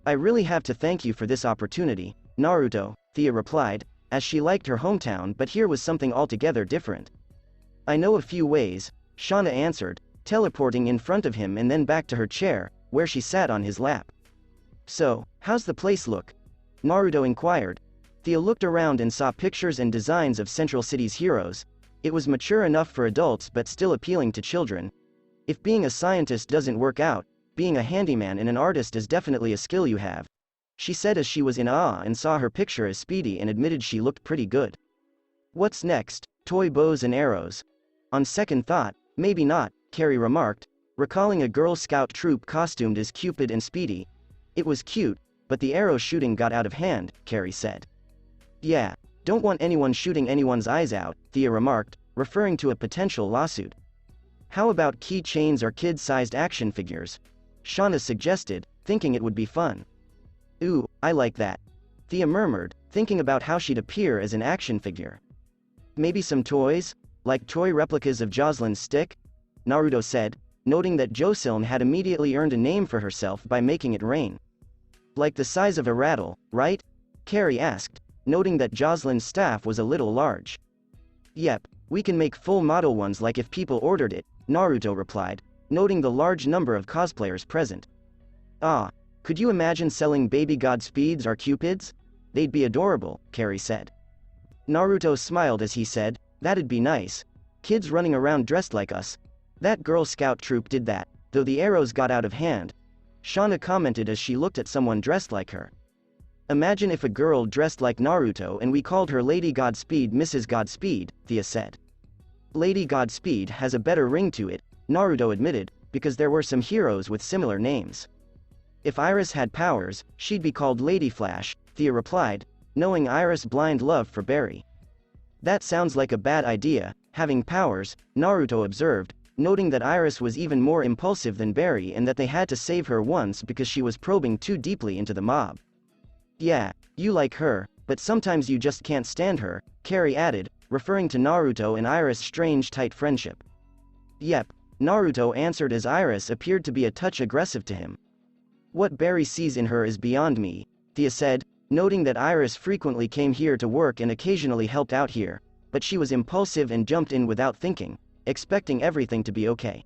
I really have to thank you for this opportunity, Naruto, Thea replied, as she liked her hometown but here was something altogether different. I know a few ways, Shauna answered, teleporting in front of him and then back to her chair, where she sat on his lap. So, how's the place look? Naruto inquired. Thea looked around and saw pictures and designs of Central City's heroes. It was mature enough for adults but still appealing to children. If being a scientist doesn't work out, being a handyman and an artist is definitely a skill you have, she said as she was in awe and saw her picture as Speedy and admitted she looked pretty good. What's next? Toy bows and arrows. On second thought, maybe not, Carrie remarked, recalling a Girl Scout troop costumed as Cupid and Speedy. It was cute, but the arrow shooting got out of hand, Carrie said. Yeah, don't want anyone shooting anyone's eyes out, Thea remarked, referring to a potential lawsuit. How about keychains or kid-sized action figures? Shauna suggested, thinking it would be fun. Ooh, I like that. Thea murmured, thinking about how she'd appear as an action figure. Maybe some toys? Like toy replicas of Jocelyn's stick? Naruto said, noting that Jocelyn had immediately earned a name for herself by making it rain. Like the size of a rattle, right? Carrie asked, noting that Jocelyn's staff was a little large. Yep, we can make full model ones like if people ordered it, Naruto replied, noting the large number of cosplayers present. Ah, could you imagine selling baby Godspeeds or Cupids? They'd be adorable, Carrie said. Naruto smiled as he said, that'd be nice. Kids running around dressed like us. That Girl Scout troop did that, though the arrows got out of hand. Shauna commented as she looked at someone dressed like her. Imagine if a girl dressed like Naruto and we called her Lady Godspeed Mrs. Godspeed, Thea said. Lady Godspeed has a better ring to it, Naruto admitted, because there were some heroes with similar names. If Iris had powers, she'd be called Lady Flash, Thea replied, knowing Iris' blind love for Barry. That sounds like a bad idea, having powers, Naruto observed, noting that Iris was even more impulsive than Barry and that they had to save her once because she was probing too deeply into the mob. Yeah, you like her, but sometimes you just can't stand her, Carrie added, referring to Naruto and Iris' strange tight friendship. Yep, Naruto answered as Iris appeared to be a touch aggressive to him. What Barry sees in her is beyond me, Thea said, noting that Iris frequently came here to work and occasionally helped out here, but she was impulsive and jumped in without thinking, expecting everything to be okay.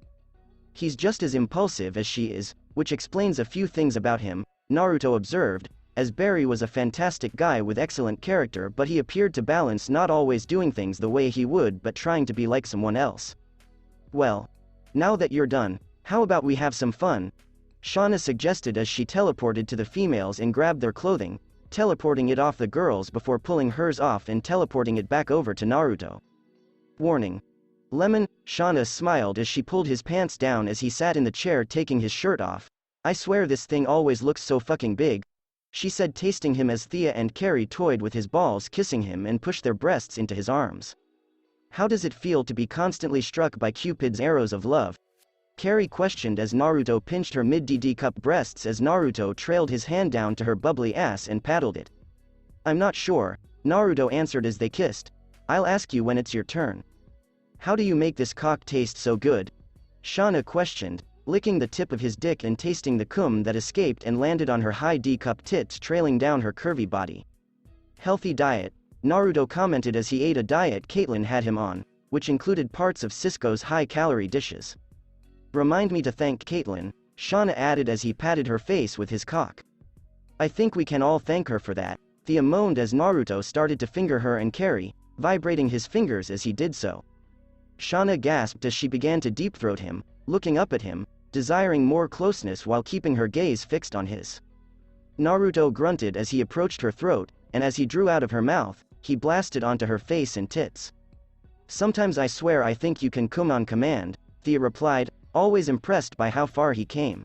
He's just as impulsive as she is, which explains a few things about him, Naruto observed, as Barry was a fantastic guy with excellent character but he appeared to balance not always doing things the way he would but trying to be like someone else. Well, now that you're done, how about we have some fun? Shauna suggested as she teleported to the females and grabbed their clothing, teleporting it off the girls before pulling hers off and teleporting it back over to Naruto. Warning. Lemon, Shauna smiled as she pulled his pants down as he sat in the chair taking his shirt off. I swear this thing always looks so fucking big, she said, tasting him as Thea and Carrie toyed with his balls, kissing him and pushed their breasts into his arms. How does it feel to be constantly struck by Cupid's arrows of love? Carrie questioned as Naruto pinched her mid-DD cup breasts as Naruto trailed his hand down to her bubbly ass and paddled it. I'm not sure, Naruto answered as they kissed. I'll ask you when it's your turn. How do you make this cock taste so good? Shauna questioned, licking the tip of his dick and tasting the cum that escaped and landed on her high D-cup tits trailing down her curvy body. Healthy diet, Naruto commented as he ate a diet Caitlin had him on, which included parts of Cisco's high-calorie dishes. Remind me to thank Caitlin, Shauna added as he patted her face with his cock. I think we can all thank her for that, Thea moaned as Naruto started to finger her and Carrie, vibrating his fingers as he did so. Shauna gasped as she began to deep-throat him, looking up at him, desiring more closeness while keeping her gaze fixed on his. Naruto grunted as he approached her throat, and as he drew out of her mouth, he blasted onto her face and tits. Sometimes I swear I think you can come on command, Thea replied, always impressed by how far he came.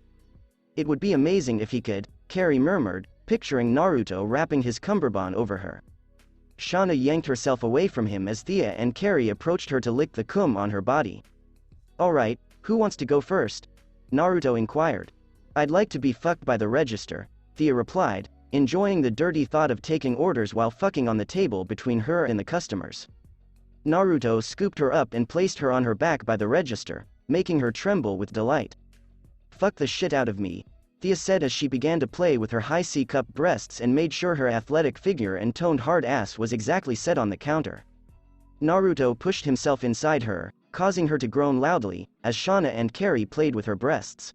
It would be amazing if he could, Carrie murmured, picturing Naruto wrapping his cummerbund over her. Shauna yanked herself away from him as Thea and Carrie approached her to lick the cum on her body. Alright, who wants to go first? Naruto inquired. I'd like to be fucked by the register, Thea replied, enjoying the dirty thought of taking orders while fucking on the table between her and the customers. Naruto scooped her up and placed her on her back by the register, making her tremble with delight. Fuck the shit out of me, Thea said as she began to play with her high C-cup breasts and made sure her athletic figure and toned hard ass was exactly set on the counter. Naruto pushed himself inside her, causing her to groan loudly, as Shauna and Carrie played with her breasts.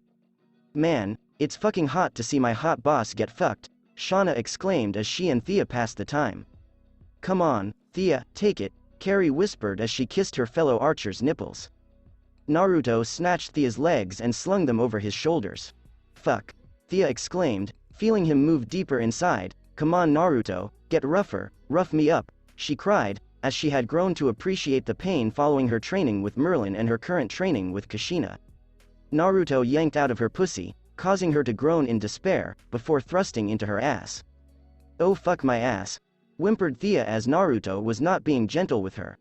Man, it's fucking hot to see my hot boss get fucked, Shauna exclaimed as she and Thea passed the time. Come on, Thea, take it, Carrie whispered as she kissed her fellow archer's nipples. Naruto snatched Thea's legs and slung them over his shoulders. Fuck, Thea exclaimed, feeling him move deeper inside. Come on Naruto, get rougher, rough me up, she cried, as she had grown to appreciate the pain following her training with Merlin and her current training with Kushina. Naruto yanked out of her pussy, causing her to groan in despair, before thrusting into her ass. Oh fuck my ass, whimpered Thea as Naruto was not being gentle with her.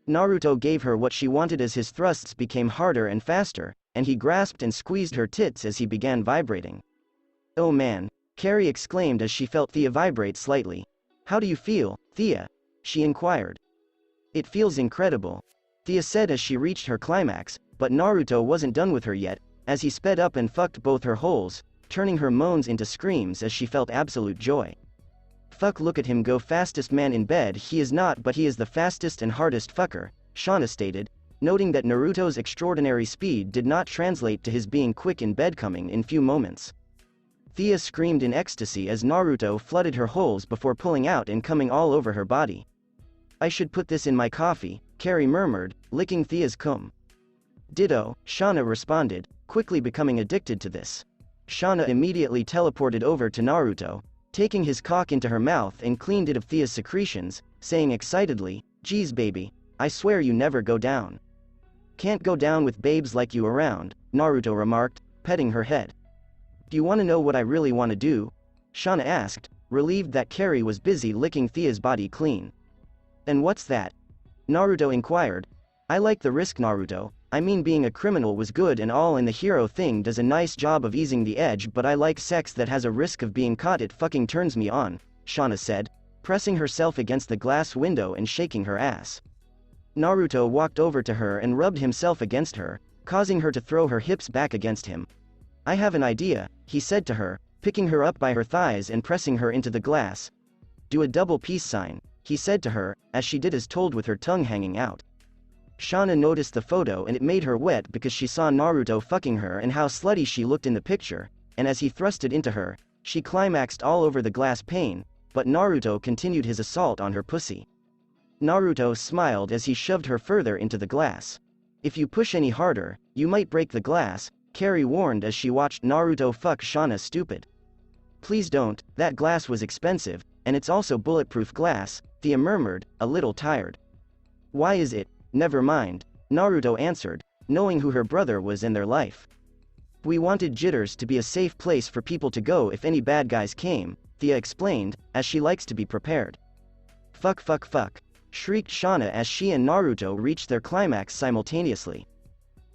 Naruto gave her what she wanted as his thrusts became harder and faster, and he grasped and squeezed her tits as he began vibrating. Oh man, Carrie exclaimed as she felt Thea vibrate slightly. How do you feel, Thea? She inquired. It feels incredible, Thea said as she reached her climax, but Naruto wasn't done with her yet, as he sped up and fucked both her holes, turning her moans into screams as she felt absolute joy. Fuck, look at him go, fastest man in bed. He is not, but he is the fastest and hardest fucker, Shauna stated, noting that Naruto's extraordinary speed did not translate to his being quick in bed, coming in few moments. Thea screamed in ecstasy as Naruto flooded her holes before pulling out and coming all over her body. I should put this in my coffee, Carrie murmured, licking Thea's cum. Ditto, Shauna responded, quickly becoming addicted to this. Shauna immediately teleported over to Naruto, taking his cock into her mouth and cleaned it of Thea's secretions, saying excitedly, geez baby, I swear you never go down. Can't go down with babes like you around, Naruto remarked, petting her head. Do you want to know what I really want to do? Shauna asked, relieved that Carrie was busy licking Thea's body clean. And what's that? Naruto inquired. I like the risk, Naruto. I mean, being a criminal was good and all, and the hero thing does a nice job of easing the edge, but I like sex that has a risk of being caught. It fucking turns me on, Shauna said, pressing herself against the glass window and shaking her ass. Naruto walked over to her and rubbed himself against her, causing her to throw her hips back against him. I have an idea, he said to her, picking her up by her thighs and pressing her into the glass. Do a double peace sign, he said to her, as she did as told with her tongue hanging out. Shauna noticed the photo and it made her wet because she saw Naruto fucking her and how slutty she looked in the picture, and as he thrusted into her, she climaxed all over the glass pane, but Naruto continued his assault on her pussy. Naruto smiled as he shoved her further into the glass. If you push any harder, you might break the glass, Carrie warned as she watched Naruto fuck Shauna stupid. Please don't, that glass was expensive, and it's also bulletproof glass, Thea murmured, a little tired. Why is it? Never mind, Naruto answered, knowing who her brother was in their life. We wanted Jitters to be a safe place for people to go if any bad guys came, Thea explained, as she likes to be prepared. Fuck fuck fuck, shrieked Shauna as she and Naruto reached their climax simultaneously.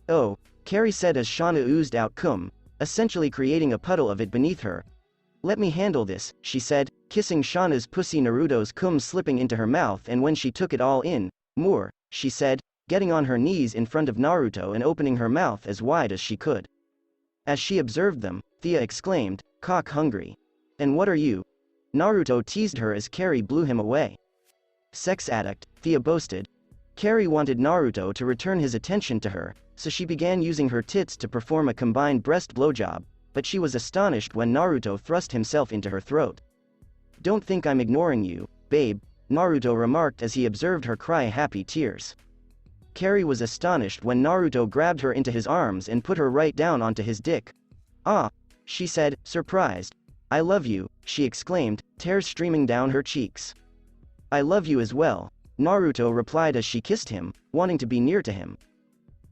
Oh, Carrie said as Shauna oozed out cum, essentially creating a puddle of it beneath her. Let me handle this, she said, kissing Shauna's pussy. Naruto's cum slipping into her mouth, and when she took it all in, more, she said, getting on her knees in front of Naruto and opening her mouth as wide as she could. As she observed them, Thea exclaimed, cock hungry. And what are you? Naruto teased her as Carrie blew him away. Sex addict, Thea boasted. Carrie wanted Naruto to return his attention to her, so she began using her tits to perform a combined breast blowjob, but she was astonished when Naruto thrust himself into her throat. Don't think I'm ignoring you, babe, Naruto remarked as he observed her cry happy tears. Carrie was astonished when Naruto grabbed her into his arms and put her right down onto his dick. Ah, she said, surprised. I love you, she exclaimed, tears streaming down her cheeks. I love you as well, Naruto replied as she kissed him, wanting to be near to him.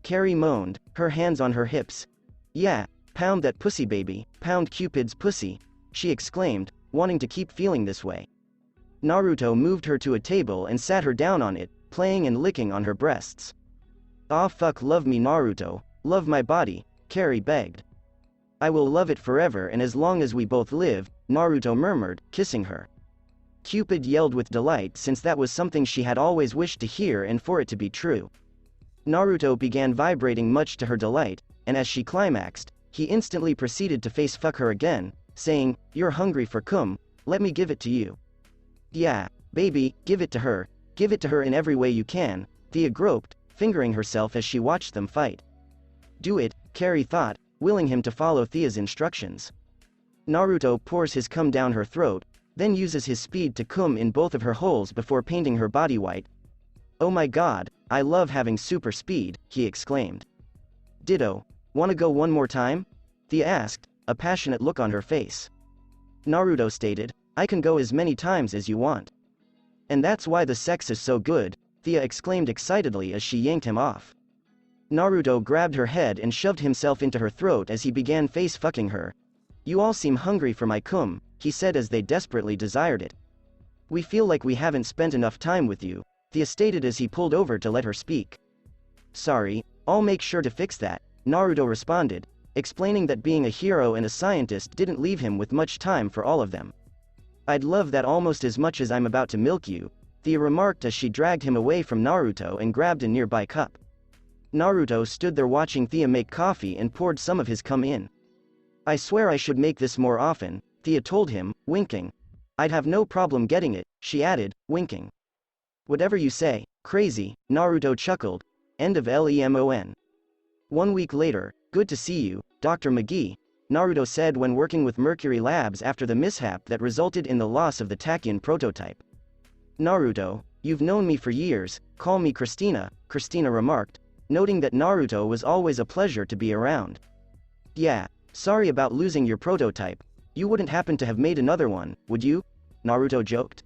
Carrie moaned, her hands on her hips. Yeah, pound that pussy baby, pound Cupid's pussy, she exclaimed, wanting to keep feeling this way. Naruto moved her to a table and sat her down on it, playing and licking on her breasts. Ah fuck, love me Naruto, love my body, Carrie begged. I will love it forever and as long as we both live, Naruto murmured, kissing her. Cupid yelled with delight since that was something she had always wished to hear and for it to be true. Naruto began vibrating much to her delight, and as she climaxed, he instantly proceeded to face fuck her again, saying, "You're hungry for cum, let me give it to you." "Yeah, baby, give it to her in every way you can," Thea groped, fingering herself as she watched them fight. "Do it," Carrie thought, willing him to follow Thea's instructions. Naruto pours his cum down her throat, then uses his speed to cum in both of her holes before painting her body white. "Oh my god, I love having super speed," he exclaimed. "Ditto. Wanna go one more time?" Thea asked, a passionate look on her face. Naruto stated, "I can go as many times as you want." "And that's why the sex is so good," Thea exclaimed excitedly as she yanked him off. Naruto grabbed her head and shoved himself into her throat as he began face-fucking her. "You all seem hungry for my cum," he said as they desperately desired it. "We feel like we haven't spent enough time with you," Thea stated as he pulled over to let her speak. "Sorry, I'll make sure to fix that," Naruto responded, explaining that being a hero and a scientist didn't leave him with much time for all of them. "I'd love that almost as much as I'm about to milk you," Thea remarked as she dragged him away from Naruto and grabbed a nearby cup. Naruto stood there watching Thea make coffee and poured some of his cum in. "I swear I should make this more often," Thea told him, winking. "I'd have no problem getting it," she added, winking. "Whatever you say, crazy," Naruto chuckled. End of LEMON. 1 week later, "Good to see you, Dr. McGee," Naruto said when working with Mercury Labs after the mishap that resulted in the loss of the Tachyon prototype. "Naruto, you've known me for years, call me Christina," Christina remarked, noting that Naruto was always a pleasure to be around. "Yeah, sorry about losing your prototype. You wouldn't happen to have made another one, would you?" Naruto joked.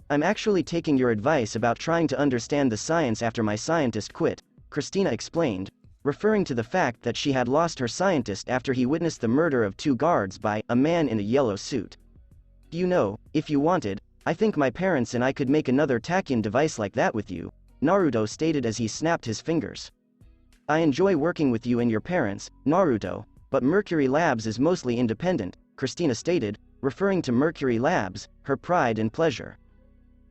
"I'm actually taking your advice about trying to understand the science after my scientist quit," Christina explained, referring to the fact that she had lost her scientist after he witnessed the murder of 2 guards by a man in a yellow suit. "You know, if you wanted, I think my parents and I could make another Tachyon device like that with you," Naruto stated as he snapped his fingers. "I enjoy working with you and your parents, Naruto, but Mercury Labs is mostly independent," Christina stated, referring to Mercury Labs, her pride and pleasure.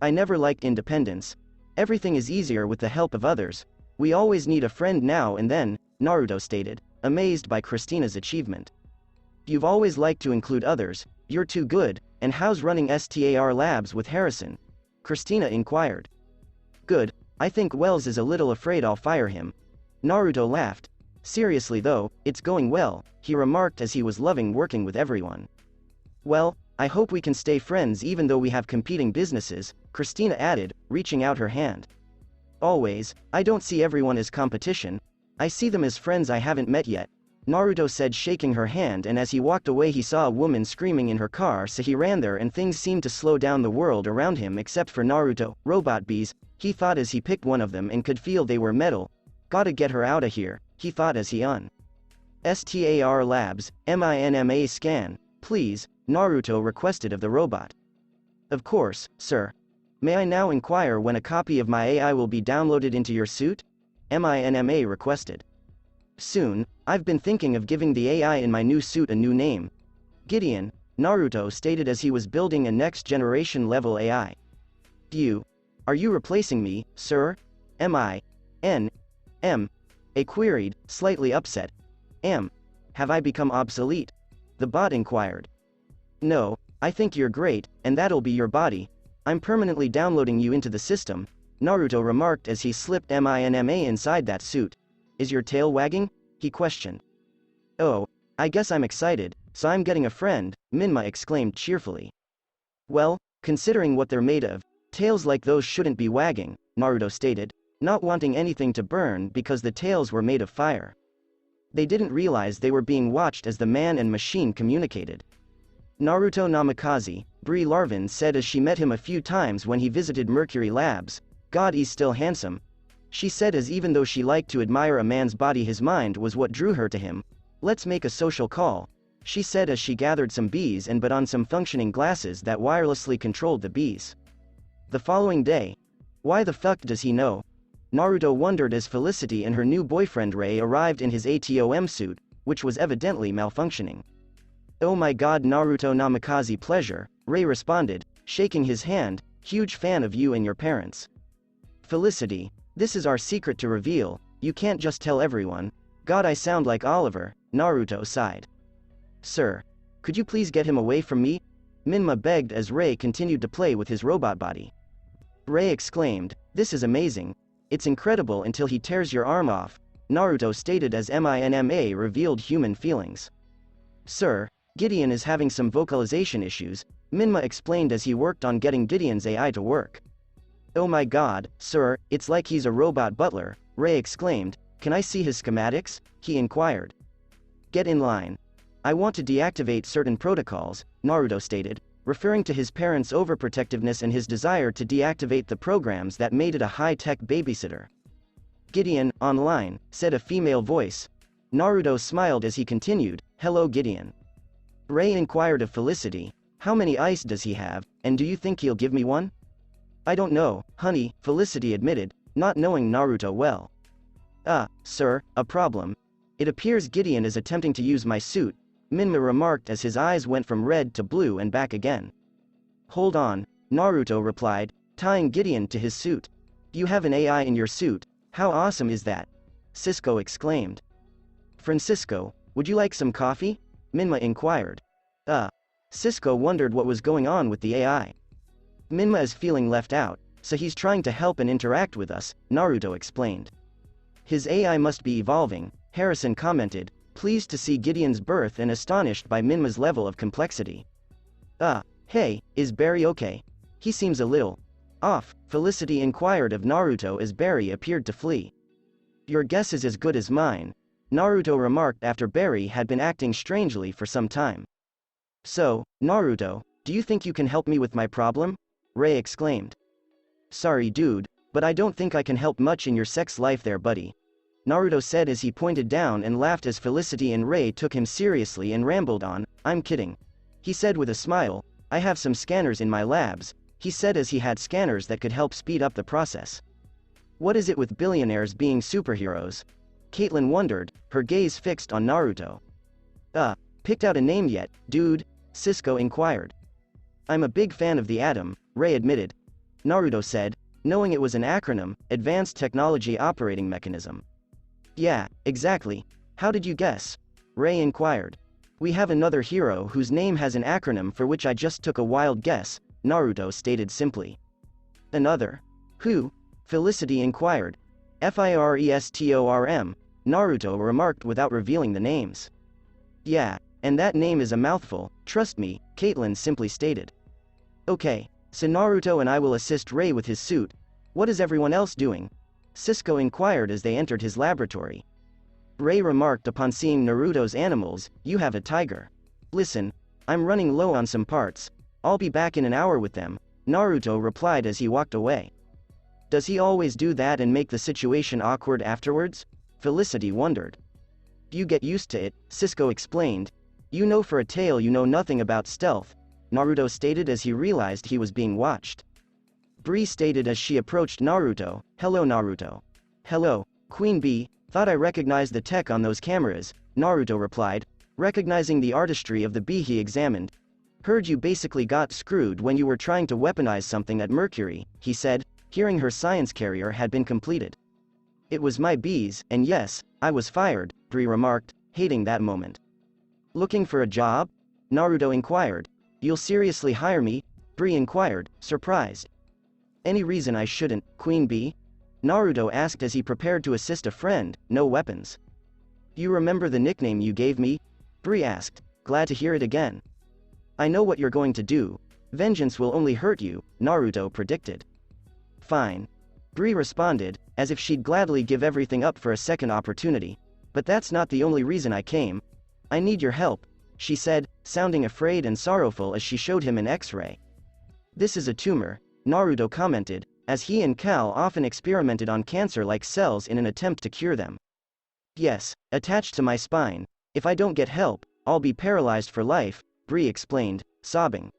"I never liked independence. Everything is easier with the help of others. We always need a friend now and then," Naruto stated, amazed by Christina's achievement. "You've always liked to include others, you're too good, and how's running STAR Labs with Harrison?" Christina inquired. "Good, I think Wells is a little afraid I'll fire him." Naruto laughed. "Seriously though, it's going well," he remarked as he was loving working with everyone. "Well, I hope we can stay friends even though we have competing businesses," Christina added, reaching out her hand. "Always, I don't see everyone as competition. I see them as friends I haven't met yet," Naruto said, shaking her hand, and as he walked away he saw a woman screaming in her car, so he ran there and things seemed to slow down the world around him except for Naruto. "Robot bees," he thought as he picked one of them and could feel they were metal. "Gotta get her out of here," he thought as he STAR Labs, MINMA scan, please, Naruto requested of the robot. "Of course, sir. May I now inquire when a copy of my AI will be downloaded into your suit?" MINMA requested. "Soon, I've been thinking of giving the AI in my new suit a new name. Gideon," Naruto stated as he was building a next-generation level AI. Are you replacing me, sir?" MINMA queried, slightly upset. Have I become obsolete?" the bot inquired. "No, I think you're great, and that'll be your body. I'm permanently downloading you into the system," Naruto remarked as he slipped MINMA inside that suit. "Is your tail wagging?" he questioned. "Oh, I guess I'm excited, so I'm getting a friend," Minma exclaimed cheerfully. "Well, considering what they're made of, tails like those shouldn't be wagging," Naruto stated, not wanting anything to burn because the tails were made of fire. They didn't realize they were being watched as the man and machine communicated. Naruto Namikaze, Brie Larvin said as she met him a few times when he visited Mercury Labs. God, he's still handsome. She said as even though she liked to admire a man's body, his mind was what drew her to him. Let's make a social call, she said as she gathered some bees and put on some functioning glasses that wirelessly controlled the bees. The following day. Why the fuck does he know? Naruto wondered as Felicity and her new boyfriend Ray arrived in his ATOM suit, which was evidently malfunctioning. Oh my god, Naruto Namikaze, pleasure, Ray responded, shaking his hand, huge fan of you and your parents. Felicity, this is our secret to reveal, you can't just tell everyone. God, I sound like Oliver, Naruto sighed. Sir, could you please get him away from me? Minma begged as Ray continued to play with his robot body. Ray exclaimed, this is amazing. It's incredible until he tears your arm off, Naruto stated as Minma revealed human feelings. Sir, Gideon is having some vocalization issues, Minma explained as he worked on getting Gideon's AI to work. Oh my god, sir, it's like he's a robot butler, Ray exclaimed. Can I see his schematics? He inquired. Get in line. I want to deactivate certain protocols, Naruto stated, referring to his parents' overprotectiveness and his desire to deactivate the programs that made it a high-tech babysitter. Gideon, online, said a female voice. Naruto smiled as he continued, hello Gideon. Ray inquired of Felicity, how many ice does he have, and do you think he'll give me one? I don't know, honey, Felicity admitted, not knowing Naruto well. Sir, a problem. It appears Gideon is attempting to use my suit, Minma remarked as his eyes went from red to blue and back again. Hold on, Naruto replied, tying Gideon to his suit. You have an AI in your suit, how awesome is that? Cisco exclaimed. Francisco, would you like some coffee? Minma inquired. Cisco wondered what was going on with the AI. Minma is feeling left out, so he's trying to help and interact with us, Naruto explained. His AI must be evolving, Harrison commented, pleased to see Gideon's birth and astonished by Minma's level of complexity. Hey, is Barry okay? He seems a little off, Felicity inquired of Naruto as Barry appeared to flee. Your guess is as good as mine, Naruto remarked after Barry had been acting strangely for some time. So, Naruto, do you think you can help me with my problem? Ray exclaimed. Sorry dude, but I don't think I can help much in your sex life there buddy, Naruto said as he pointed down and laughed as Felicity and Ray took him seriously and rambled on. I'm kidding. He said with a smile, I have some scanners in my labs, he said as he had scanners that could help speed up the process. What is it with billionaires being superheroes? Caitlin wondered, her gaze fixed on Naruto. Picked out a name yet, dude? Cisco inquired. I'm a big fan of the atom, Ray admitted. Naruto said, knowing it was an acronym, Advanced Technology Operating Mechanism. Yeah, exactly. How did you guess? Ray inquired. We have another hero whose name has an acronym for which I just took a wild guess, Naruto stated simply. Another? Who? Felicity inquired. Firestorm, Naruto remarked without revealing the names. Yeah, and that name is a mouthful, trust me, Caitlin simply stated. Okay, so Naruto and I will assist Ray with his suit. What is everyone else doing? Cisco inquired as they entered his laboratory. Ray remarked upon seeing Naruto's animals, you have a tiger. Listen, I'm running low on some parts. I'll be back in an hour with them, Naruto replied as he walked away. Does he always do that and make the situation awkward afterwards? Felicity wondered. You get used to it, Cisco explained. You know for a tale you know nothing about stealth, Naruto stated as he realized he was being watched. Bree stated as she approached Naruto, hello Naruto. Hello, Queen Bee, thought I recognized the tech on those cameras, Naruto replied, recognizing the artistry of the bee he examined. Heard you basically got screwed when you were trying to weaponize something at Mercury, he said, hearing her science carrier had been completed. It was my bees, and yes, I was fired, Bree remarked, hating that moment. Looking for a job? Naruto inquired. You'll seriously hire me? Bree inquired, surprised. Any reason I shouldn't, Queen Bee? Naruto asked as he prepared to assist a friend, no weapons. You remember the nickname you gave me? Bree asked, glad to hear it again. I know what you're going to do. Vengeance will only hurt you, Naruto predicted. Fine. Bree responded, as if she'd gladly give everything up for a second opportunity. But that's not the only reason I came. I need your help. she said, sounding afraid and sorrowful as she showed him an X-ray. This is a tumor, Naruto commented, as he and Cal often experimented on cancer-like cells in an attempt to cure them. Yes, attached to my spine. If I don't get help, I'll be paralyzed for life, Bree explained, sobbing.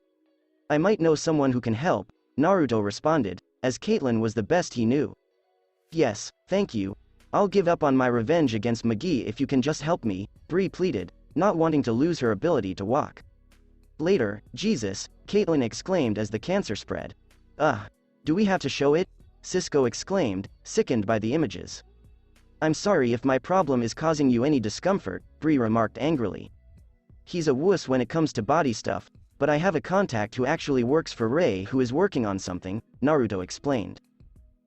I might know someone who can help, Naruto responded, as Caitlin was the best he knew. Yes, thank you. I'll give up on my revenge against McGee if you can just help me, Bree pleaded, not wanting to lose her ability to walk. Later, Jesus, Caitlin exclaimed as the cancer spread. Do we have to show it? Cisco exclaimed, sickened by the images. I'm sorry if my problem is causing you any discomfort, Bree remarked angrily. He's a wuss when it comes to body stuff, but I have a contact who actually works for Ray who is working on something, Naruto explained.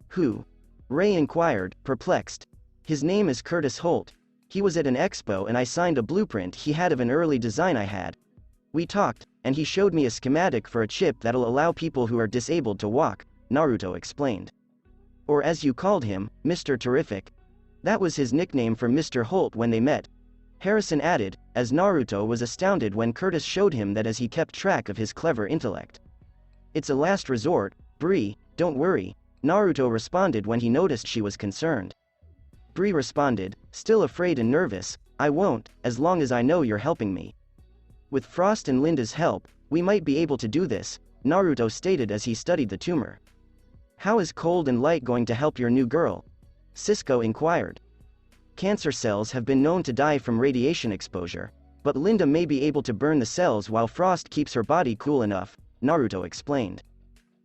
Who? Ray inquired, perplexed. His name is Curtis Holt. He was at an expo and I signed a blueprint he had of an early design I had. We talked, and he showed me a schematic for a chip that'll allow people who are disabled to walk, Naruto explained. Or as you called him, Mr. Terrific. That was his nickname for Mr. Holt when they met. Harrison added, as Naruto was astounded when Curtis showed him that as he kept track of his clever intellect. It's a last resort, Bree, don't worry, Naruto responded when he noticed she was concerned. Bree responded, still afraid and nervous, I won't, as long as I know you're helping me. With Frost and Linda's help, we might be able to do this, Naruto stated as he studied the tumor. How is cold and light going to help your new girl? Cisco inquired. Cancer cells have been known to die from radiation exposure, but Linda may be able to burn the cells while Frost keeps her body cool enough, Naruto explained.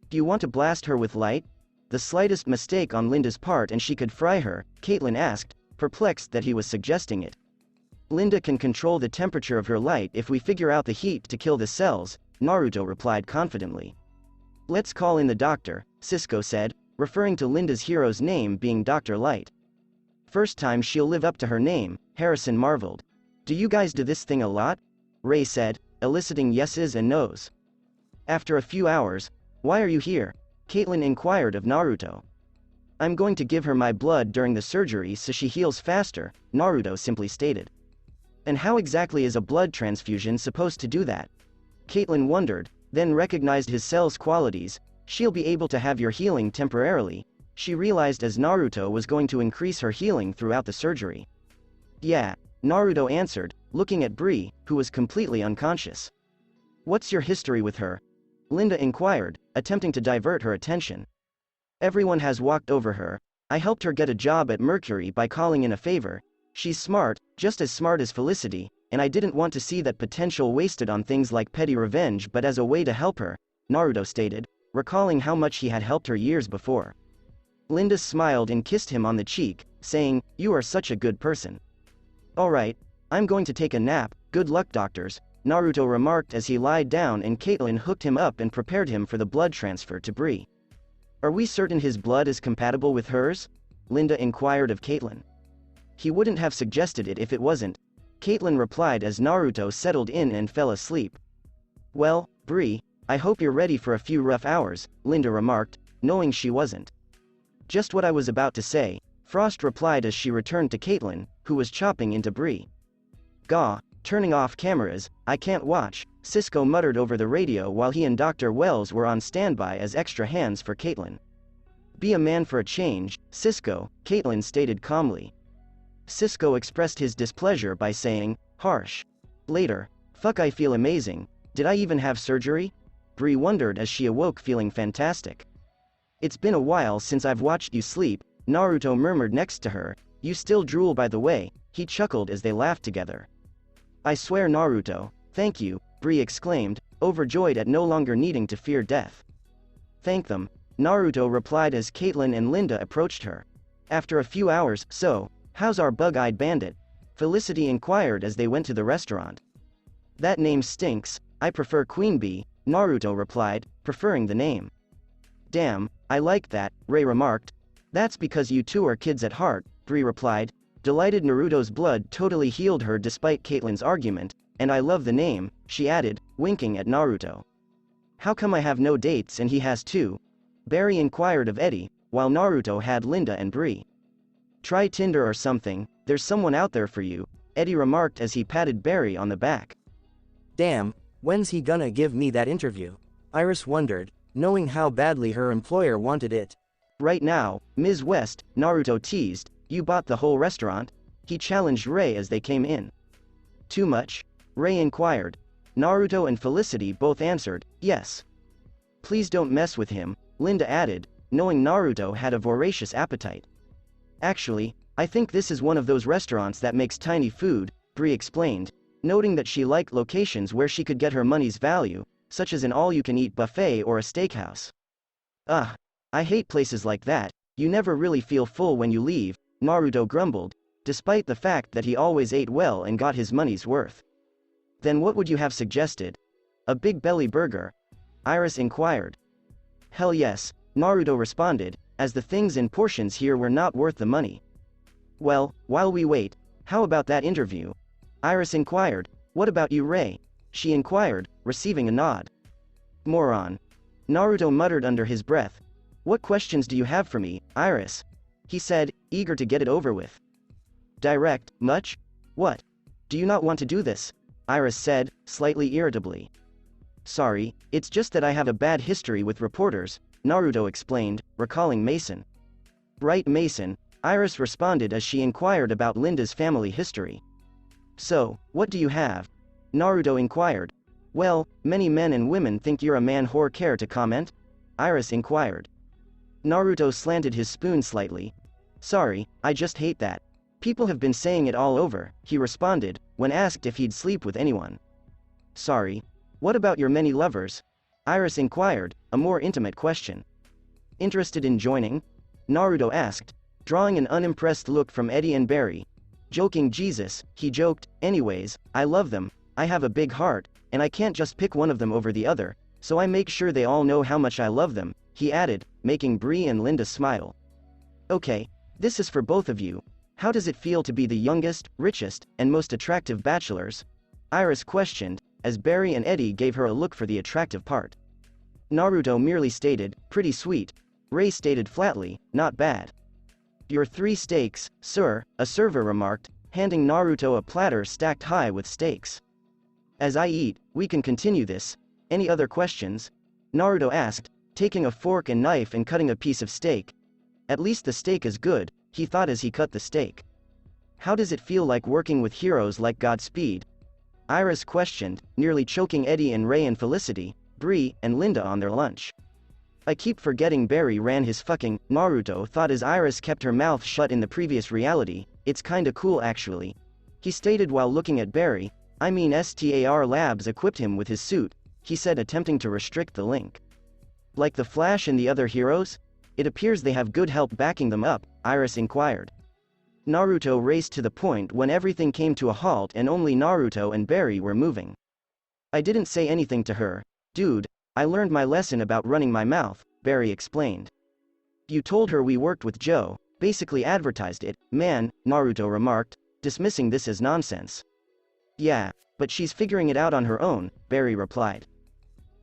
Do you want to blast her with light? The slightest mistake on Linda's part and she could fry her, Caitlin asked, perplexed that he was suggesting it. Linda can control the temperature of her light if we figure out the heat to kill the cells, Naruto replied confidently. Let's call in the doctor, Cisco said, referring to Linda's hero's name being Dr. Light. First time she'll live up to her name, Harrison marveled. Do you guys do this thing a lot? Ray said, eliciting yeses and nos. After a few hours, why are you here? Caitlin inquired of Naruto. I'm going to give her my blood during the surgery so she heals faster, Naruto simply stated. And how exactly is a blood transfusion supposed to do that? Caitlin wondered, then recognized his cell's qualities. She'll be able to have your healing temporarily, she realized as Naruto was going to increase her healing throughout the surgery. Yeah, Naruto answered, looking at Bree, who was completely unconscious. What's your history with her? Linda inquired, attempting to divert her attention. Everyone has walked over her. I helped her get a job at Mercury by calling in a favor. She's smart, just as smart as Felicity, and I didn't want to see that potential wasted on things like petty revenge but as a way to help her, Naruto stated, recalling how much he had helped her years before. Linda smiled and kissed him on the cheek, saying, you are such a good person. Alright, I'm going to take a nap, good luck doctors, Naruto remarked as he lied down and Caitlin hooked him up and prepared him for the blood transfer to Bree. Are we certain his blood is compatible with hers? Linda inquired of Caitlin. He wouldn't have suggested it if it wasn't, Caitlin replied as Naruto settled in and fell asleep. Well, Bree, I hope you're ready for a few rough hours, Linda remarked, knowing she wasn't. Just what I was about to say, Frost replied as she returned to Caitlin, who was chopping into Bree. Gah, turning off cameras, I can't watch, Cisco muttered over the radio while he and Dr. Wells were on standby as extra hands for Caitlin. Be a man for a change, Cisco, Caitlin stated calmly. Cisco expressed his displeasure by saying, harsh. Later, fuck I feel amazing, did I even have surgery? Bree wondered as she awoke feeling fantastic. It's been a while since I've watched you sleep, Naruto murmured next to her, you still drool by the way, he chuckled as they laughed together. I swear Naruto, thank you, Bree exclaimed, overjoyed at no longer needing to fear death. Thank them, Naruto replied as Caitlin and Linda approached her. After a few hours, so, how's our bug-eyed bandit? Felicity inquired as they went to the restaurant. That name stinks, I prefer Queen Bee, Naruto replied, preferring the name. Damn, I like that, Ray remarked. That's because you two are kids at heart, Bree replied, delighted Naruto's blood totally healed her despite Caitlin's argument, and I love the name, she added, winking at Naruto. How come I have no dates and he has two? Barry inquired of Eddie, while Naruto had Linda and Bree. Try Tinder or something, there's someone out there for you, Eddie remarked as he patted Barry on the back. Damn, when's he gonna give me that interview? Iris wondered, knowing how badly her employer wanted it. Right now, Ms. West, Naruto teased, you bought the whole restaurant? He challenged Ray as they came in. Too much? Ray inquired. Naruto and Felicity both answered, yes. Please don't mess with him, Linda added, knowing Naruto had a voracious appetite. Actually, I think this is one of those restaurants that makes tiny food, Bree explained, noting that she liked locations where she could get her money's value, such as an all-you-can-eat buffet or a steakhouse. Ugh, I hate places like that, you never really feel full when you leave, Naruto grumbled, despite the fact that he always ate well and got his money's worth. Then what would you have suggested? A big belly burger? Iris inquired. Hell yes, Naruto responded, as the things in portions here were not worth the money. Well, while we wait, how about that interview? Iris inquired. What about you, Ray? She inquired, receiving a nod. Moron. Naruto muttered under his breath. What questions do you have for me, Iris? He said, eager to get it over with. Direct, much? What? Do you not want to do this? Iris said, slightly irritably. Sorry, it's just that I have a bad history with reporters, Naruto explained, recalling Mason. Right, Mason, Iris responded as she inquired about Linda's family history. So, what do you have? Naruto inquired. Well, many men and women think you're a man whore. Care to comment? Iris inquired. Naruto slanted his spoon slightly. Sorry, I just hate that. People have been saying it all over, he responded, when asked if he'd sleep with anyone. Sorry. What about your many lovers? Iris inquired, a more intimate question. Interested in joining? Naruto asked, drawing an unimpressed look from Eddie and Barry. Joking Jesus, he joked, anyways, I love them, I have a big heart, and I can't just pick one of them over the other, so I make sure they all know how much I love them, he added, making Bree and Linda smile. Okay, this is for both of you. How does it feel to be the youngest, richest, and most attractive bachelors? Iris questioned, as Barry and Eddie gave her a look for the attractive part. Naruto merely stated, pretty sweet. Ray stated flatly, not bad. Your 3 steaks, sir, a server remarked, handing Naruto a platter stacked high with steaks. As I eat, we can continue this. Any other questions? Naruto asked, taking a fork and knife and cutting a piece of steak. At least the steak is good, he thought as he cut the steak. How does it feel like working with heroes like Godspeed? Iris questioned, nearly choking Eddie and Ray and Felicity, Bree, and Linda on their lunch. I keep forgetting Barry ran his fucking, Naruto thought as Iris kept her mouth shut in the previous reality, it's kinda cool actually. He stated while looking at Barry, I mean STAR Labs equipped him with his suit, he said attempting to restrict the link. Like the Flash and the other heroes? It appears they have good help backing them up, Iris inquired. Naruto raced to the point when everything came to a halt and only Naruto and Barry were moving. I didn't say anything to her. Dude, I learned my lesson about running my mouth, Barry explained. You told her we worked with Joe, basically advertised it, man, Naruto remarked, dismissing this as nonsense. Yeah, but she's figuring it out on her own, Barry replied.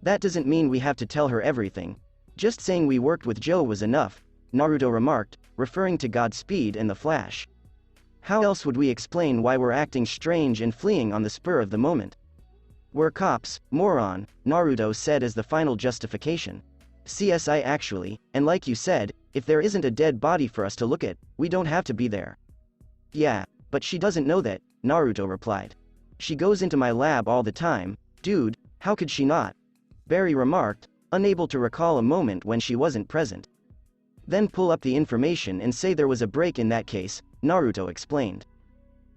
That doesn't mean we have to tell her everything. Just saying we worked with Joe was enough, Naruto remarked, referring to Godspeed and the Flash. How else would we explain why we're acting strange and fleeing on the spur of the moment? We're cops, moron, Naruto said as the final justification. CSI actually, and like you said, if there isn't a dead body for us to look at, we don't have to be there. Yeah, but she doesn't know that, Naruto replied. She goes into my lab all the time, dude, how could she not? Barry remarked, unable to recall a moment when she wasn't present. Then pull up the information and say there was a break in that case, Naruto explained.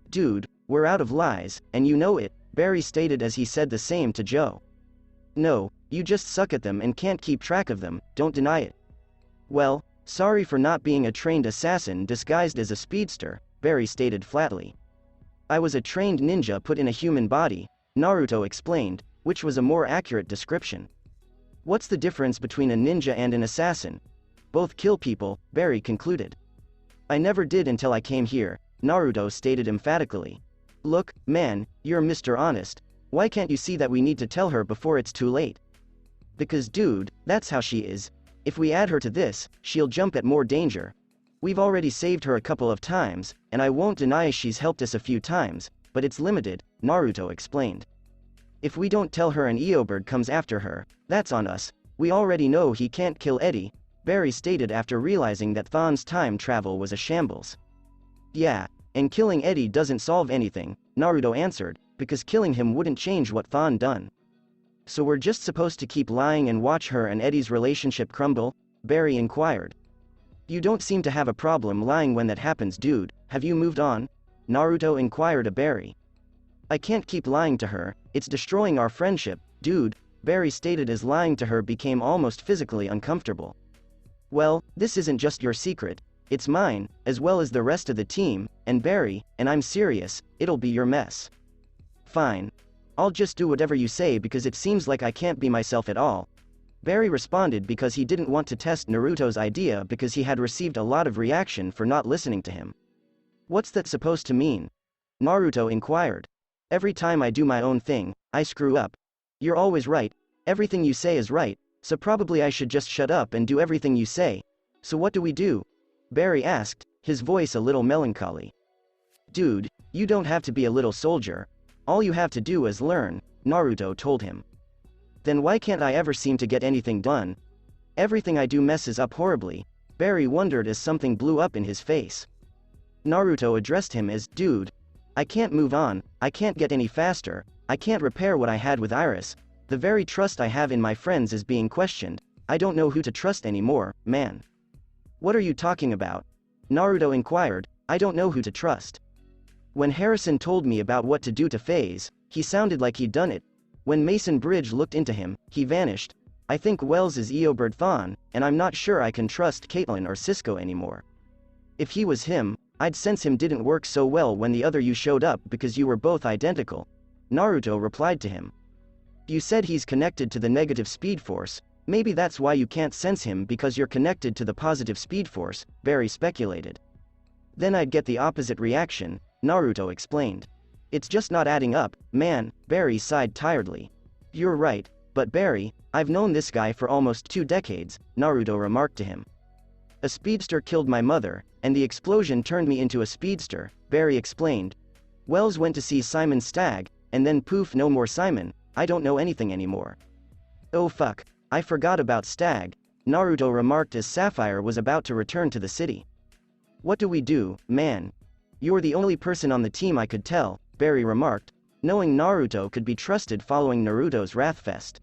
Dude, we're out of lies, and you know it, Barry stated as he said the same to Joe. No, you just suck at them and can't keep track of them, don't deny it. Well, sorry for not being a trained assassin disguised as a speedster, Barry stated flatly. I was a trained ninja put in a human body, Naruto explained, which was a more accurate description. What's the difference between a ninja and an assassin? Both kill people, Barry concluded. I never did until I came here, Naruto stated emphatically. Look, man, you're Mr. Honest. Why can't you see that we need to tell her before it's too late? Because dude, that's how she is. If we add her to this, she'll jump at more danger. We've already saved her a couple of times, and I won't deny she's helped us a few times, but it's limited, Naruto explained. If we don't tell her and Eobird comes after her, that's on us. We already know he can't kill Eddie, Barry stated after realizing that Thawne's time travel was a shambles. Yeah, and killing Eddie doesn't solve anything, Naruto answered, because killing him wouldn't change what Thawne done. So we're just supposed to keep lying and watch her and Eddie's relationship crumble? Barry inquired. You don't seem to have a problem lying when that happens, dude. Have you moved on? Naruto inquired of Barry. I can't keep lying to her, it's destroying our friendship, dude, Barry stated as lying to her became almost physically uncomfortable. Well, this isn't just your secret, it's mine, as well as the rest of the team, and Barry, and I'm serious, it'll be your mess. Fine. I'll just do whatever you say because it seems like I can't be myself at all. Barry responded because he didn't want to test Naruto's idea because he had received a lot of reaction for not listening to him. What's that supposed to mean? Naruto inquired. Every time I do my own thing, I screw up. You're always right, everything you say is right, so probably I should just shut up and do everything you say. So what do we do? Barry asked, his voice a little melancholy. Dude, you don't have to be a little soldier. All you have to do is learn, Naruto told him. Then why can't I ever seem to get anything done? Everything I do messes up horribly, Barry wondered as something blew up in his face. Naruto addressed him as, dude, I can't move on, I can't get any faster, I can't repair what I had with Iris, the very trust I have in my friends is being questioned, I don't know who to trust anymore, man. What are you talking about? Naruto inquired, I don't know who to trust. When Harrison told me about what to do to FaZe, he sounded like he'd done it. When Mason Bridge looked into him, he vanished. I think Wells is Eobird Thawne, and I'm not sure I can trust Caitlyn or Cisco anymore. If he was him, I'd sense him didn't work so well when the other you showed up because you were both identical. Naruto replied to him. You said he's connected to the negative speed force, maybe that's why you can't sense him because you're connected to the positive speed force, Barry speculated. Then I'd get the opposite reaction, Naruto explained. It's just not adding up, man, Barry sighed tiredly. You're right, but Barry, I've known this guy for almost 2 decades, Naruto remarked to him. A speedster killed my mother, and the explosion turned me into a speedster, Barry explained. Wells went to see Simon Stagg, and then poof, no more Simon, I don't know anything anymore. Oh fuck, I forgot about Stagg, Naruto remarked as Sapphire was about to return to the city. What do we do, man? You're the only person on the team I could tell, Barry remarked, knowing Naruto could be trusted following Naruto's Wrathfest.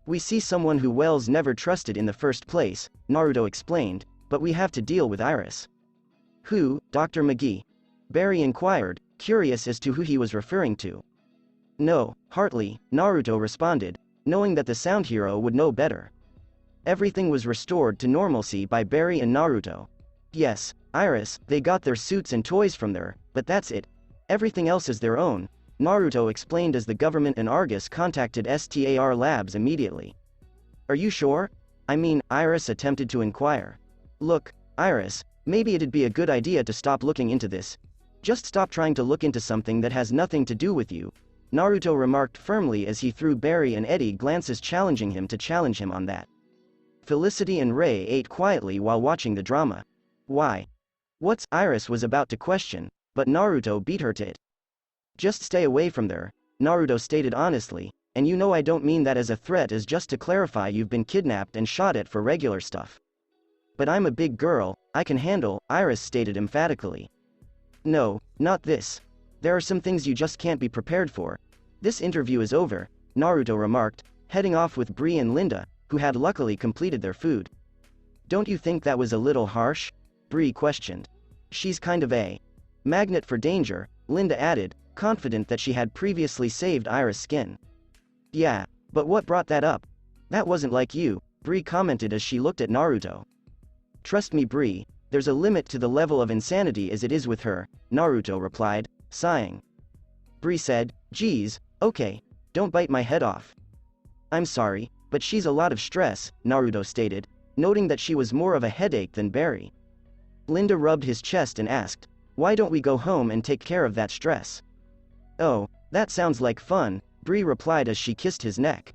We see someone who Wells never trusted in the first place, Naruto explained, but we have to deal with Iris. Who, Dr. McGee? Barry inquired, curious as to who he was referring to. No, Hartley, Naruto responded, knowing that the sound hero would know better. Everything was restored to normalcy by Barry and Naruto. Yes, Iris, they got their suits and toys from there, but that's it. Everything else is their own, Naruto explained as the government and Argus contacted STAR Labs immediately. Are you sure? I mean, Iris attempted to inquire. Look, Iris, maybe it'd be a good idea to stop looking into this. Just stop trying to look into something that has nothing to do with you, Naruto remarked firmly as he threw Barry and Eddie glances challenging him to challenge him on that. Felicity and Ray ate quietly while watching the drama. Why? What's Iris was about to question, but Naruto beat her to it. Just stay away from there, Naruto stated honestly, and you know I don't mean that as a threat, as just to clarify you've been kidnapped and shot at for regular stuff. But I'm a big girl, I can handle, Iris stated emphatically. No, not this. There are some things you just can't be prepared for. This interview is over, Naruto remarked, heading off with Bree and Linda, who had luckily completed their food. Don't you think that was a little harsh? Bree questioned. She's kind of a magnet for danger, Linda added, confident that she had previously saved Iris' skin. Yeah, but what brought that up? That wasn't like you, Bree commented as she looked at Naruto. Trust me, Bree, there's a limit to the level of insanity as it is with her, Naruto replied, sighing. Bree said, geez, okay, don't bite my head off. I'm sorry, but she's a lot of stress, Naruto stated, noting that she was more of a headache than Barry. Linda rubbed his chest and asked, why don't we go home and take care of that stress? Oh, that sounds like fun, Bree replied as she kissed his neck.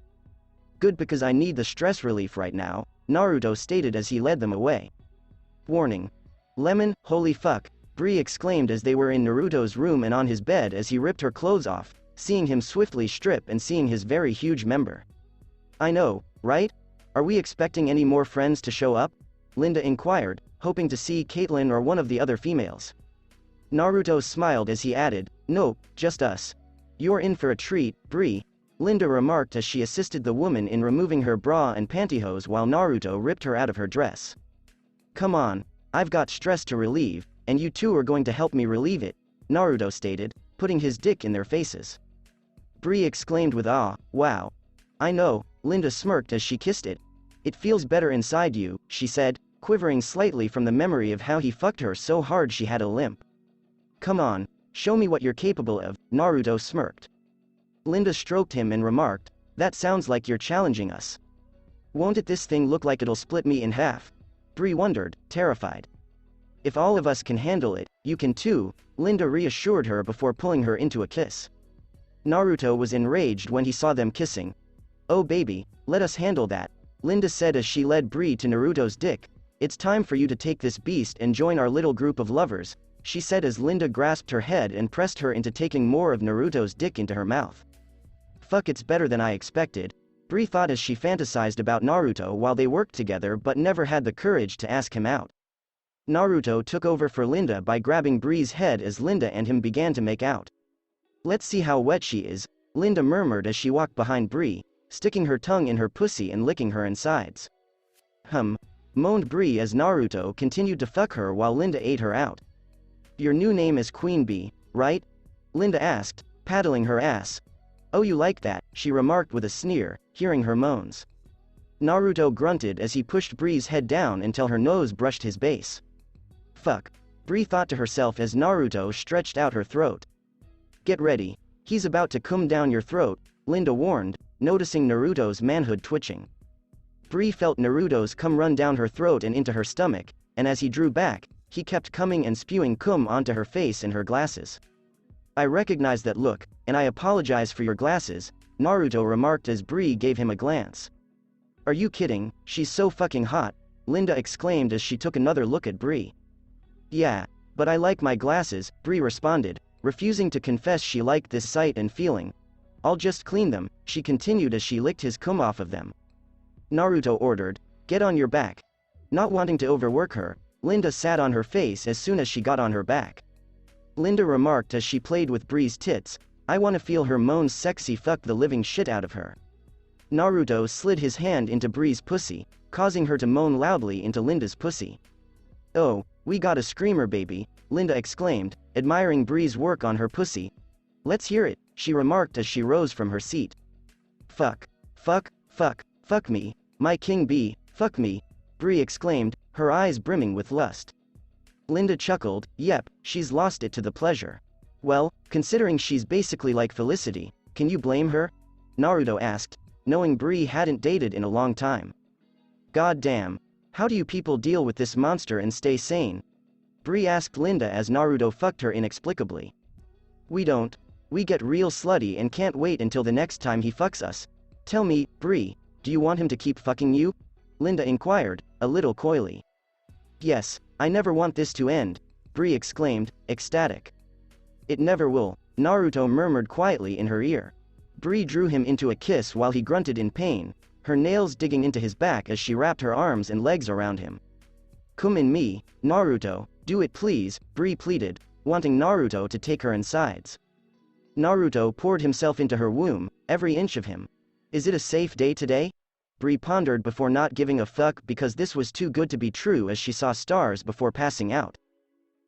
Good, because I need the stress relief right now, Naruto stated as he led them away. Warning. Lemon, holy fuck, Bree exclaimed as they were in Naruto's room and on his bed as he ripped her clothes off, seeing him swiftly strip and seeing his very huge member. I know, right? Are we expecting any more friends to show up? Linda inquired, hoping to see Caitlin or one of the other females. Naruto smiled as he added, nope, just us. You're in for a treat, Bree, Linda remarked as she assisted the woman in removing her bra and pantyhose while Naruto ripped her out of her dress. Come on, I've got stress to relieve, and you two are going to help me relieve it, Naruto stated, putting his dick in their faces. Bree exclaimed with awe, wow. I know, Linda smirked as she kissed it. It feels better inside you, she said, quivering slightly from the memory of how he fucked her so hard she had a limp. Come on, show me what you're capable of, Naruto smirked. Linda stroked him and remarked, that sounds like you're challenging us. Won't it this thing look like it'll split me in half? Bree wondered, terrified. If all of us can handle it, you can too, Linda reassured her before pulling her into a kiss. Naruto was enraged when he saw them kissing. Oh baby, let us handle that, Linda said as she led Bree to Naruto's dick. It's time for you to take this beast and join our little group of lovers, she said as Linda grasped her head and pressed her into taking more of Naruto's dick into her mouth. Fuck, it's better than I expected, Bree thought as she fantasized about Naruto while they worked together but never had the courage to ask him out. Naruto took over for Linda by grabbing Bree's head as Linda and him began to make out. Let's see how wet she is, Linda murmured as she walked behind Bree, sticking her tongue in her pussy and licking her insides. Moaned Bree as Naruto continued to fuck her while Linda ate her out. Your new name is Queen Bee, right? Linda asked, paddling her ass. Oh, you like that, she remarked with a sneer, hearing her moans. Naruto grunted as he pushed Bree's head down until her nose brushed his base. Fuck, Bree thought to herself as Naruto stretched out her throat. Get ready, he's about to come down your throat, Linda warned, noticing Naruto's manhood twitching. Bree felt Naruto's cum run down her throat and into her stomach, and as he drew back, he kept coming and spewing cum onto her face and her glasses. I recognize that look, and I apologize for your glasses, Naruto remarked as Bree gave him a glance. Are you kidding, she's so fucking hot, Linda exclaimed as she took another look at Bree. Yeah, but I like my glasses, Bree responded, refusing to confess she liked this sight and feeling. I'll just clean them, she continued as she licked his cum off of them. Naruto ordered, get on your back. Not wanting to overwork her, Linda sat on her face as soon as she got on her back. Linda remarked as she played with Bree's tits, I wanna feel her moans, sexy fuck the living shit out of her. Naruto slid his hand into Bree's pussy, causing her to moan loudly into Linda's pussy. Oh, we got a screamer baby, Linda exclaimed, admiring Bree's work on her pussy. Let's hear it, she remarked as she rose from her seat. Fuck. Fuck, fuck, fuck me, my king bee, fuck me, Bree exclaimed, her eyes brimming with lust. Linda chuckled, yep, she's lost it to the pleasure. Well, considering she's basically like Felicity, can you blame her? Naruto asked, knowing Bree hadn't dated in a long time. God damn, how do you people deal with this monster and stay sane? Bree asked Linda as Naruto fucked her inexplicably. We don't. We get real slutty and can't wait until the next time he fucks us. Tell me, Bree, do you want him to keep fucking you? Linda inquired, a little coyly. Yes, I never want this to end, Bree exclaimed, ecstatic. It never will, Naruto murmured quietly in her ear. Bree drew him into a kiss while he grunted in pain, her nails digging into his back as she wrapped her arms and legs around him. Come in me, Naruto, do it please, Bree pleaded, wanting Naruto to take her insides. Naruto poured himself into her womb, every inch of him. Is it a safe day today? Bree pondered before not giving a fuck because this was too good to be true as she saw stars before passing out.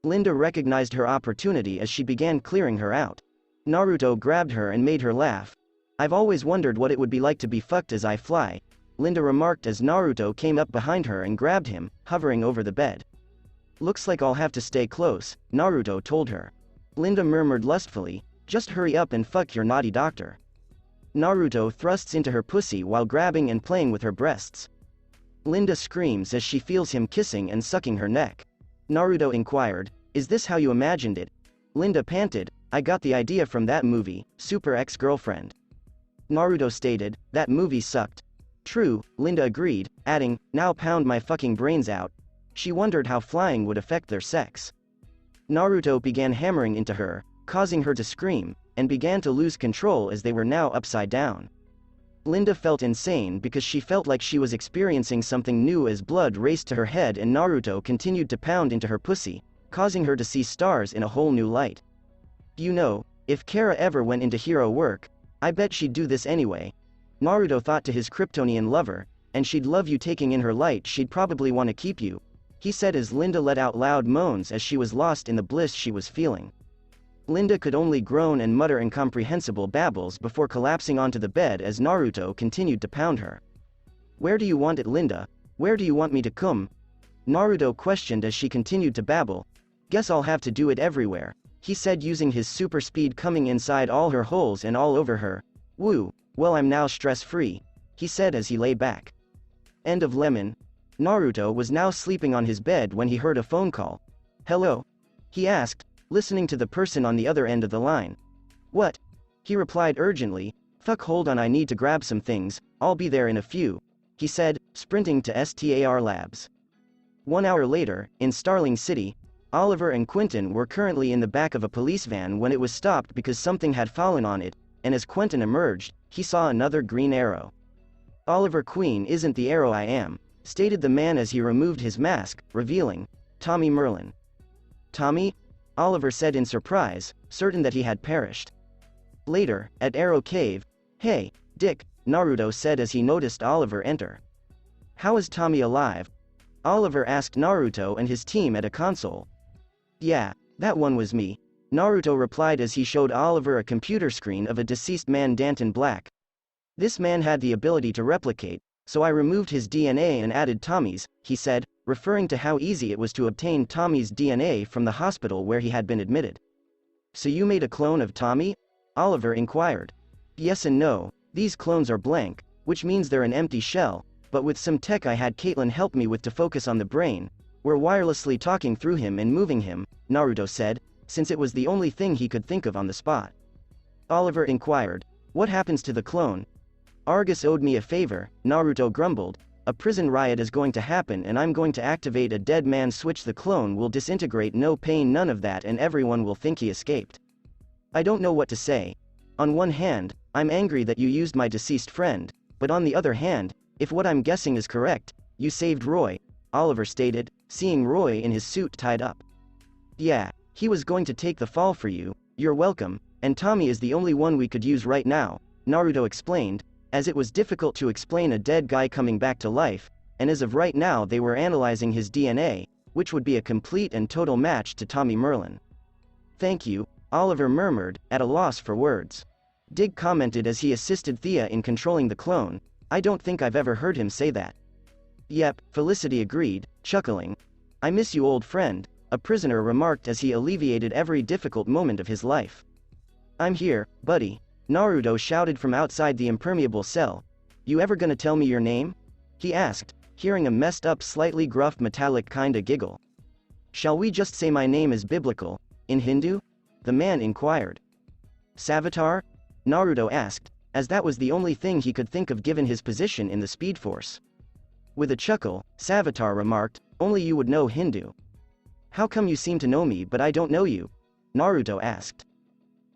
Linda recognized her opportunity as she began clearing her out. Naruto grabbed her and made her laugh. I've always wondered what it would be like to be fucked as I fly, Linda remarked as Naruto came up behind her and grabbed him, hovering over the bed. Looks like I'll have to stay close, Naruto told her. Linda murmured lustfully, just hurry up and fuck your naughty doctor. Naruto thrusts into her pussy while grabbing and playing with her breasts. Linda screams as she feels him kissing and sucking her neck. Naruto inquired, is this how you imagined it? Linda panted, I got the idea from that movie, Super Ex-Girlfriend. Naruto stated, that movie sucked. True, Linda agreed, adding, now pound my fucking brains out. She wondered how flying would affect their sex. Naruto began hammering into her, causing her to scream, and began to lose control as they were now upside down. Linda felt insane because she felt like she was experiencing something new as blood raced to her head and Naruto continued to pound into her pussy, causing her to see stars in a whole new light. You know, if Kara ever went into hero work, I bet she'd do this anyway. Naruto thought to his Kryptonian lover, and she'd love you taking in her light, she'd probably want to keep you, he said as Linda let out loud moans as she was lost in the bliss she was feeling. Linda could only groan and mutter incomprehensible babbles before collapsing onto the bed as Naruto continued to pound her. Where do you want it, Linda? Where do you want me to come? Naruto questioned as she continued to babble. Guess I'll have to do it everywhere, he said using his super speed coming inside all her holes and all over her. Woo, well I'm now stress-free, he said as he lay back. End of lemon. Naruto was now sleeping on his bed when he heard a phone call. Hello? He asked, listening to the person on the other end of the line. What? He replied urgently. Fuck, hold on, I need to grab some things, I'll be there in a few, he said, sprinting to STAR Labs. 1 hour later, in Starling City, Oliver and Quentin were currently in the back of a police van when it was stopped because something had fallen on it, and as Quentin emerged, he saw another green arrow. Oliver Queen isn't the arrow I am, stated the man as he removed his mask, revealing Tommy Merlin. Tommy? Oliver said in surprise, certain that he had perished. Later, at Arrow Cave, hey, Dick, Naruto said as he noticed Oliver enter. How is Tommy alive? Oliver asked Naruto and his team at a console. Yeah, that one was me, Naruto replied as he showed Oliver a computer screen of a deceased man, Danton Black. This man had the ability to replicate, so I removed his DNA and added Tommy's, he said, referring to how easy it was to obtain Tommy's DNA from the hospital where he had been admitted. So you made a clone of Tommy? Oliver inquired. Yes and no, these clones are blank, which means they're an empty shell, but with some tech I had Caitlin help me with to focus on the brain, we're wirelessly talking through him and moving him, Naruto said, since it was the only thing he could think of on the spot. Oliver inquired, what happens to the clone? Argus owed me a favor, Naruto grumbled, a prison riot is going to happen and I'm going to activate a dead man switch, the clone will disintegrate, no pain, none of that, and everyone will think he escaped. I don't know what to say. On one hand, I'm angry that you used my deceased friend, but on the other hand, if what I'm guessing is correct, you saved Roy, Oliver stated, seeing Roy in his suit tied up. Yeah, he was going to take the fall for you, you're welcome, and Tommy is the only one we could use right now, Naruto explained, as it was difficult to explain a dead guy coming back to life, and as of right now they were analyzing his DNA, which would be a complete and total match to Tommy Merlin. Thank you, Oliver murmured, at a loss for words. Dig commented as he assisted Thea in controlling the clone, I don't think I've ever heard him say that. Yep, Felicity agreed, chuckling. I miss you, old friend, a prisoner remarked as he alleviated every difficult moment of his life. I'm here, buddy, Naruto shouted from outside the impermeable cell. You ever gonna tell me your name? He asked, hearing a messed up, slightly gruff metallic kinda giggle. Shall we just say my name is biblical, in Hindu? The man inquired. Savitar? Naruto asked, as that was the only thing he could think of given his position in the Speed Force. With a chuckle, Savitar remarked, only you would know Hindu. How come you seem to know me but I don't know you? Naruto asked.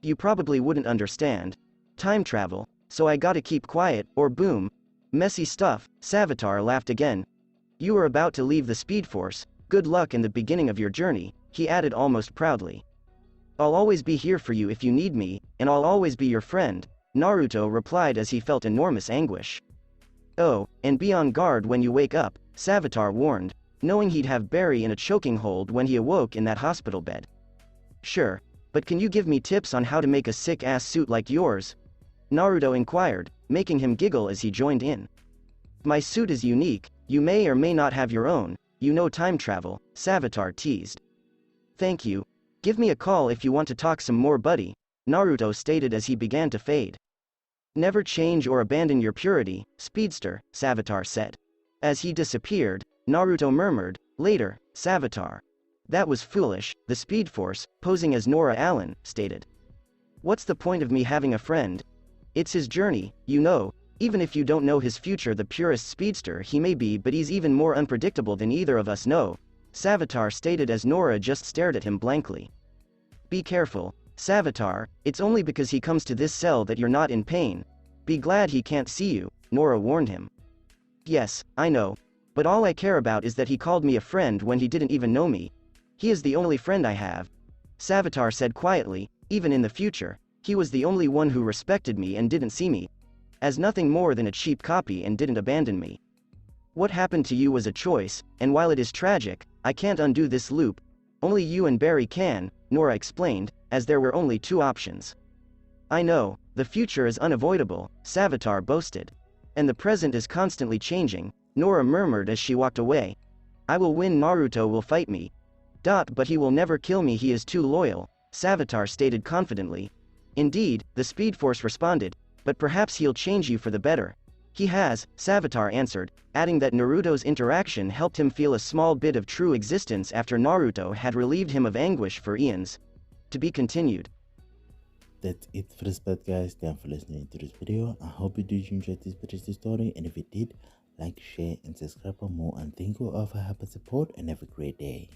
You probably wouldn't understand. Time travel, so I gotta keep quiet, or boom. Messy stuff, Savitar laughed again. You were about to leave the Speed Force, good luck in the beginning of your journey, he added almost proudly. I'll always be here for you if you need me, and I'll always be your friend, Naruto replied as he felt enormous anguish. Oh, and be on guard when you wake up, Savitar warned, knowing he'd have Barry in a choking hold when he awoke in that hospital bed. Sure, but can you give me tips on how to make a sick-ass suit like yours? Naruto inquired, making him giggle as he joined in. My suit is unique, you may or may not have your own, you know time travel, Savitar teased. Thank you. Give me a call if you want to talk some more, buddy, Naruto stated as he began to fade. Never change or abandon your purity, Speedster, Savitar said. As he disappeared, Naruto murmured, later, Savitar. That was foolish, the Speed Force, posing as Nora Allen, stated. What's the point of me having a friend? It's his journey, you know, even if you don't know his future, the purest speedster he may be, but he's even more unpredictable than either of us know, Savitar stated as Nora just stared at him blankly. Be careful, Savitar, it's only because he comes to this cell that you're not in pain. Be glad he can't see you, Nora warned him. Yes, I know. But all I care about is that he called me a friend when he didn't even know me. He is the only friend I have. Savitar said quietly. Even in the future, he was the only one who respected me and didn't see me as nothing more than a cheap copy and didn't abandon me. What happened to you was a choice, and while it is tragic, I can't undo this loop. Only you and Barry can, Nora explained, as there were only two options. I know, the future is unavoidable, Savitar boasted. And the present is constantly changing, Nora murmured as she walked away. I will win, Naruto will fight me. But he will never kill me, he is too loyal, Savitar stated confidently. Indeed, the Speed Force responded, but perhaps he'll change you for the better. He has, Savitar answered, adding that Naruto's interaction helped him feel a small bit of true existence after Naruto had relieved him of anguish for eons. To be continued. That's it for this part, guys. Thanks for listening to this video. I hope you did enjoy this particular story, and if you did, like, share, and subscribe for more. And thank you all for helping support, and have a great day.